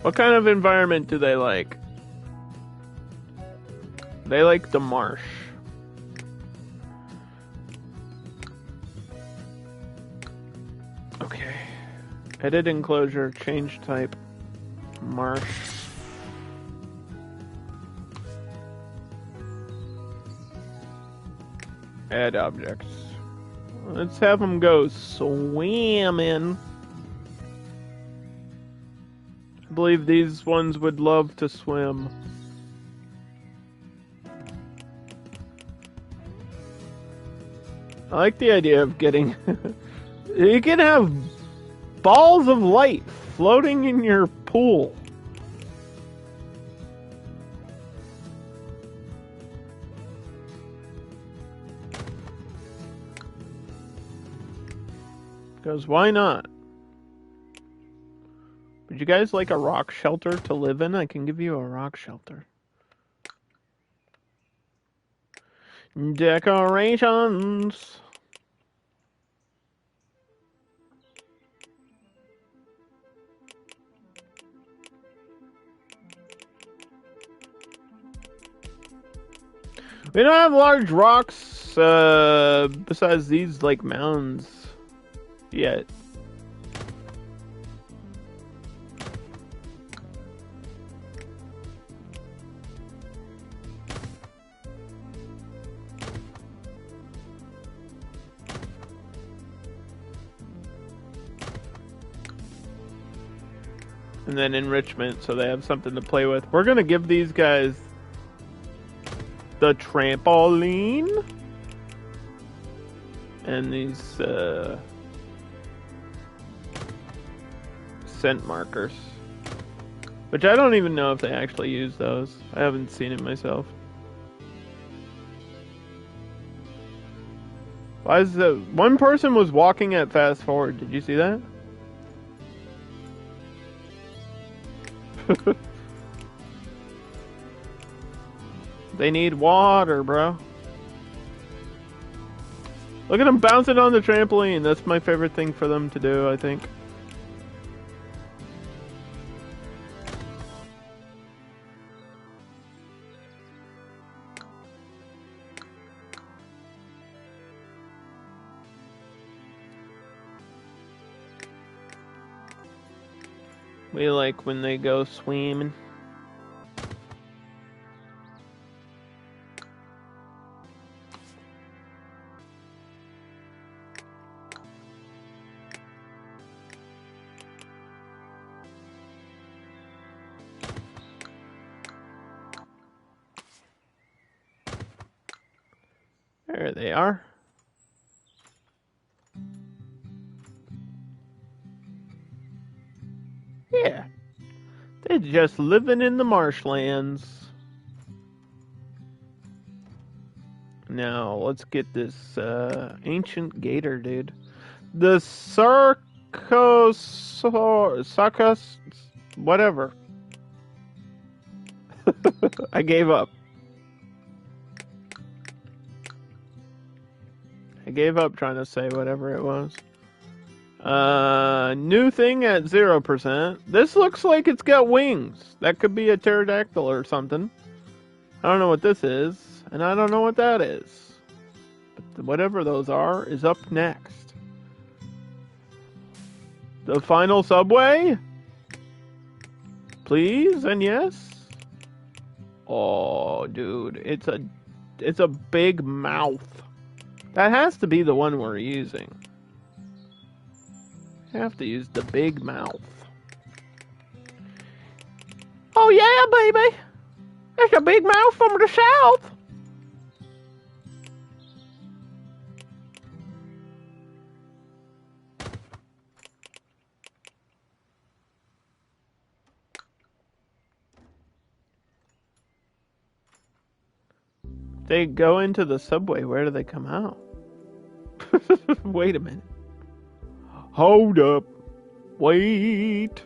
What kind of environment do they like? They like the marsh. Okay. Edit enclosure, change type, marsh. Add objects. Let's have them go swimming. I believe these ones would love to swim. I like the idea of getting... You can have balls of light floating in your pool. Because why not? Would you guys like a rock shelter to live in? I can give you a rock shelter. Decorations. We don't have large rocks besides these like mounds yet. And then enrichment, so they have something to play with. We're gonna give these guys the trampoline and these scent markers. Which I don't even know if they actually use those. I haven't seen it myself. Why is the one person was walking at fast forward? Did you see that? They need water, bro. Look at them bouncing on the trampoline. That's my favorite thing for them to do, I think. We like when they go swimming. There they are. Yeah. They're just living in the marshlands. Now, let's get this ancient gator, dude. The Sarcos... whatever. I gave up. I gave up trying to say whatever it was. New thing at 0%. This looks like it's got wings. That could be a pterodactyl or something. I don't know what this is, and I don't know what that is. But whatever those are is up next. The final subway? Please and yes? Oh, dude, it's a big mouth. That has to be the one we're using. I have to use the big mouth. Oh yeah, baby! It's a big mouth from the south! They go into the subway, where do they come out? Wait a minute. Hold up. Wait.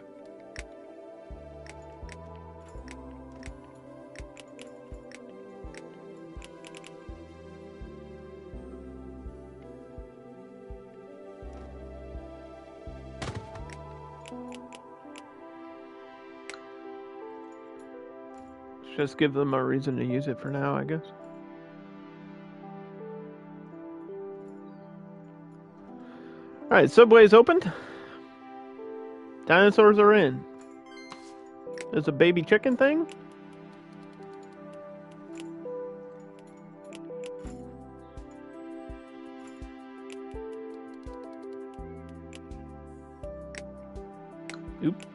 Let's just give them a reason to use it for now, I guess. Alright, subway's opened. Dinosaurs are in. There's a baby chicken thing. Oop.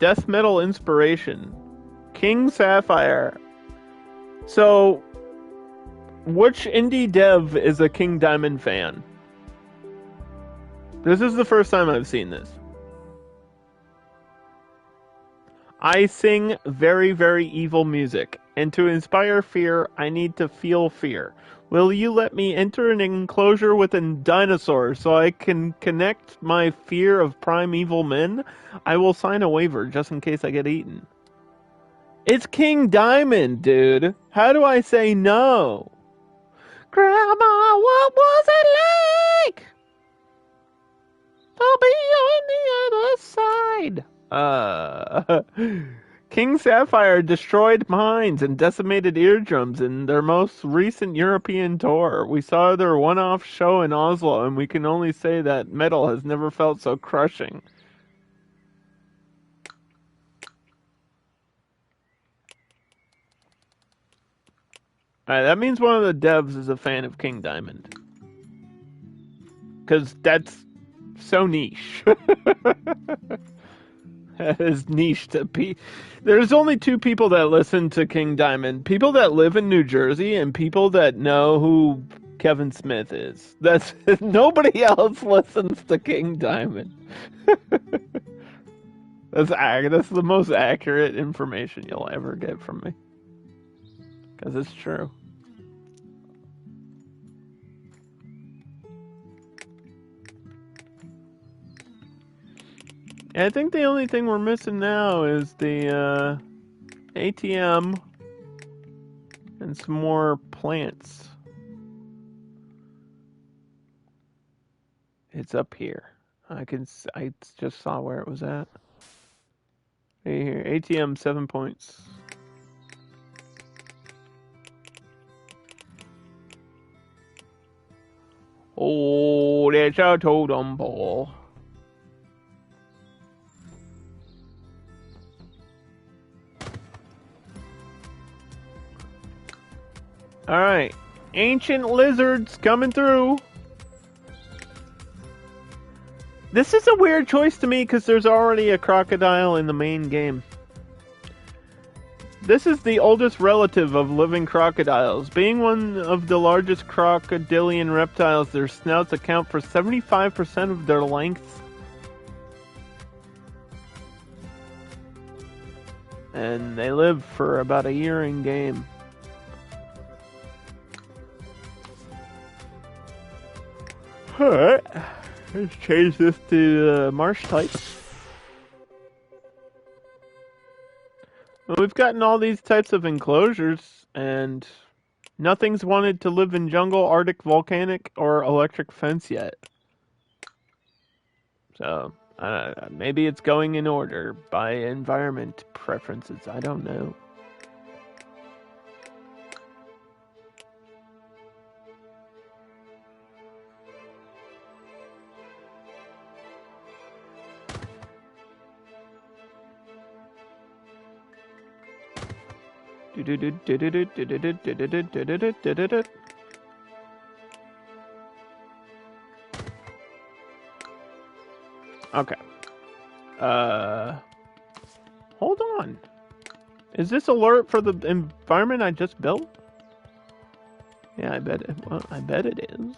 Death metal inspiration. King Sapphire. So, which indie dev is a King Diamond fan? This is the first time I've seen this. I sing very, very evil music, and to inspire fear, I need to feel fear. Will you let me enter an enclosure with a dinosaur so I can connect my fear of primeval men? I will sign a waiver just in case I get eaten. It's King Diamond, dude. How do I say no? Grandma, what was it like to be on the other side? King Sapphire destroyed minds and decimated eardrums in their most recent European tour. We saw their one-off show in Oslo, and we can only say that metal has never felt so crushing. Alright, that means one of the devs is a fan of King Diamond. Because that's so niche. That is niche to be. There's only two people that listen to King Diamond. People that live in New Jersey and people that know who Kevin Smith is. That's nobody else listens to King Diamond. That's the most accurate information you'll ever get from me. Because it's true. I think the only thing we're missing now is the ATM and some more plants. It's up here. I just saw where it was at. Right here, ATM 7 points. Oh, that's a totem pole. Alright. Ancient lizards coming through. This is a weird choice to me because there's already a crocodile in the main game. This is the oldest relative of living crocodiles. Being one of the largest crocodilian reptiles, their snouts account for 75% of their length. And they live for about a year in game. Alright, let's change this to marsh type. Well, we've gotten all these types of enclosures, and nothing's wanted to live in jungle, Arctic, volcanic, or electric fence yet. So, maybe it's going in order by environment preferences. I don't know. Okay. Hold on. Is this alert for the environment I just built? Yeah, I bet it. Well, I bet it is.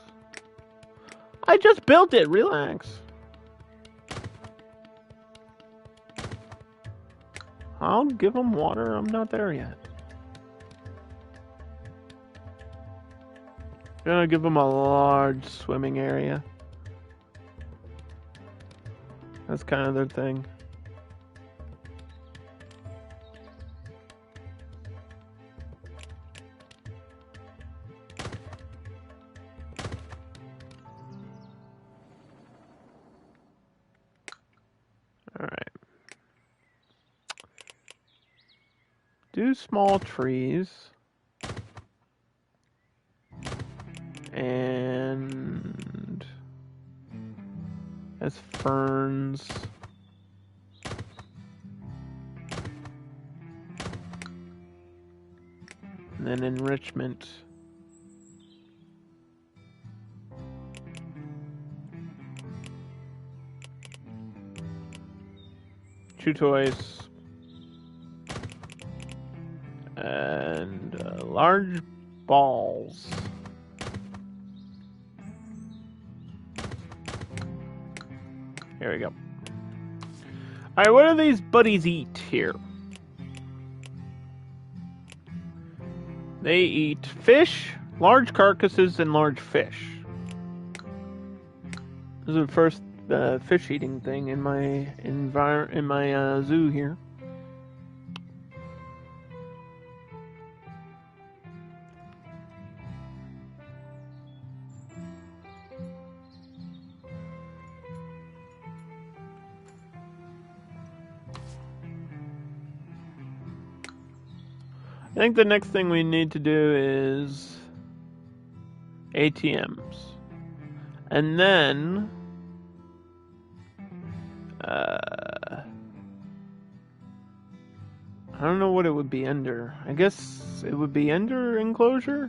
I just built it. Relax. I'll give them water. I'm not there yet. Gonna give them a large swimming area. That's kind of their thing. All right. Do small trees. And as ferns. And then enrichment. Chew toys. And large balls. Here we go. Alright, what do these buddies eat here? They eat fish, large carcasses, and large fish. This is the first fish eating thing in my zoo here. I think the next thing we need to do is ATMs. And then I don't know what it would be under. I guess it would be under enclosure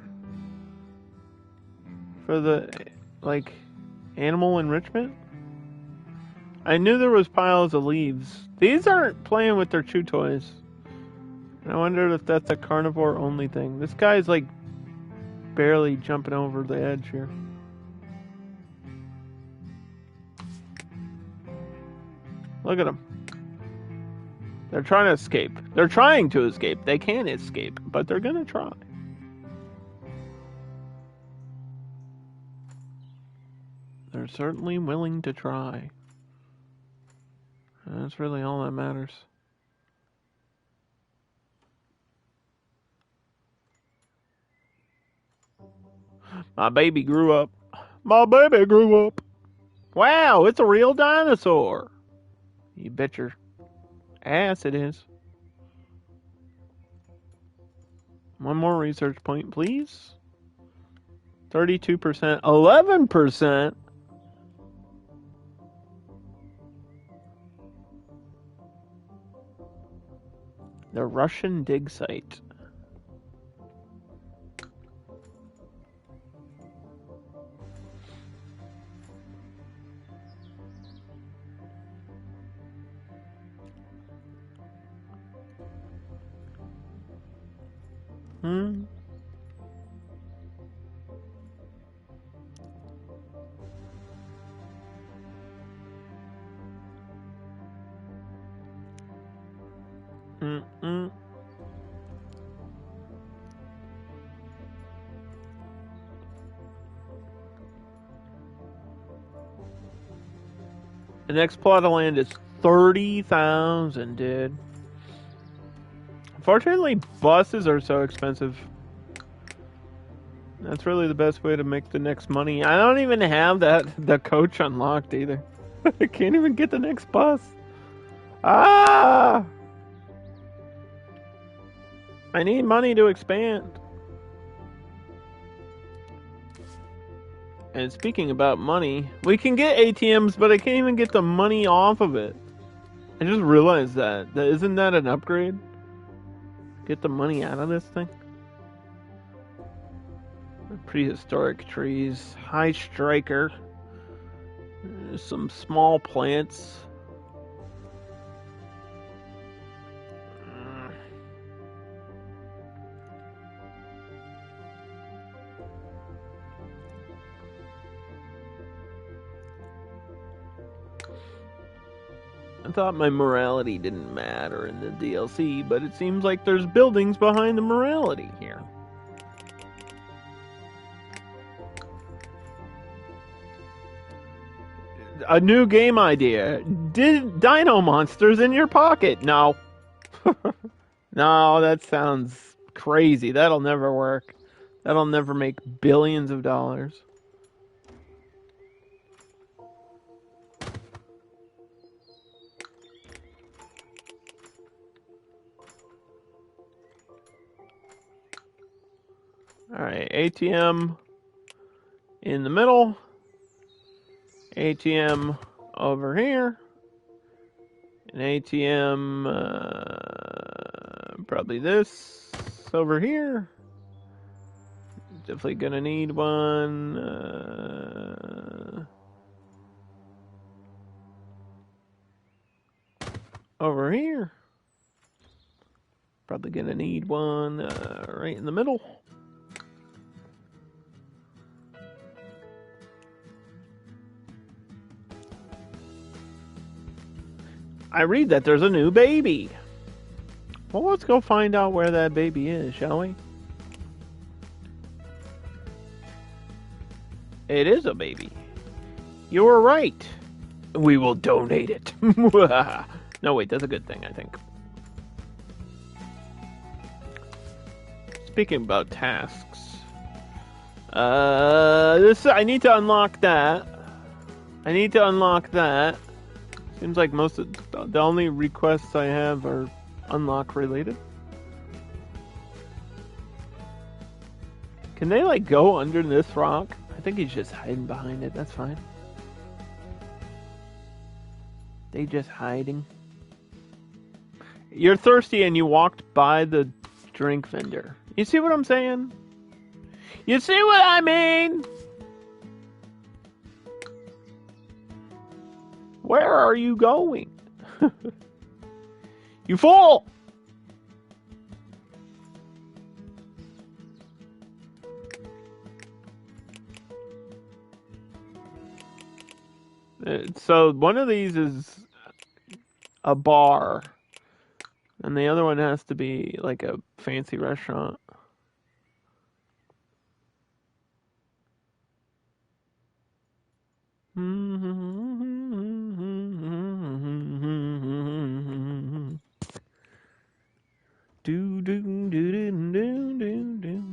for the like animal enrichment. I knew there was piles of leaves. These aren't playing with their chew toys. I wondered if that's a carnivore only thing. This guy's like barely jumping over the edge here. Look at him. They're trying to escape. They're trying to escape. They can't escape, but they're gonna try. They're certainly willing to try. That's really all that matters. My baby grew up. My baby grew up. Wow, it's a real dinosaur. You bet your ass it is. One more research point, please. 32%. 11%? The Russian dig site. The next plot of land is 30,000, dude. Unfortunately, buses are so expensive. That's really the best way to make the next money. I don't even have the coach unlocked either. I can't even get the next bus. Ah! I need money to expand. And speaking about money, we can get ATMs, but I can't even get the money off of it. I just realized that. Isn't that an upgrade? Get the money out of this thing? Prehistoric trees. High striker. Some small plants. I thought my morality didn't matter in the DLC, but it seems like there's buildings behind the morality here. A new game idea. Dino monsters in your pocket. No. No, that sounds crazy. That'll never work. That'll never make billions of dollars. Alright, ATM in the middle. ATM over here. An ATM, probably this over here. Definitely gonna need one. Over here. Probably gonna need one right in the middle. I read that there's a new baby. Well, let's go find out where that baby is, shall we? It is a baby. You were right. We will donate it. No, wait, that's a good thing, I think. Speaking about tasks. I need to unlock that. Seems like most of the only requests I have are unlock related. Can they like go under this rock? I think he's just hiding behind it. That's fine. They just hiding. You're thirsty and you walked by the drink vendor. You see what I'm saying? You see what I mean? Where are you going? You fool! So one of these is a bar. And the other one has to be like a fancy restaurant. Do do do do do do do.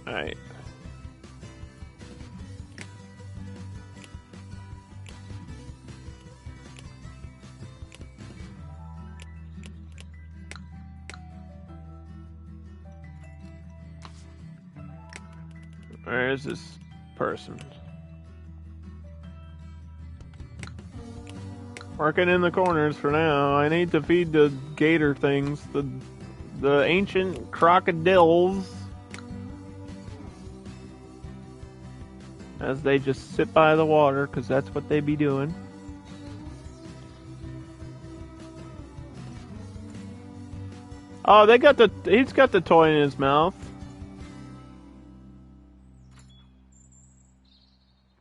All right. Where is this person? Working in the corners for now. I need to feed the gator things, the ancient crocodiles, as they just sit by the water, because that's what they be doing. Oh, he's got the toy in his mouth.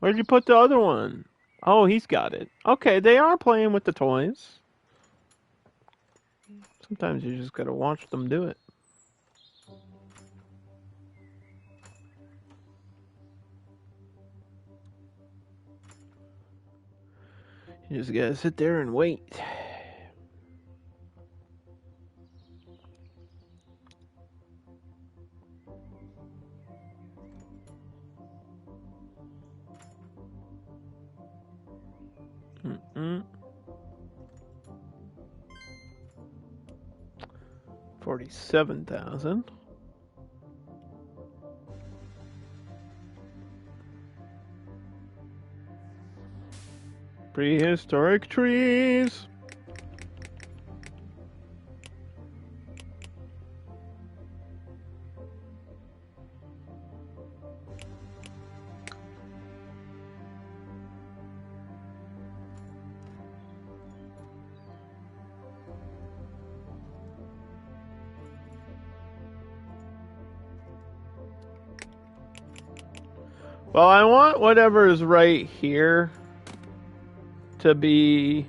Where'd you put the other one? Oh, he's got it. Okay, they are playing with the toys. Sometimes you just gotta watch them do it. You just gotta sit there and wait. Mm-mm. 47,000. Prehistoric trees. Well, I want whatever is right here to be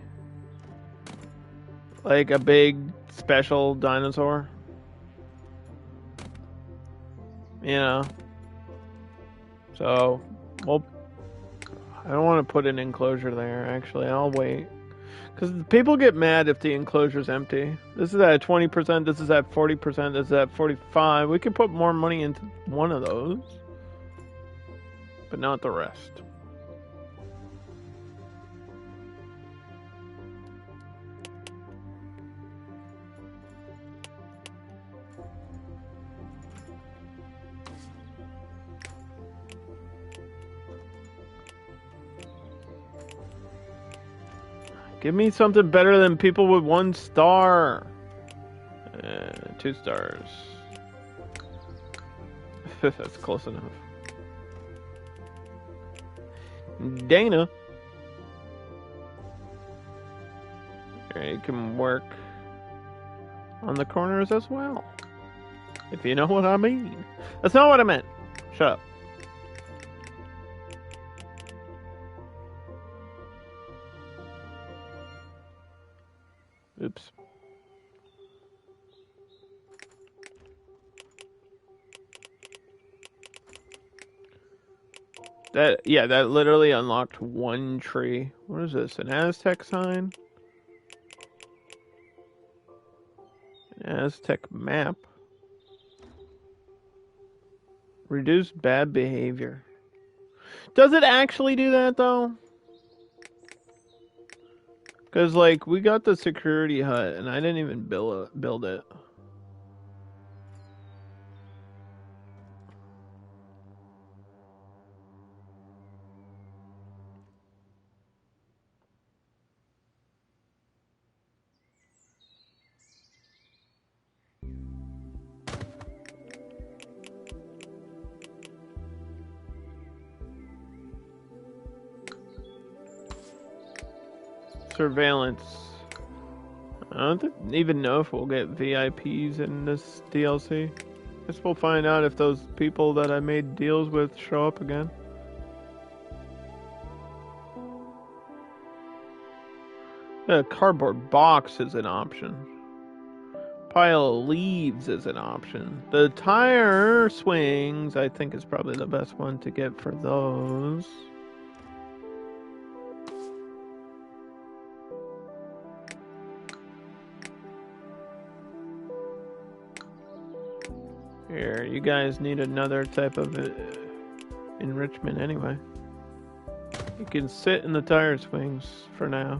like a big special dinosaur. You know? So, well, I don't want to put an enclosure there, actually. I'll wait. Because people get mad if the enclosure's empty. This is at 20%, this is at 40%, this is at 45%. We could put more money into one of those, but not the rest. Give me something better than people with 1 star. 2 stars. That's close enough. Dana. You can work on the corners as well. If you know what I mean. That's not what I meant. Shut up. Oops. That literally unlocked 1 tree. What is this? An Aztec sign? An Aztec map. Reduce bad behavior. Does it actually do that though? Because like we got the security hut and I didn't even build it. surveillance. I don't even know if we'll get VIPs in this DLC. Guess we'll find out if those people that I made deals with show up again. A cardboard box is an option. Pile of leaves is an option. The tire swings, I think, is probably the best one to get for those. Here, you guys need another type of enrichment anyway. You can sit in the tire swings for now.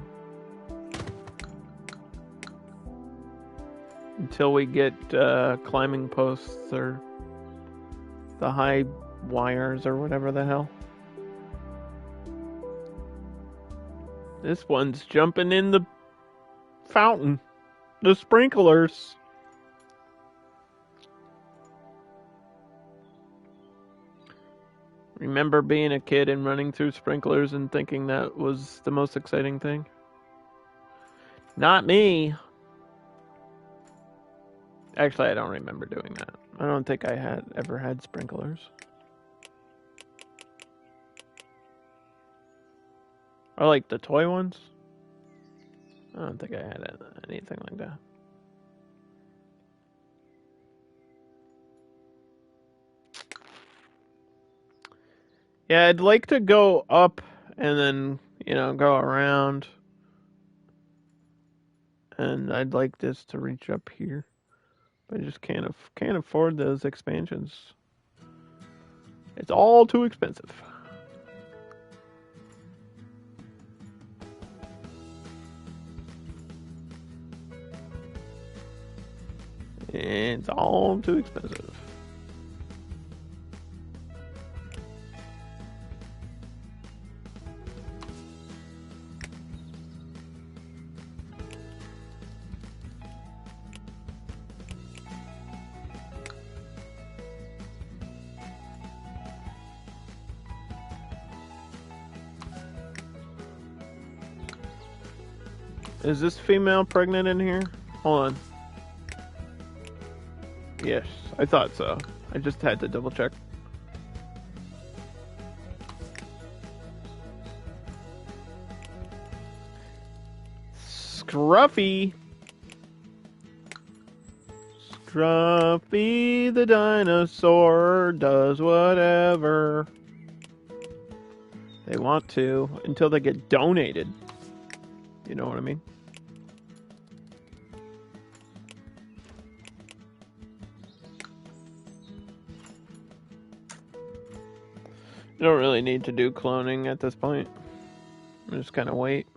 Until we get climbing posts or the high wires or whatever the hell. This one's jumping in the fountain. The sprinklers. Remember being a kid and running through sprinklers and thinking that was the most exciting thing? Not me. Actually, I don't remember doing that. I don't think I ever had sprinklers. Or like the toy ones? I don't think I had anything like that. Yeah, I'd like to go up and then, go around. And I'd like this to reach up here. But I just can't afford those expansions. It's all too expensive. It's all too expensive. Is this female pregnant in here? Hold on. Yes, I thought so. I just had to double check. Scruffy! Scruffy the dinosaur does whatever they want to until they get donated. You know what I mean? You don't really need to do cloning at this point. I'm just kind of wait.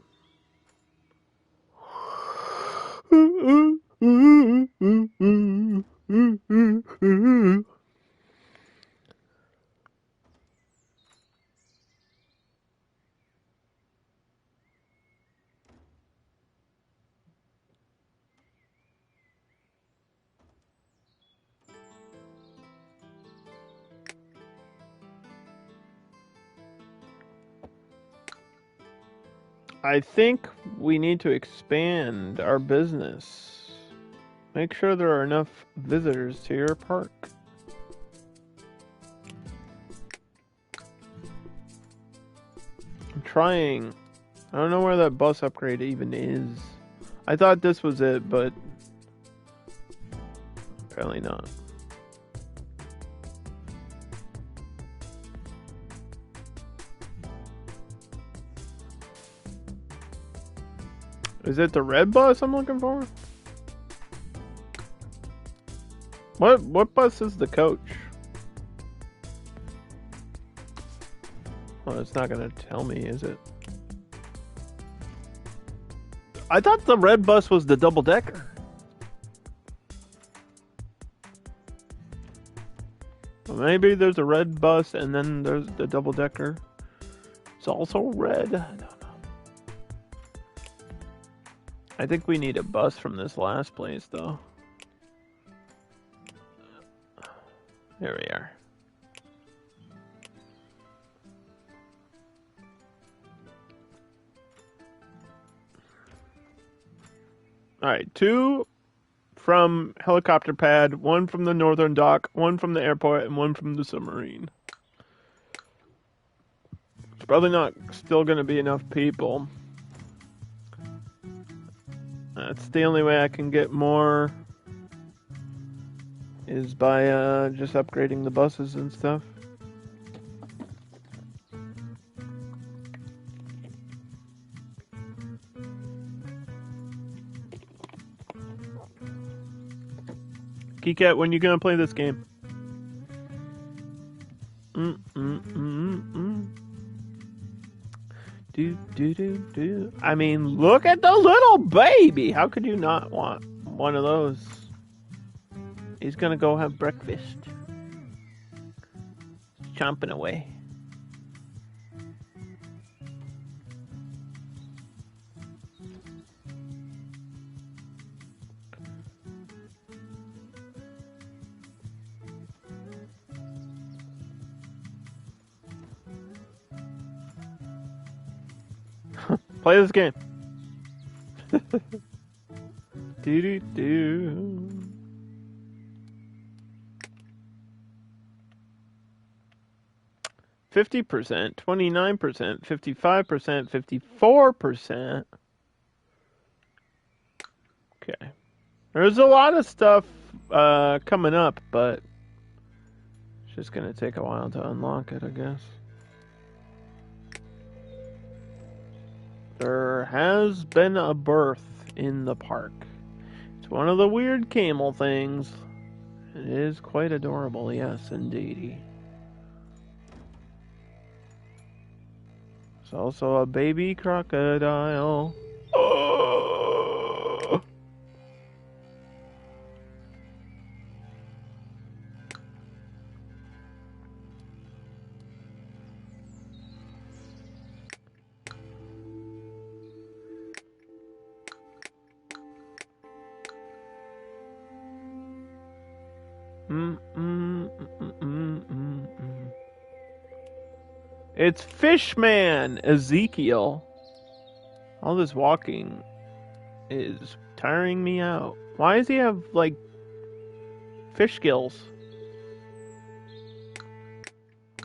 I think we need to expand our business. Make sure there are enough visitors to your park. I'm trying. I don't know where that bus upgrade even is. I thought this was it, but apparently not. Is it the red bus I'm looking for? What bus is the coach? Well, it's not gonna tell me, is it? I thought the red bus was the double-decker. Well, maybe there's a red bus and then there's the double-decker. It's also red. I don't know. I think we need a bus from this last place, though. There we are. Alright, 2 from helicopter pad, 1 from the northern dock, 1 from the airport, and 1 from the submarine. It's probably not still going to be enough people. That's the only way I can get more is by just upgrading the buses and stuff. Geekette, when you gonna play this game? Do. I mean, look at the little baby. How could you not want one of those? He's gonna go have breakfast. Chomping away. Play this game. Do. 50%, 29%, 55%, 54%. Okay. There's a lot of stuff coming up, but it's just going to take a while to unlock it, I guess. There has been a birth in the park. It's one of the weird camel things. It is quite adorable, yes, indeedy. There's also a baby crocodile. Oh! It's Fishman Ezekiel. All this walking is tiring me out. Why does he have, like, fish gills?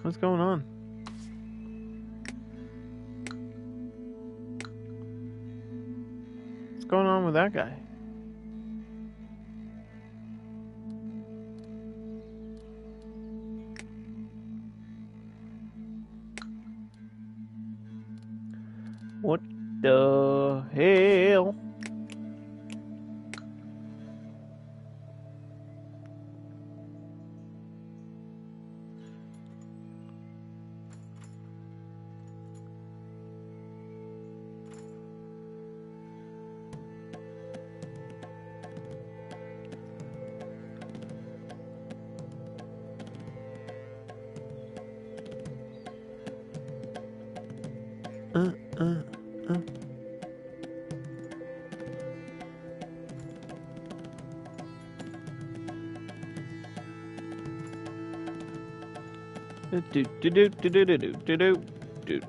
What's going on? What's going on with that guy? What the hell?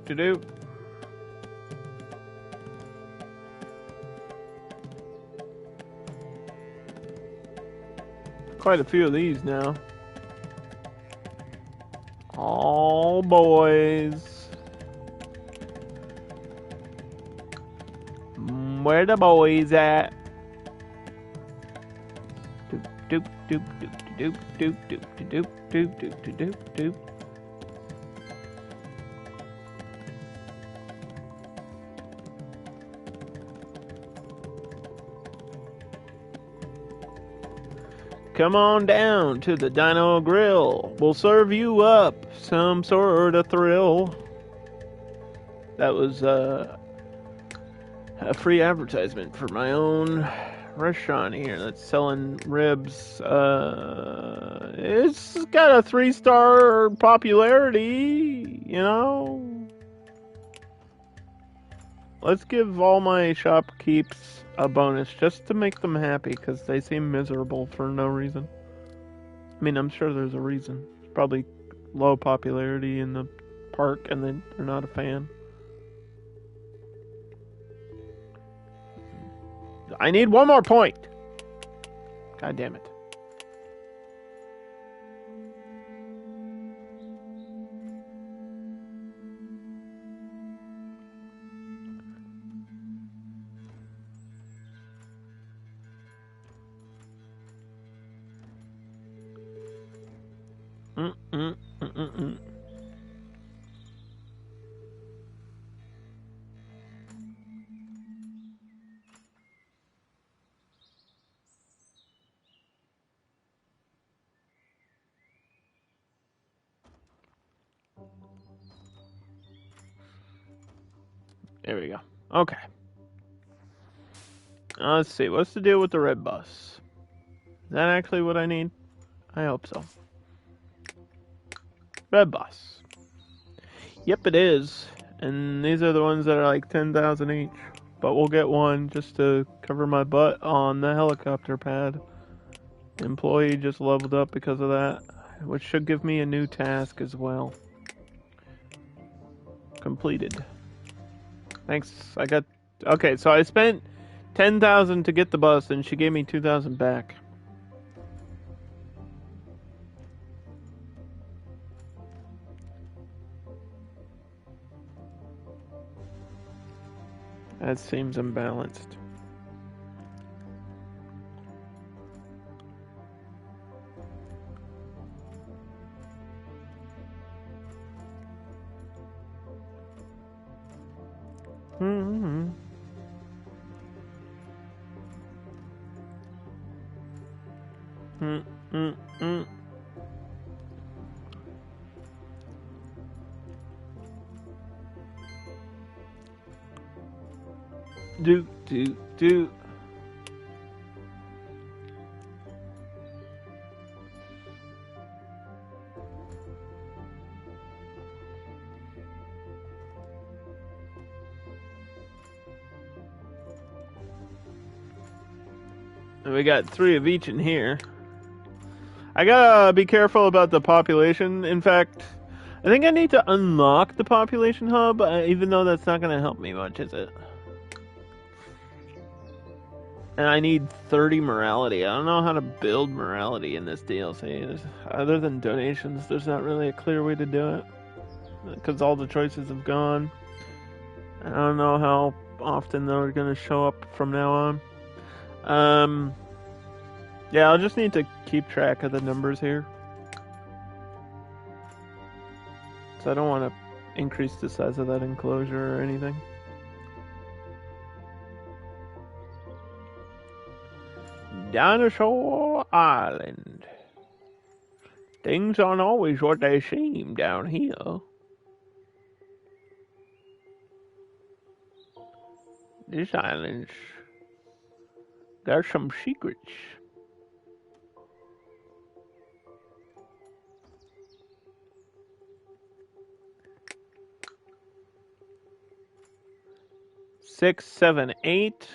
Do. Quite a few of these now. All boys. Where the boys at? Doop. Come on down to the Dino Grill. We'll serve you up some sort of thrill. That was a free advertisement for my own restaurant here that's selling ribs. It's got a 3-star popularity, you know. Let's give all my shopkeeps a bonus just to make them happy because they seem miserable for no reason. I mean, I'm sure there's a reason. It's probably low popularity in the park and they're not a fan. I need one more point. God damn it. There we go. Okay. Let's see. What's the deal with the red bus? Is that actually what I need? I hope so. Red bus. Yep, it is. And these are the ones that are like 10,000 each. But we'll get one just to cover my butt on the helicopter pad. Employee just leveled up because of that, which should give me a new task as well. Completed. Thanks. I got... Okay, so I spent 10,000 to get the bus, and she gave me 2,000 back. That seems imbalanced. Mm-hmm. Mm-mm-mm. Do. We got 3 of each in here. I gotta be careful about the population. In fact, I think I need to unlock the population hub, even though that's not gonna help me much, is it? And I need 30 morality. I don't know how to build morality in this DLC. Other than donations, there's not really a clear way to do it. Because all the choices have gone. I don't know how often they're going to show up from now on. Yeah, I'll just need to keep track of the numbers here. So I don't want to increase the size of that enclosure or anything. Dinosaur Island. Things aren't always what they seem down here. This island's got some secrets. Six, 7, 8.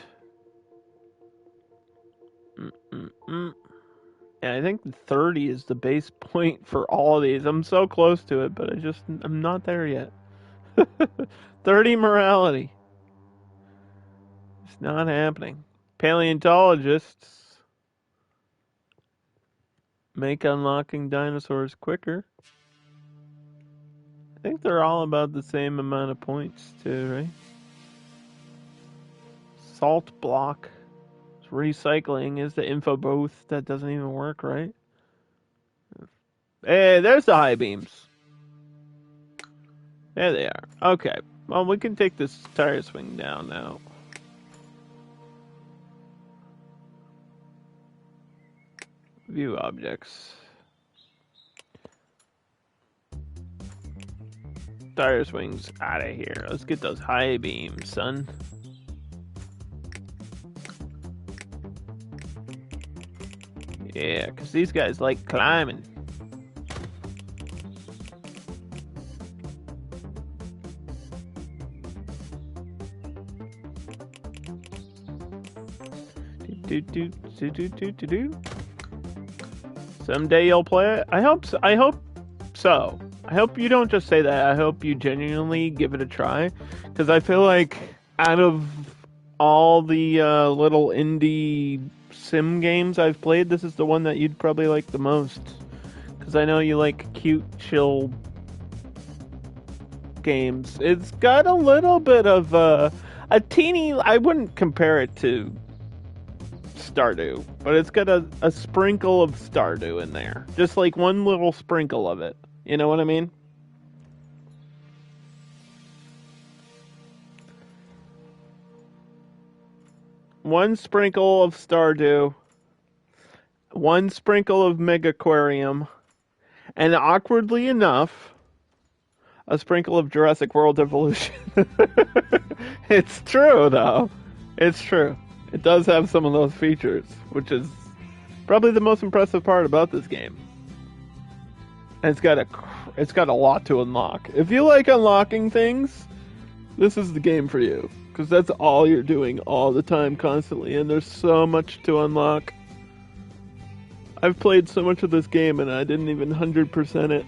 Yeah, I think 30 is the base point for all of these. I'm so close to it, but I'm not there yet. 30 morality. It's not happening. Paleontologists make unlocking dinosaurs quicker. I think they're all about the same amount of points too, right? Salt block. Recycling is the info booth that doesn't even work, right? Hey, there's the high beams. There they are. Okay. Well, we can take this tire swing down now. View objects. Tire swings out of here. Let's get those high beams, son. Yeah, because these guys like climbing. Someday you'll play it. I hope so. I hope you don't just say that. I hope you genuinely give it a try, because I feel like out of all the little indie sim games I've played, this is the one that you'd probably like the most. Because I know you like cute, chill games. It's got a little bit of a teeny. I wouldn't compare it to Stardew, but it's got a sprinkle of Stardew in there. Just like one little sprinkle of it. You know what I mean? One sprinkle of Stardew, one sprinkle of Megaquarium, and awkwardly enough, a sprinkle of Jurassic World Evolution. It's true, though. It's true. It does have some of those features, which is probably the most impressive part about this game. And it's got a lot to unlock. If you like unlocking things, this is the game for you, because that's all you're doing all the time, constantly, and there's so much to unlock. I've played so much of this game, and I didn't even 100% it.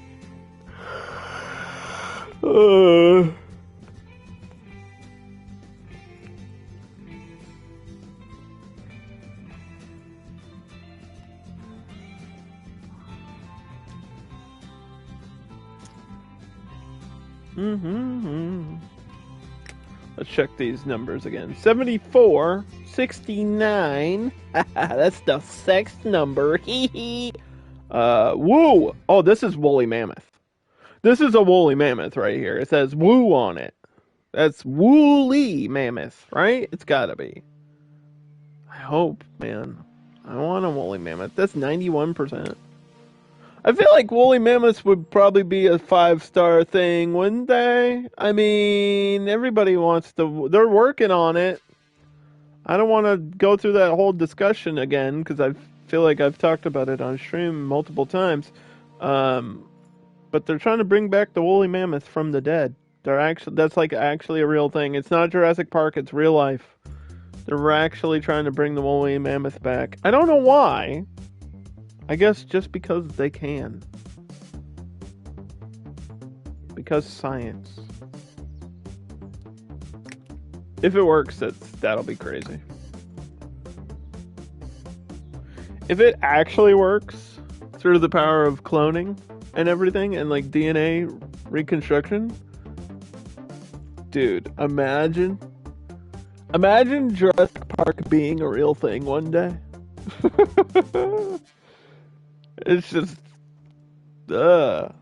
Let's check these numbers again. 74, 69. That's the sex number. Woo! Oh, this is woolly mammoth. This is a woolly mammoth right here. It says woo on it. That's woolly mammoth, right? It's gotta be. I hope, man. I want a woolly mammoth. That's 91%. I feel like woolly mammoths would probably be a 5-star thing, wouldn't they? I mean, everybody wants to. They're working on it. I don't want to go through that whole discussion again because I feel like I've talked about it on stream multiple times. But they're trying to bring back the woolly mammoth from the dead. That's like actually a real thing. It's not Jurassic Park. It's real life. They're actually trying to bring the woolly mammoth back. I don't know why. I guess just because they can. Because science. If it works, that'll be crazy. If it actually works through the power of cloning and everything and like DNA reconstruction, dude, imagine Jurassic Park being a real thing one day. It's just, that's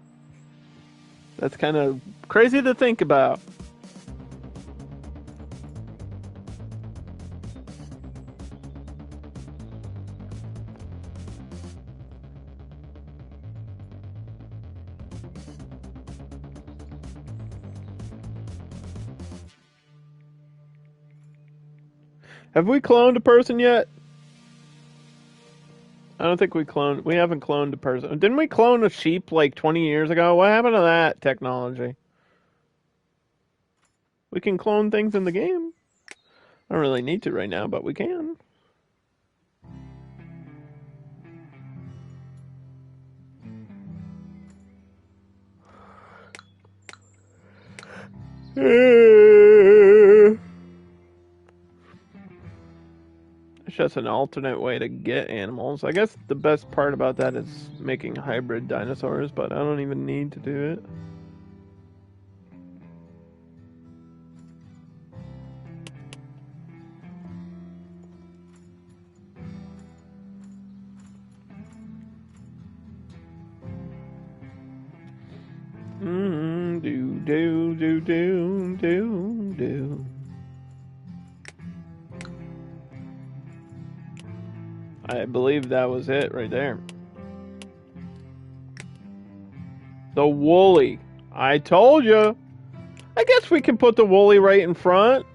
kind of crazy to think about. Have we cloned a person yet? I don't think we haven't cloned a person. Didn't we clone a sheep like 20 years ago? What happened to that technology? We can clone things in the game. I don't really need to right now, but we can. It's just an alternate way to get animals. I guess the best part about that is making hybrid dinosaurs, but I don't even need to do it. Do. I believe that was it right there. The woolly. I told you. I guess we can put the woolly right in front.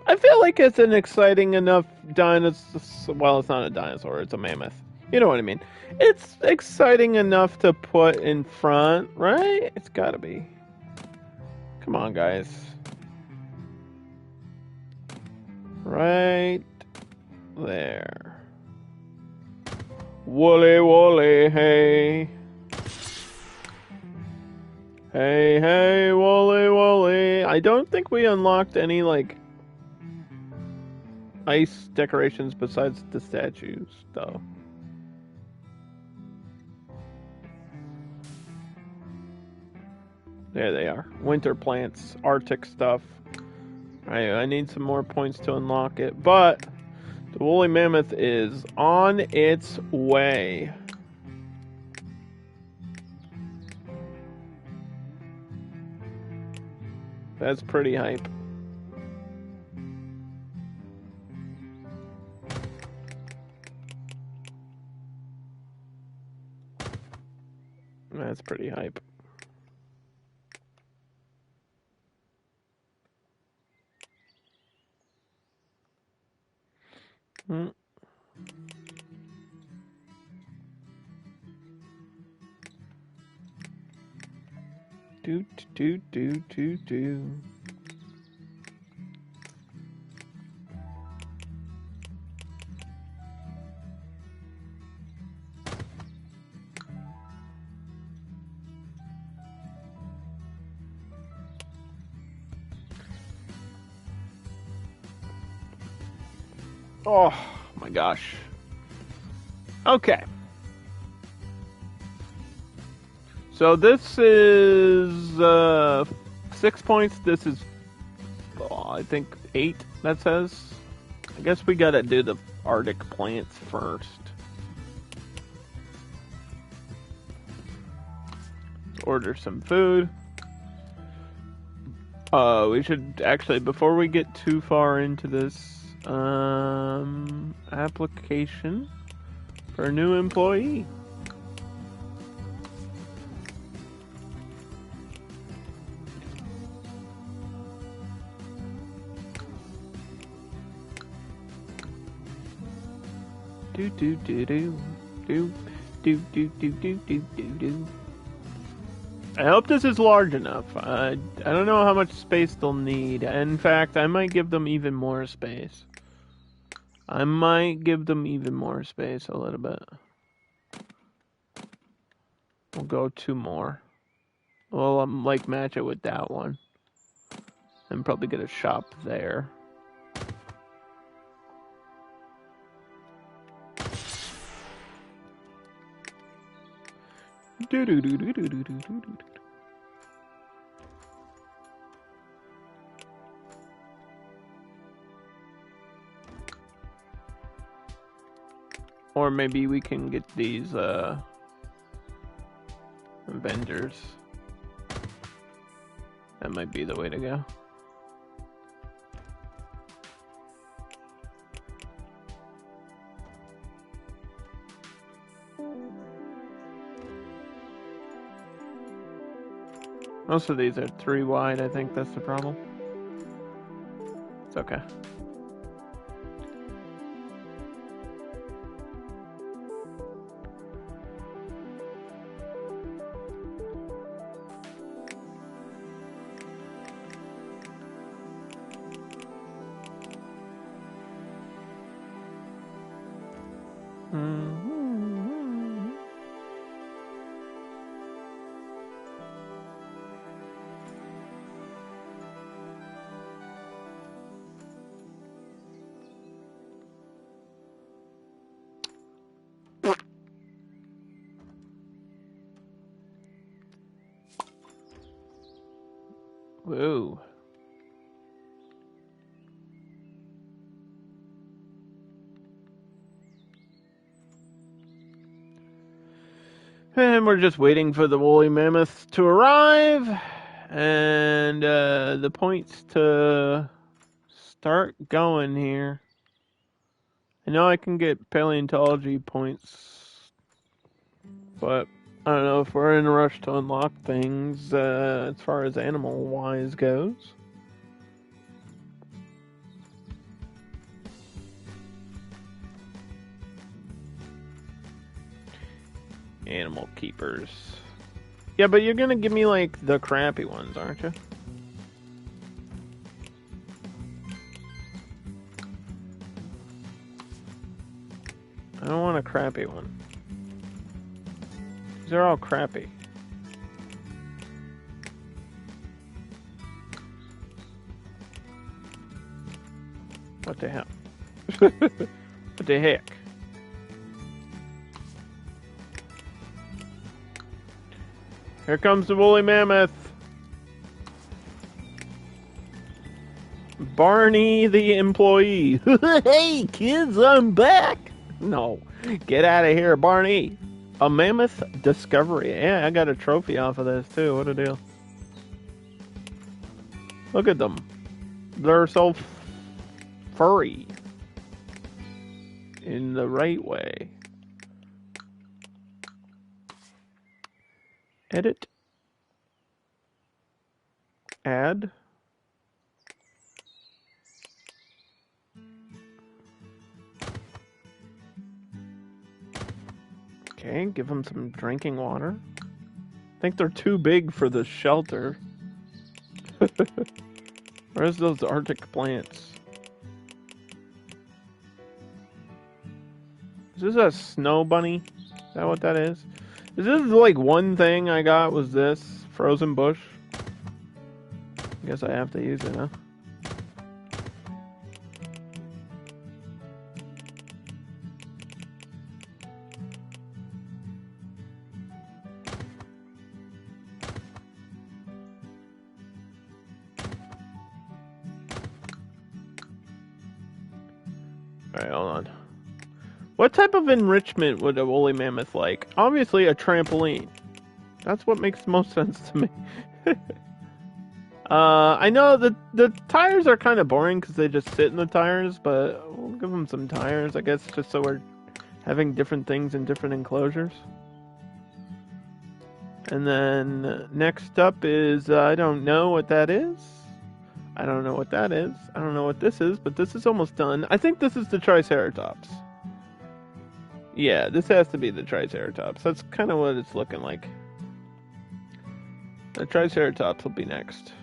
I feel like it's an exciting enough dinosaur. Well, it's not a dinosaur. It's a mammoth. You know what I mean. It's exciting enough to put in front, right? It's gotta be. Come on, guys. Right there. Woolly, woolly, hey. Hey, hey, woolly, woolly. I don't think we unlocked any, like, ice decorations besides the statues, though. There they are. Winter plants, Arctic stuff. I need some more points to unlock it, but the woolly mammoth is on its way. That's pretty hype. That's pretty hype. Hmm. Do do do do do. Oh my gosh. Okay. So this is 6 points. This is, I think, 8, that says. I guess we gotta do the Arctic plants first. Order some food. We should actually, before we get too far into this, application for a new employee. Do do do do do do do do do do do do. I hope this is large enough. I don't know how much space they'll need. In fact, I might give them even more space. I might give them even more space a little bit. We'll go 2 more. Well, like match it with that one. And probably get a shop there. Do do do do do do do do. Or maybe we can get these Avengers. That might be the way to go. Most of these are 3 wide, I think that's the problem. It's okay. Whoa. And we're just waiting for the woolly mammoth to arrive. And the points to start going here. I know I can get paleontology points, but I don't know if we're in a rush to unlock things as far as animal-wise goes. Animal keepers. Yeah, but you're gonna give me, like, the crappy ones, aren't you? I don't want a crappy one. These are all crappy. What the hell? What the heck? Here comes the woolly mammoth. Barney the employee. Hey kids, I'm back. No, get out of here, Barney. A mammoth discovery. Yeah, I got a trophy off of this too. What a deal. Look at them. They're so furry. In the right way. Edit. Add. Okay, give them some drinking water. I think they're too big for the shelter. Where's those Arctic plants? Is this a snow bunny? Is that what that is? Is this like one thing I got was this frozen bush? I guess I have to use it, huh? Alright, hold on. What type of enrichment would a woolly mammoth like? Obviously a trampoline. That's what makes most sense to me. I know that the tires are kind of boring because they just sit in the tires, but we'll give them some tires, I guess, just so we're having different things in different enclosures. And then next up is, I don't know what that is. I don't know what that is. I don't know what this is, but this is almost done. I think this is the Triceratops. Yeah, this has to be the Triceratops. That's kind of what it's looking like. The Triceratops will be next.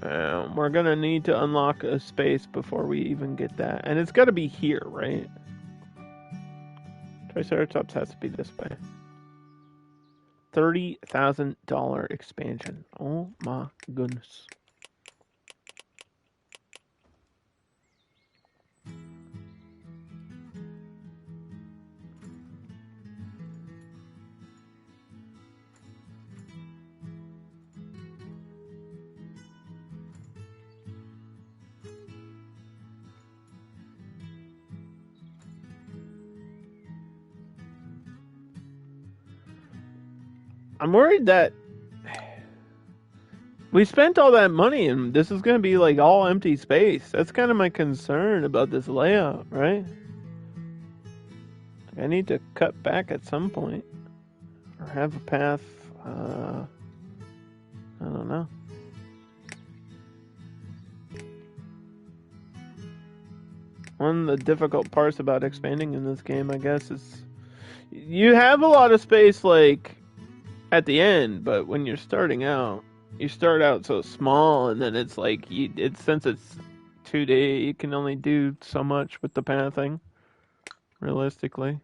We're gonna need to unlock a space before we even get that. And it's gotta be here, right? Triceratops has to be this way. $30,000 expansion. Oh my goodness. I'm worried that we spent all that money and this is going to be like all empty space. That's kind of my concern about this layout, right? I need to cut back at some point or have a path. I don't know. One of the difficult parts about expanding in this game, I guess, is you have a lot of space like at the end, but when you're starting out, you start out so small, and then it's like since it's 2D, you can only do so much with the pathing, realistically.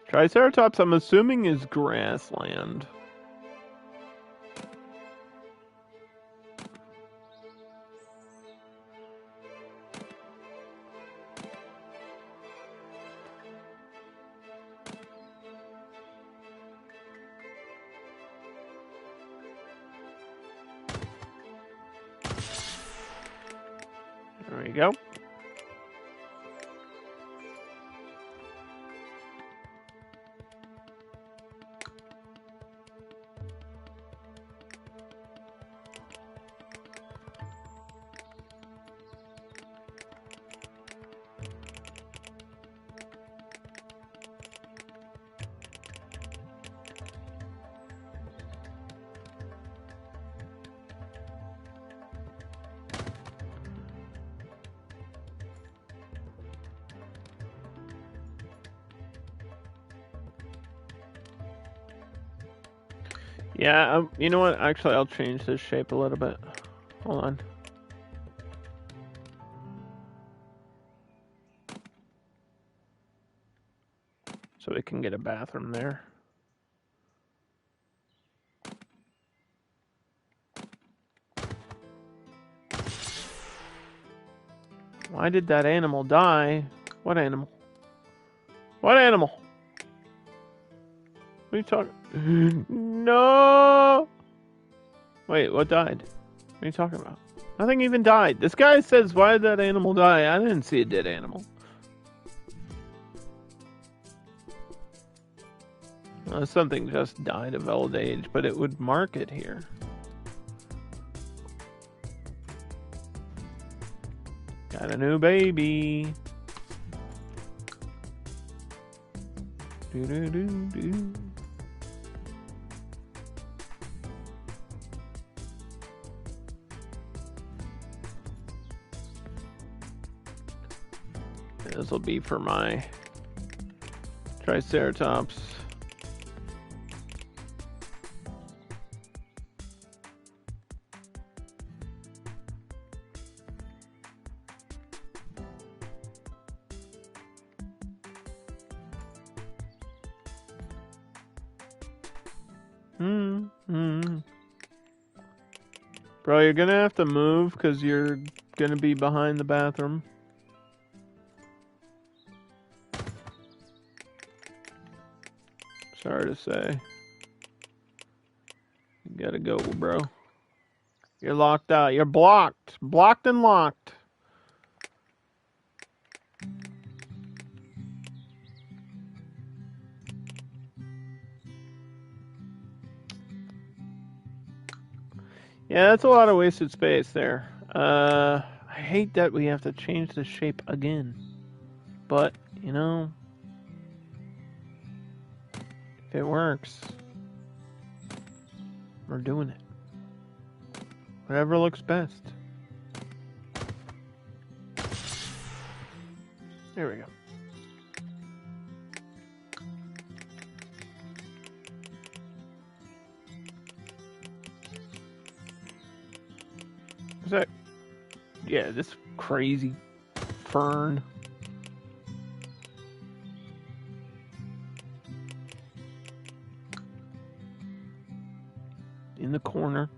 Triceratops, I'm assuming, is grassland. There we go. Yeah, you know what? Actually, I'll change this shape a little bit. Hold on. So we can get a bathroom there. Why did that animal die? What animal? What animal? What are you talking? No! Wait, what died? What are you talking about? Nothing even died. This guy says, why did that animal die? I didn't see a dead animal. Something just died of old age, but it would mark it here. Got a new baby. Do. This will be for my Triceratops. Bro, you're gonna have to move because you're gonna be behind the bathroom. Sorry to say. You gotta go, bro. You're locked out. You're blocked. Blocked and locked. Yeah, that's a lot of wasted space there. I hate that we have to change the shape again. But, you know, if it works, we're doing it. Whatever looks best. There we go. Is that? Yeah, this crazy fern. In the corner.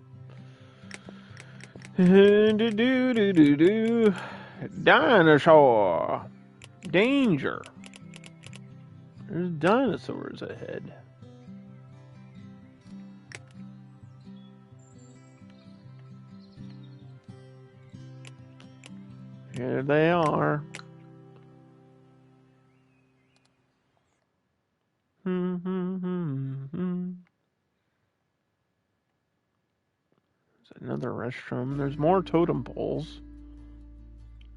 Dinosaur. Danger. There's dinosaurs ahead. Here they are. There's another restroom. There's more totem poles.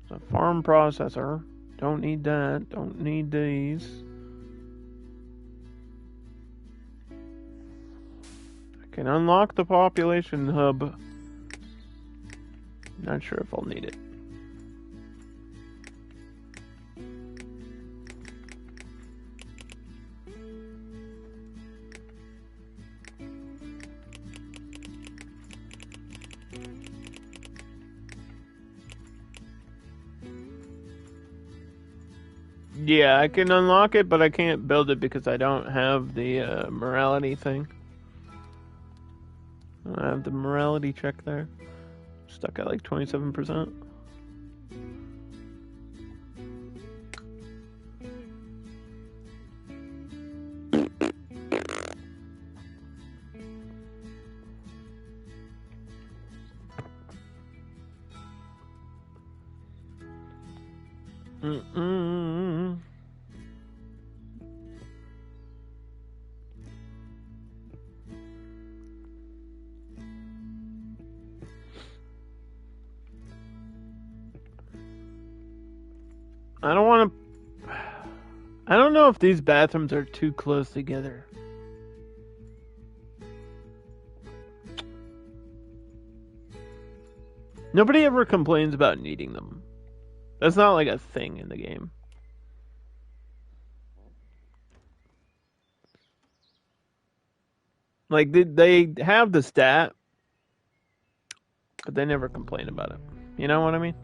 There's a farm processor. Don't need that. Don't need these. I can unlock the population hub. Not sure if I'll need it. Yeah, I can unlock it, but I can't build it because I don't have the morality thing. I have the morality check there. Stuck at like 27%. I don't know if these bathrooms are too close together. Nobody ever complains about needing them. That's not like a thing in the game. Like, they have the stat, but they never complain about it. You know what I mean?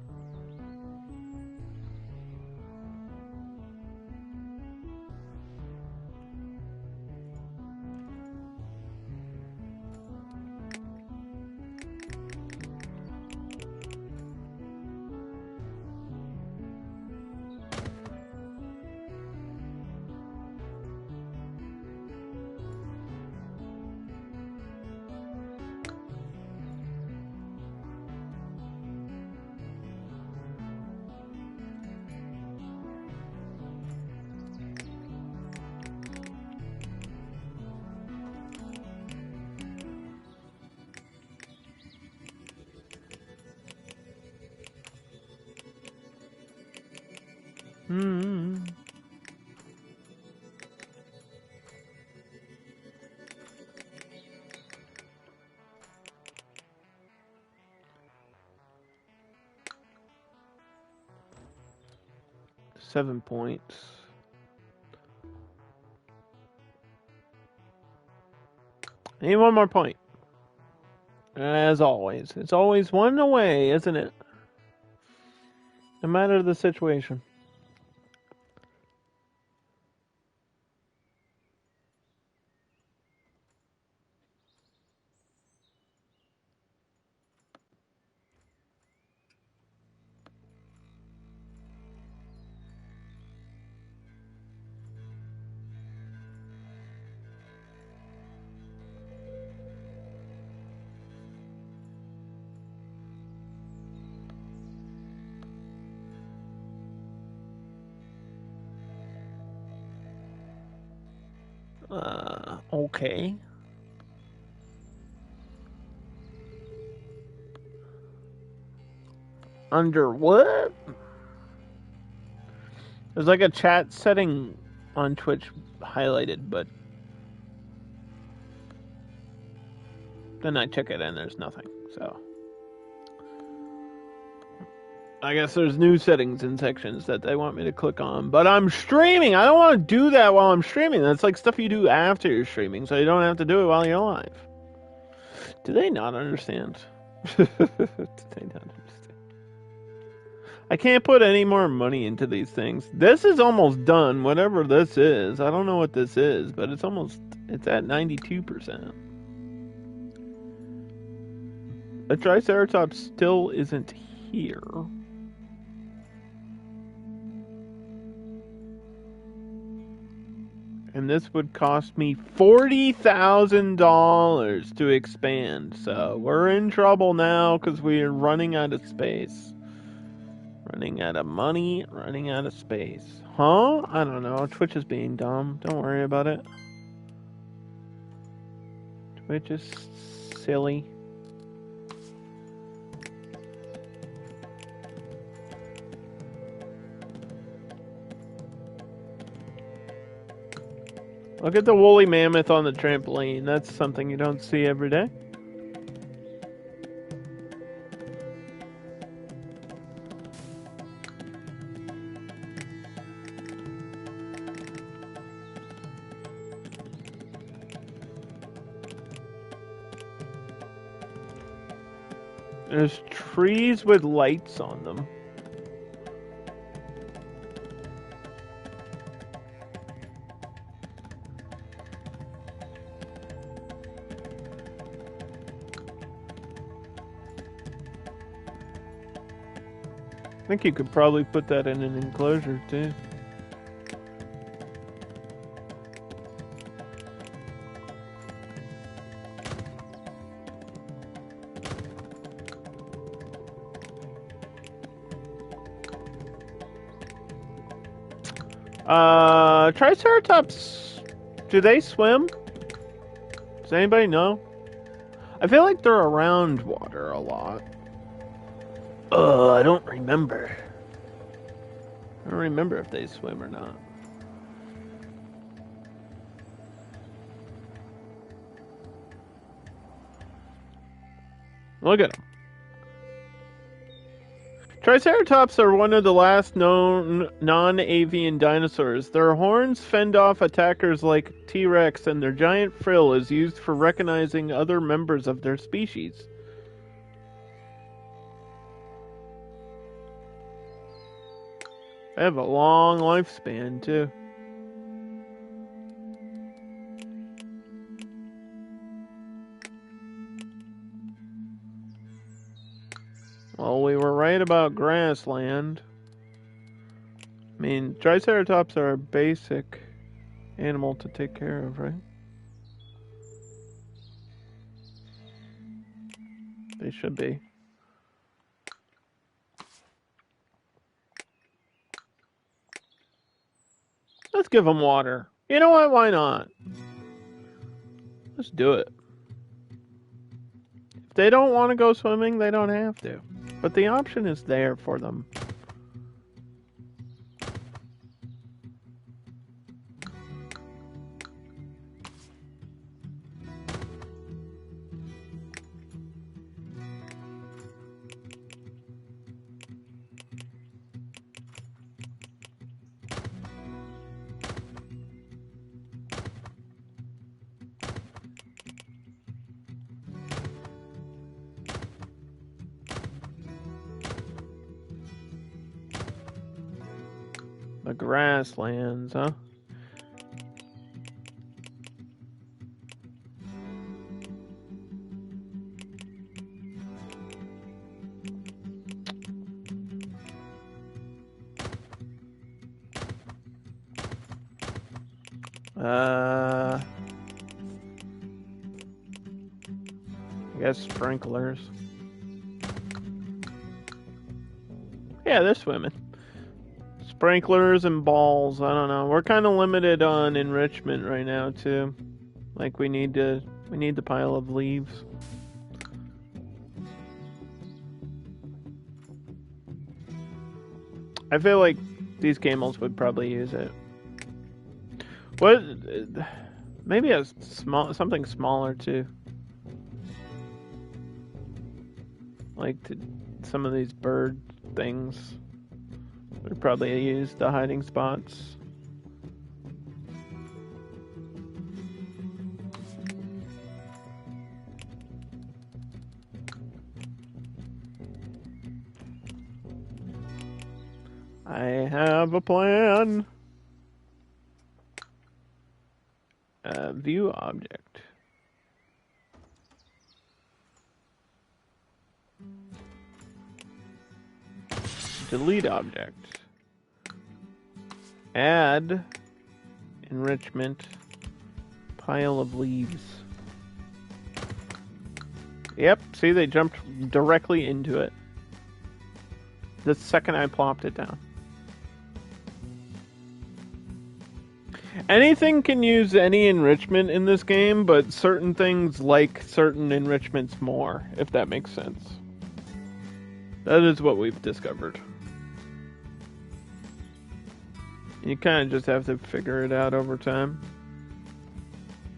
Hmm. Seven points. Need one more point. As always. It's always one away, isn't it? No matter the situation. Okay. Under what? There's like a chat setting on Twitch highlighted, but then I check it and there's nothing. So I guess there's new settings and sections that they want me to click on. But I'm streaming. I don't want to do that while I'm streaming. That's like stuff you do after you're streaming, so you don't have to do it while you're live. Do they not understand? Do they not understand? I can't put any more money into these things. This is almost done, whatever this is. I don't know what this is, but it's at 92%. The Triceratops still isn't here. And this would cost me $40,000 to expand. So we're in trouble now because we're running out of space. Running out of money, running out of space. Huh? I don't know. Twitch is being dumb. Don't worry about it. Twitch is silly. Look at the woolly mammoth on the trampoline. That's something you don't see every day. There's trees with lights on them. I think you could probably put that in an enclosure too. Triceratops, do they swim? Does anybody know? I feel like they're around water a lot. I don't remember. I don't remember if they swim or not. Look at them. Triceratops are one of the last known non-avian dinosaurs. Their horns fend off attackers like T-Rex, and their giant frill is used for recognizing other members of their species. They have a long lifespan, too. Well, we were right about grassland. I mean, Triceratops are a basic animal to take care of, right? They should be. Let's give them water. You know what? Why not? Let's do it. If they don't want to go swimming, they don't have to. But the option is there for them. The grasslands, huh? I guess sprinklers. Yeah, they're swimming. Sprinklers and balls. I don't know. We're kind of limited on enrichment right now too. Like we need the pile of leaves. I feel like these camels would probably use it. What? Maybe a something smaller too. Like some of these bird things would probably use the hiding spots. I have a plan. View object. Delete object. Add enrichment. Pile of leaves. Yep, see, they jumped directly into it. The second I plopped it down. Anything can use any enrichment in this game, but certain things like certain enrichments more, if that makes sense. That is what we've discovered. You kind of just have to figure it out over time.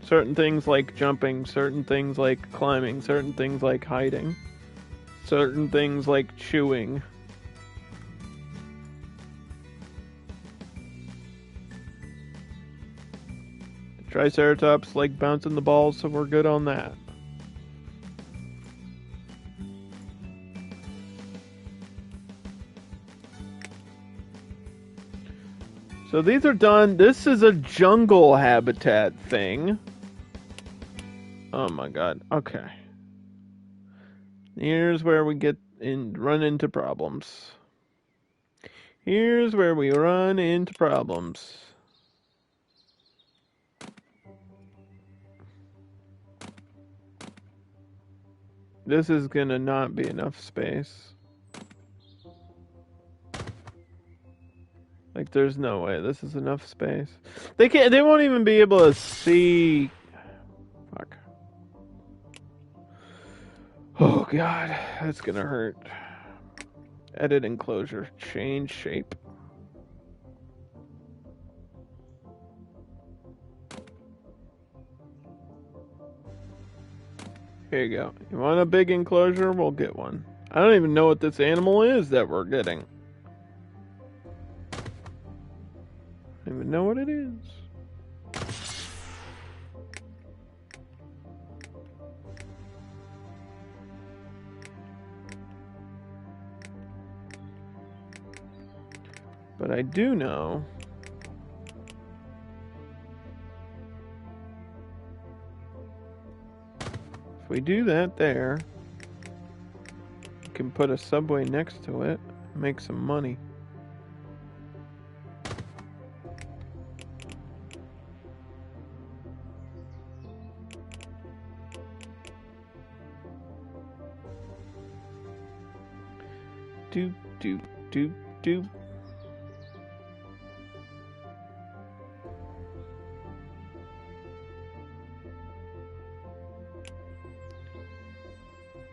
Certain things like jumping, certain things like climbing, certain things like hiding, certain things like chewing. Triceratops like bouncing the balls, so we're good on that. So these are done. This is a jungle habitat thing. Oh my god. Okay. Here's where we run into problems. Here's where we run into problems. This is gonna not be enough space. Like, there's no way this is enough space. They won't even be able to see. Fuck. Oh god, that's gonna hurt. Edit enclosure, change shape. Here you go. You want a big enclosure? We'll get one. I don't even know what this animal is that we're getting. I don't even know what it is. But I do know if we do that there, we can put a subway next to it, make some money. Doop, doop, doop, doop.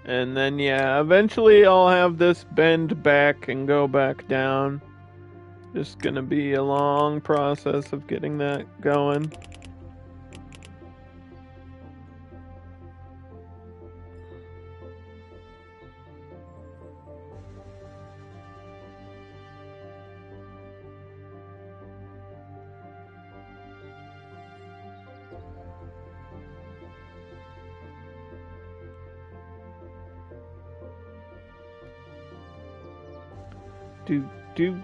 And then, yeah, eventually I'll have this bend back and go back down. Just gonna be a long process of getting that going. Do.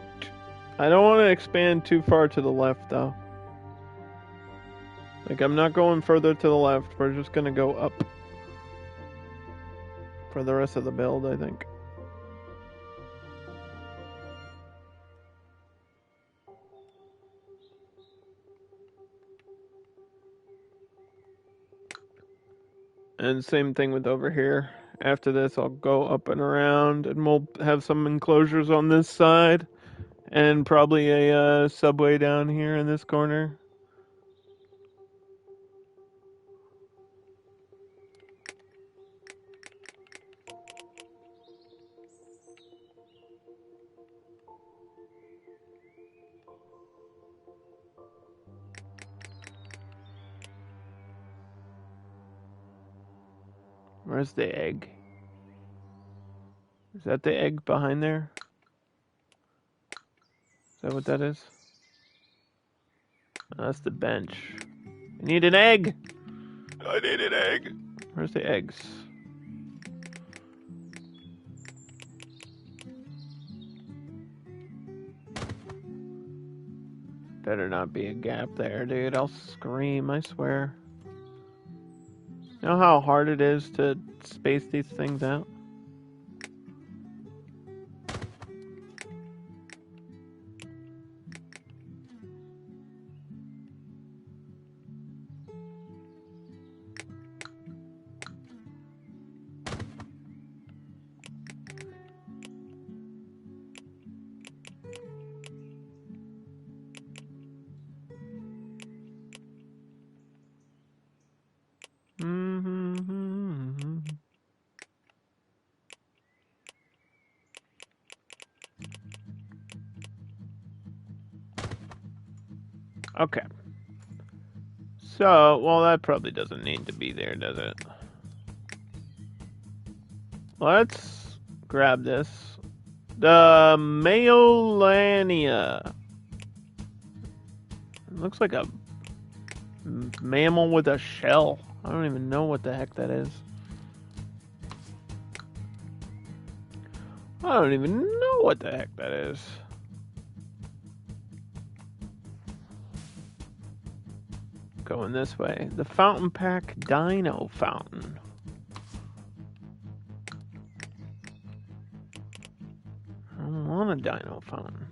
I don't want to expand too far to the left, though. Like, I'm not going further to the left. We're just going to go up for the rest of the build, I think. And same thing with over here. After this, I'll go up and around, and we'll have some enclosures on this side, and probably a subway down here in this corner. Where's the egg? Is that the egg behind there? Is that what that is? Oh, that's the bench. I need an egg! I need an egg! Where's the eggs? Better not be a gap there, dude. I'll scream, I swear. You know how hard it is to space these things out? Okay. So, well, that probably doesn't need to be there, does it? Let's grab this. The Maolania. It looks like a mammal with a shell. I don't even know what the heck that is. I don't even know what the heck that is. Going this way. The Fountain Pack Dino Fountain. I don't want a dino fountain.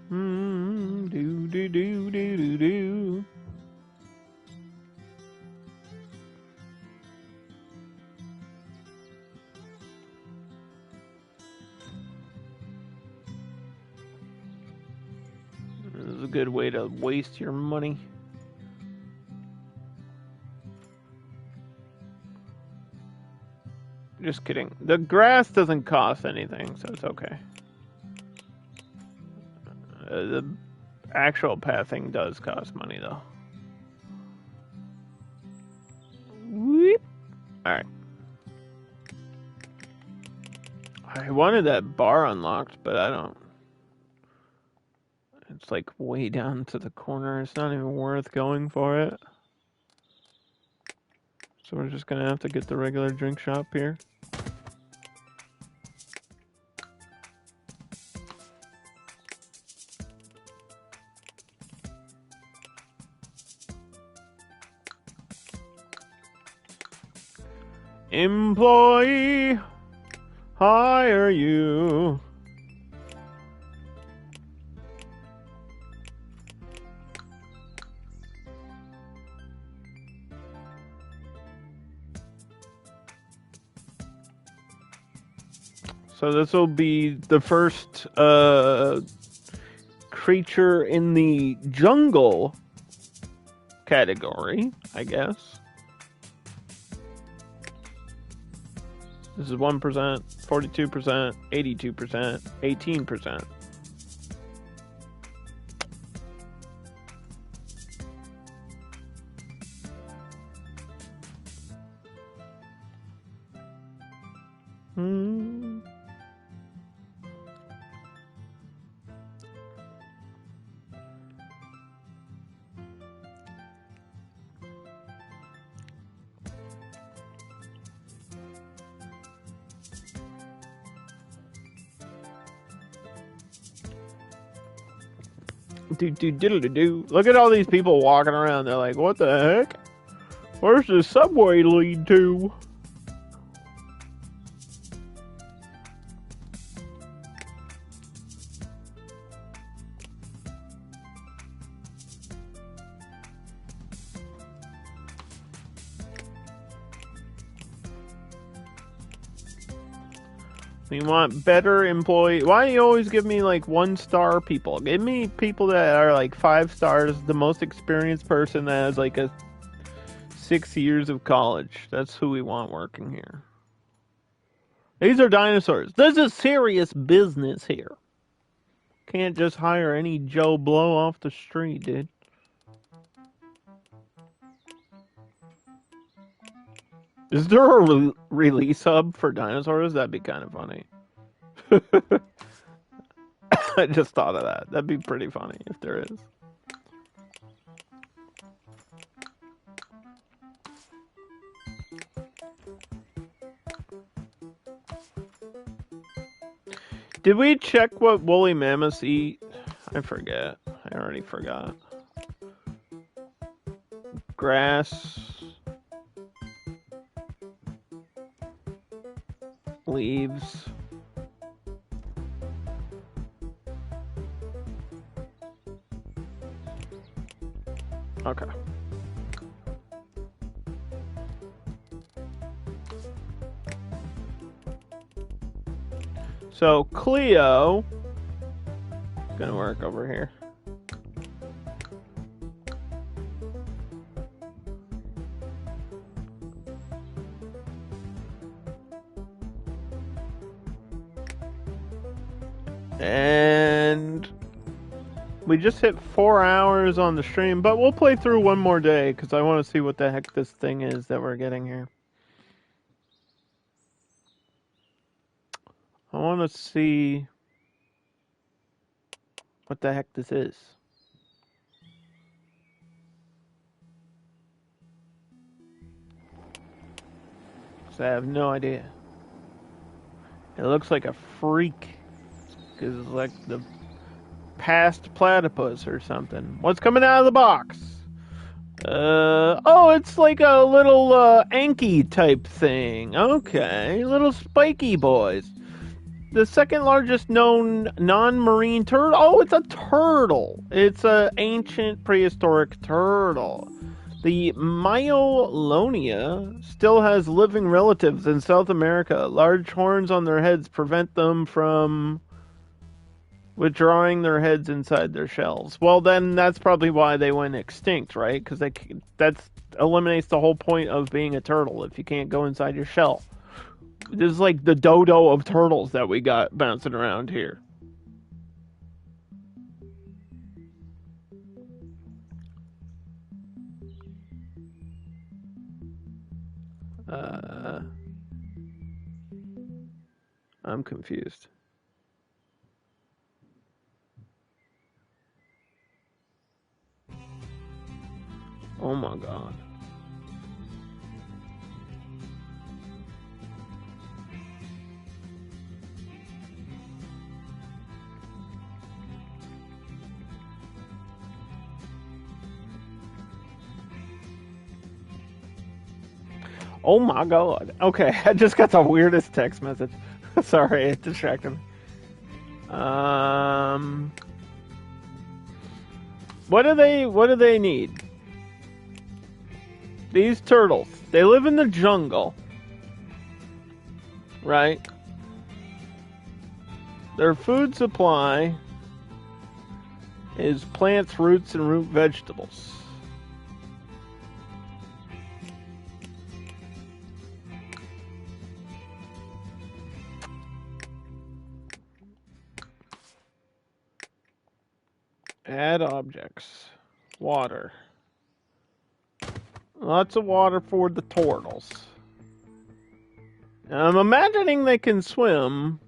Do do do do do do. This is a good way to waste your money. Just kidding. The grass doesn't cost anything, so it's okay. The actual pathing does cost money, though. Whoop. Alright. I wanted that bar unlocked, but I don't. It's like way down to the corner. It's not even worth going for it. So we're just gonna have to get the regular drink shop here. Employee, hire you. So this will be the first creature in the jungle category, I guess. This is 1%, 42%, 82%, 18%. Do. Look at all these people walking around. They're like, what the heck? Where's the subway lead to? We want better employee. Why do you always give me like 1-star people? Give me people that are like 5 stars, the most experienced person that has like 6 years of college. That's who we want working here. These are dinosaurs. There's a serious business here. Can't just hire any Joe Blow off the street, dude. Is there a release hub for dinosaurs? That'd be kind of funny. I just thought of that. That'd be pretty funny if there is. Did we check what woolly mammoths eat? I forget. I already forgot. Grass. Leaves. Okay. So Cleo is gonna work over here. And we just hit 4 hours on the stream, but we'll play through one more day because I want to see what the heck this thing is that we're getting here. I want to see what the heck this is. So I have no idea. It looks like a freak. Because it's like the past platypus or something. What's coming out of the box? Oh, it's like a little Anki type thing. Okay, little spiky boys. The second largest known non-marine turtle. Oh, it's a turtle. It's an ancient prehistoric turtle. The Myolonia still has living relatives in South America. Large horns on their heads prevent them from withdrawing their heads inside their shells. Well, then that's probably why they went extinct, right? Because that eliminates the whole point of being a turtle if you can't go inside your shell. This is like the dodo of turtles that we got bouncing around here. I'm confused. Oh my god. Oh my god. Okay, I just got the weirdest text message. Sorry, it distracted me. What do they need? These turtles, they live in the jungle, right? Their food supply is plants, roots, and root vegetables. Add objects. Water. Lots of water for the turtles. I'm imagining they can swim.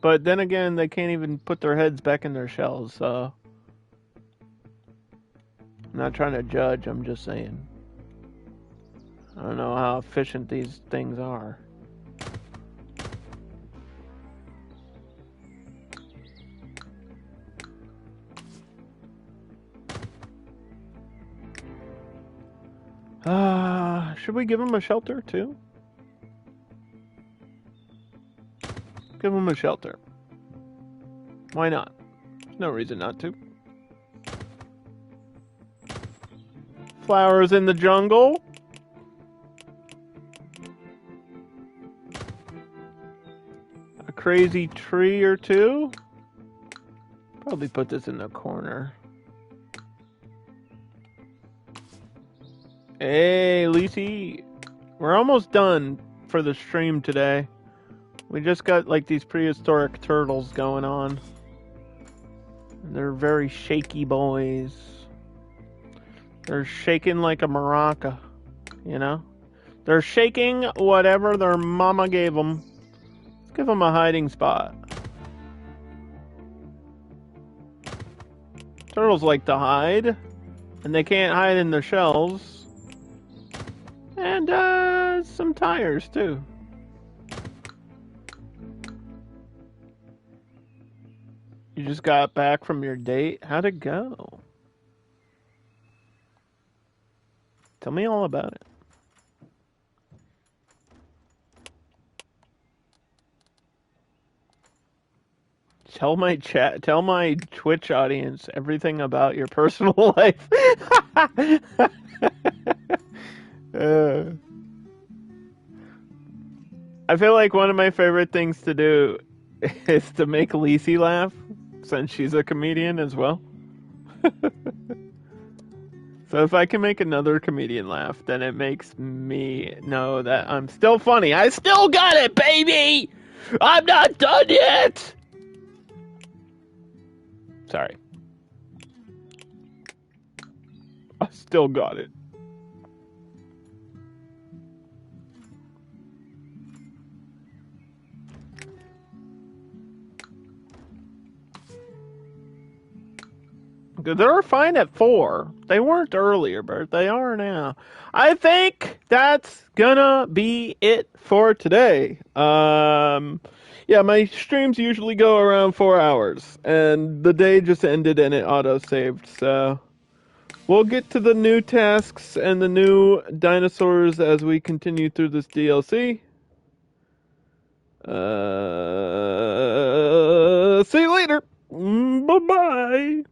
But then again, they can't even put their heads back in their shells, so... I'm not trying to judge, I'm just saying. I don't know how efficient these things are. Should we give them a shelter too? Give them a shelter. Why not? There's no reason not to. Flowers in the jungle. A crazy tree or two. Probably put this in the corner. Hey, Lisi. We're almost done for the stream today. We just got like these prehistoric turtles going on. And they're very shaky boys. They're shaking like a maraca, you know? They're shaking whatever their mama gave them. Let's give them a hiding spot. Turtles like to hide. And they can't hide in their shells. And, some tires, too. You just got back from your date? How'd it go? Tell me all about it. Tell my Twitch audience everything about your personal life. I feel like one of my favorite things to do is to make Lisi laugh, since she's a comedian as well. So if I can make another comedian laugh, then it makes me know that I'm still funny. I still got it, baby! I'm not done yet! Sorry. I still got it. They're fine at 4. They weren't earlier, but they are now. I think that's gonna be it for today. Yeah, my streams usually go around 4 hours, and the day just ended and it auto-saved, so... We'll get to the new tasks and the new dinosaurs as we continue through this DLC. See you later! Bye-bye!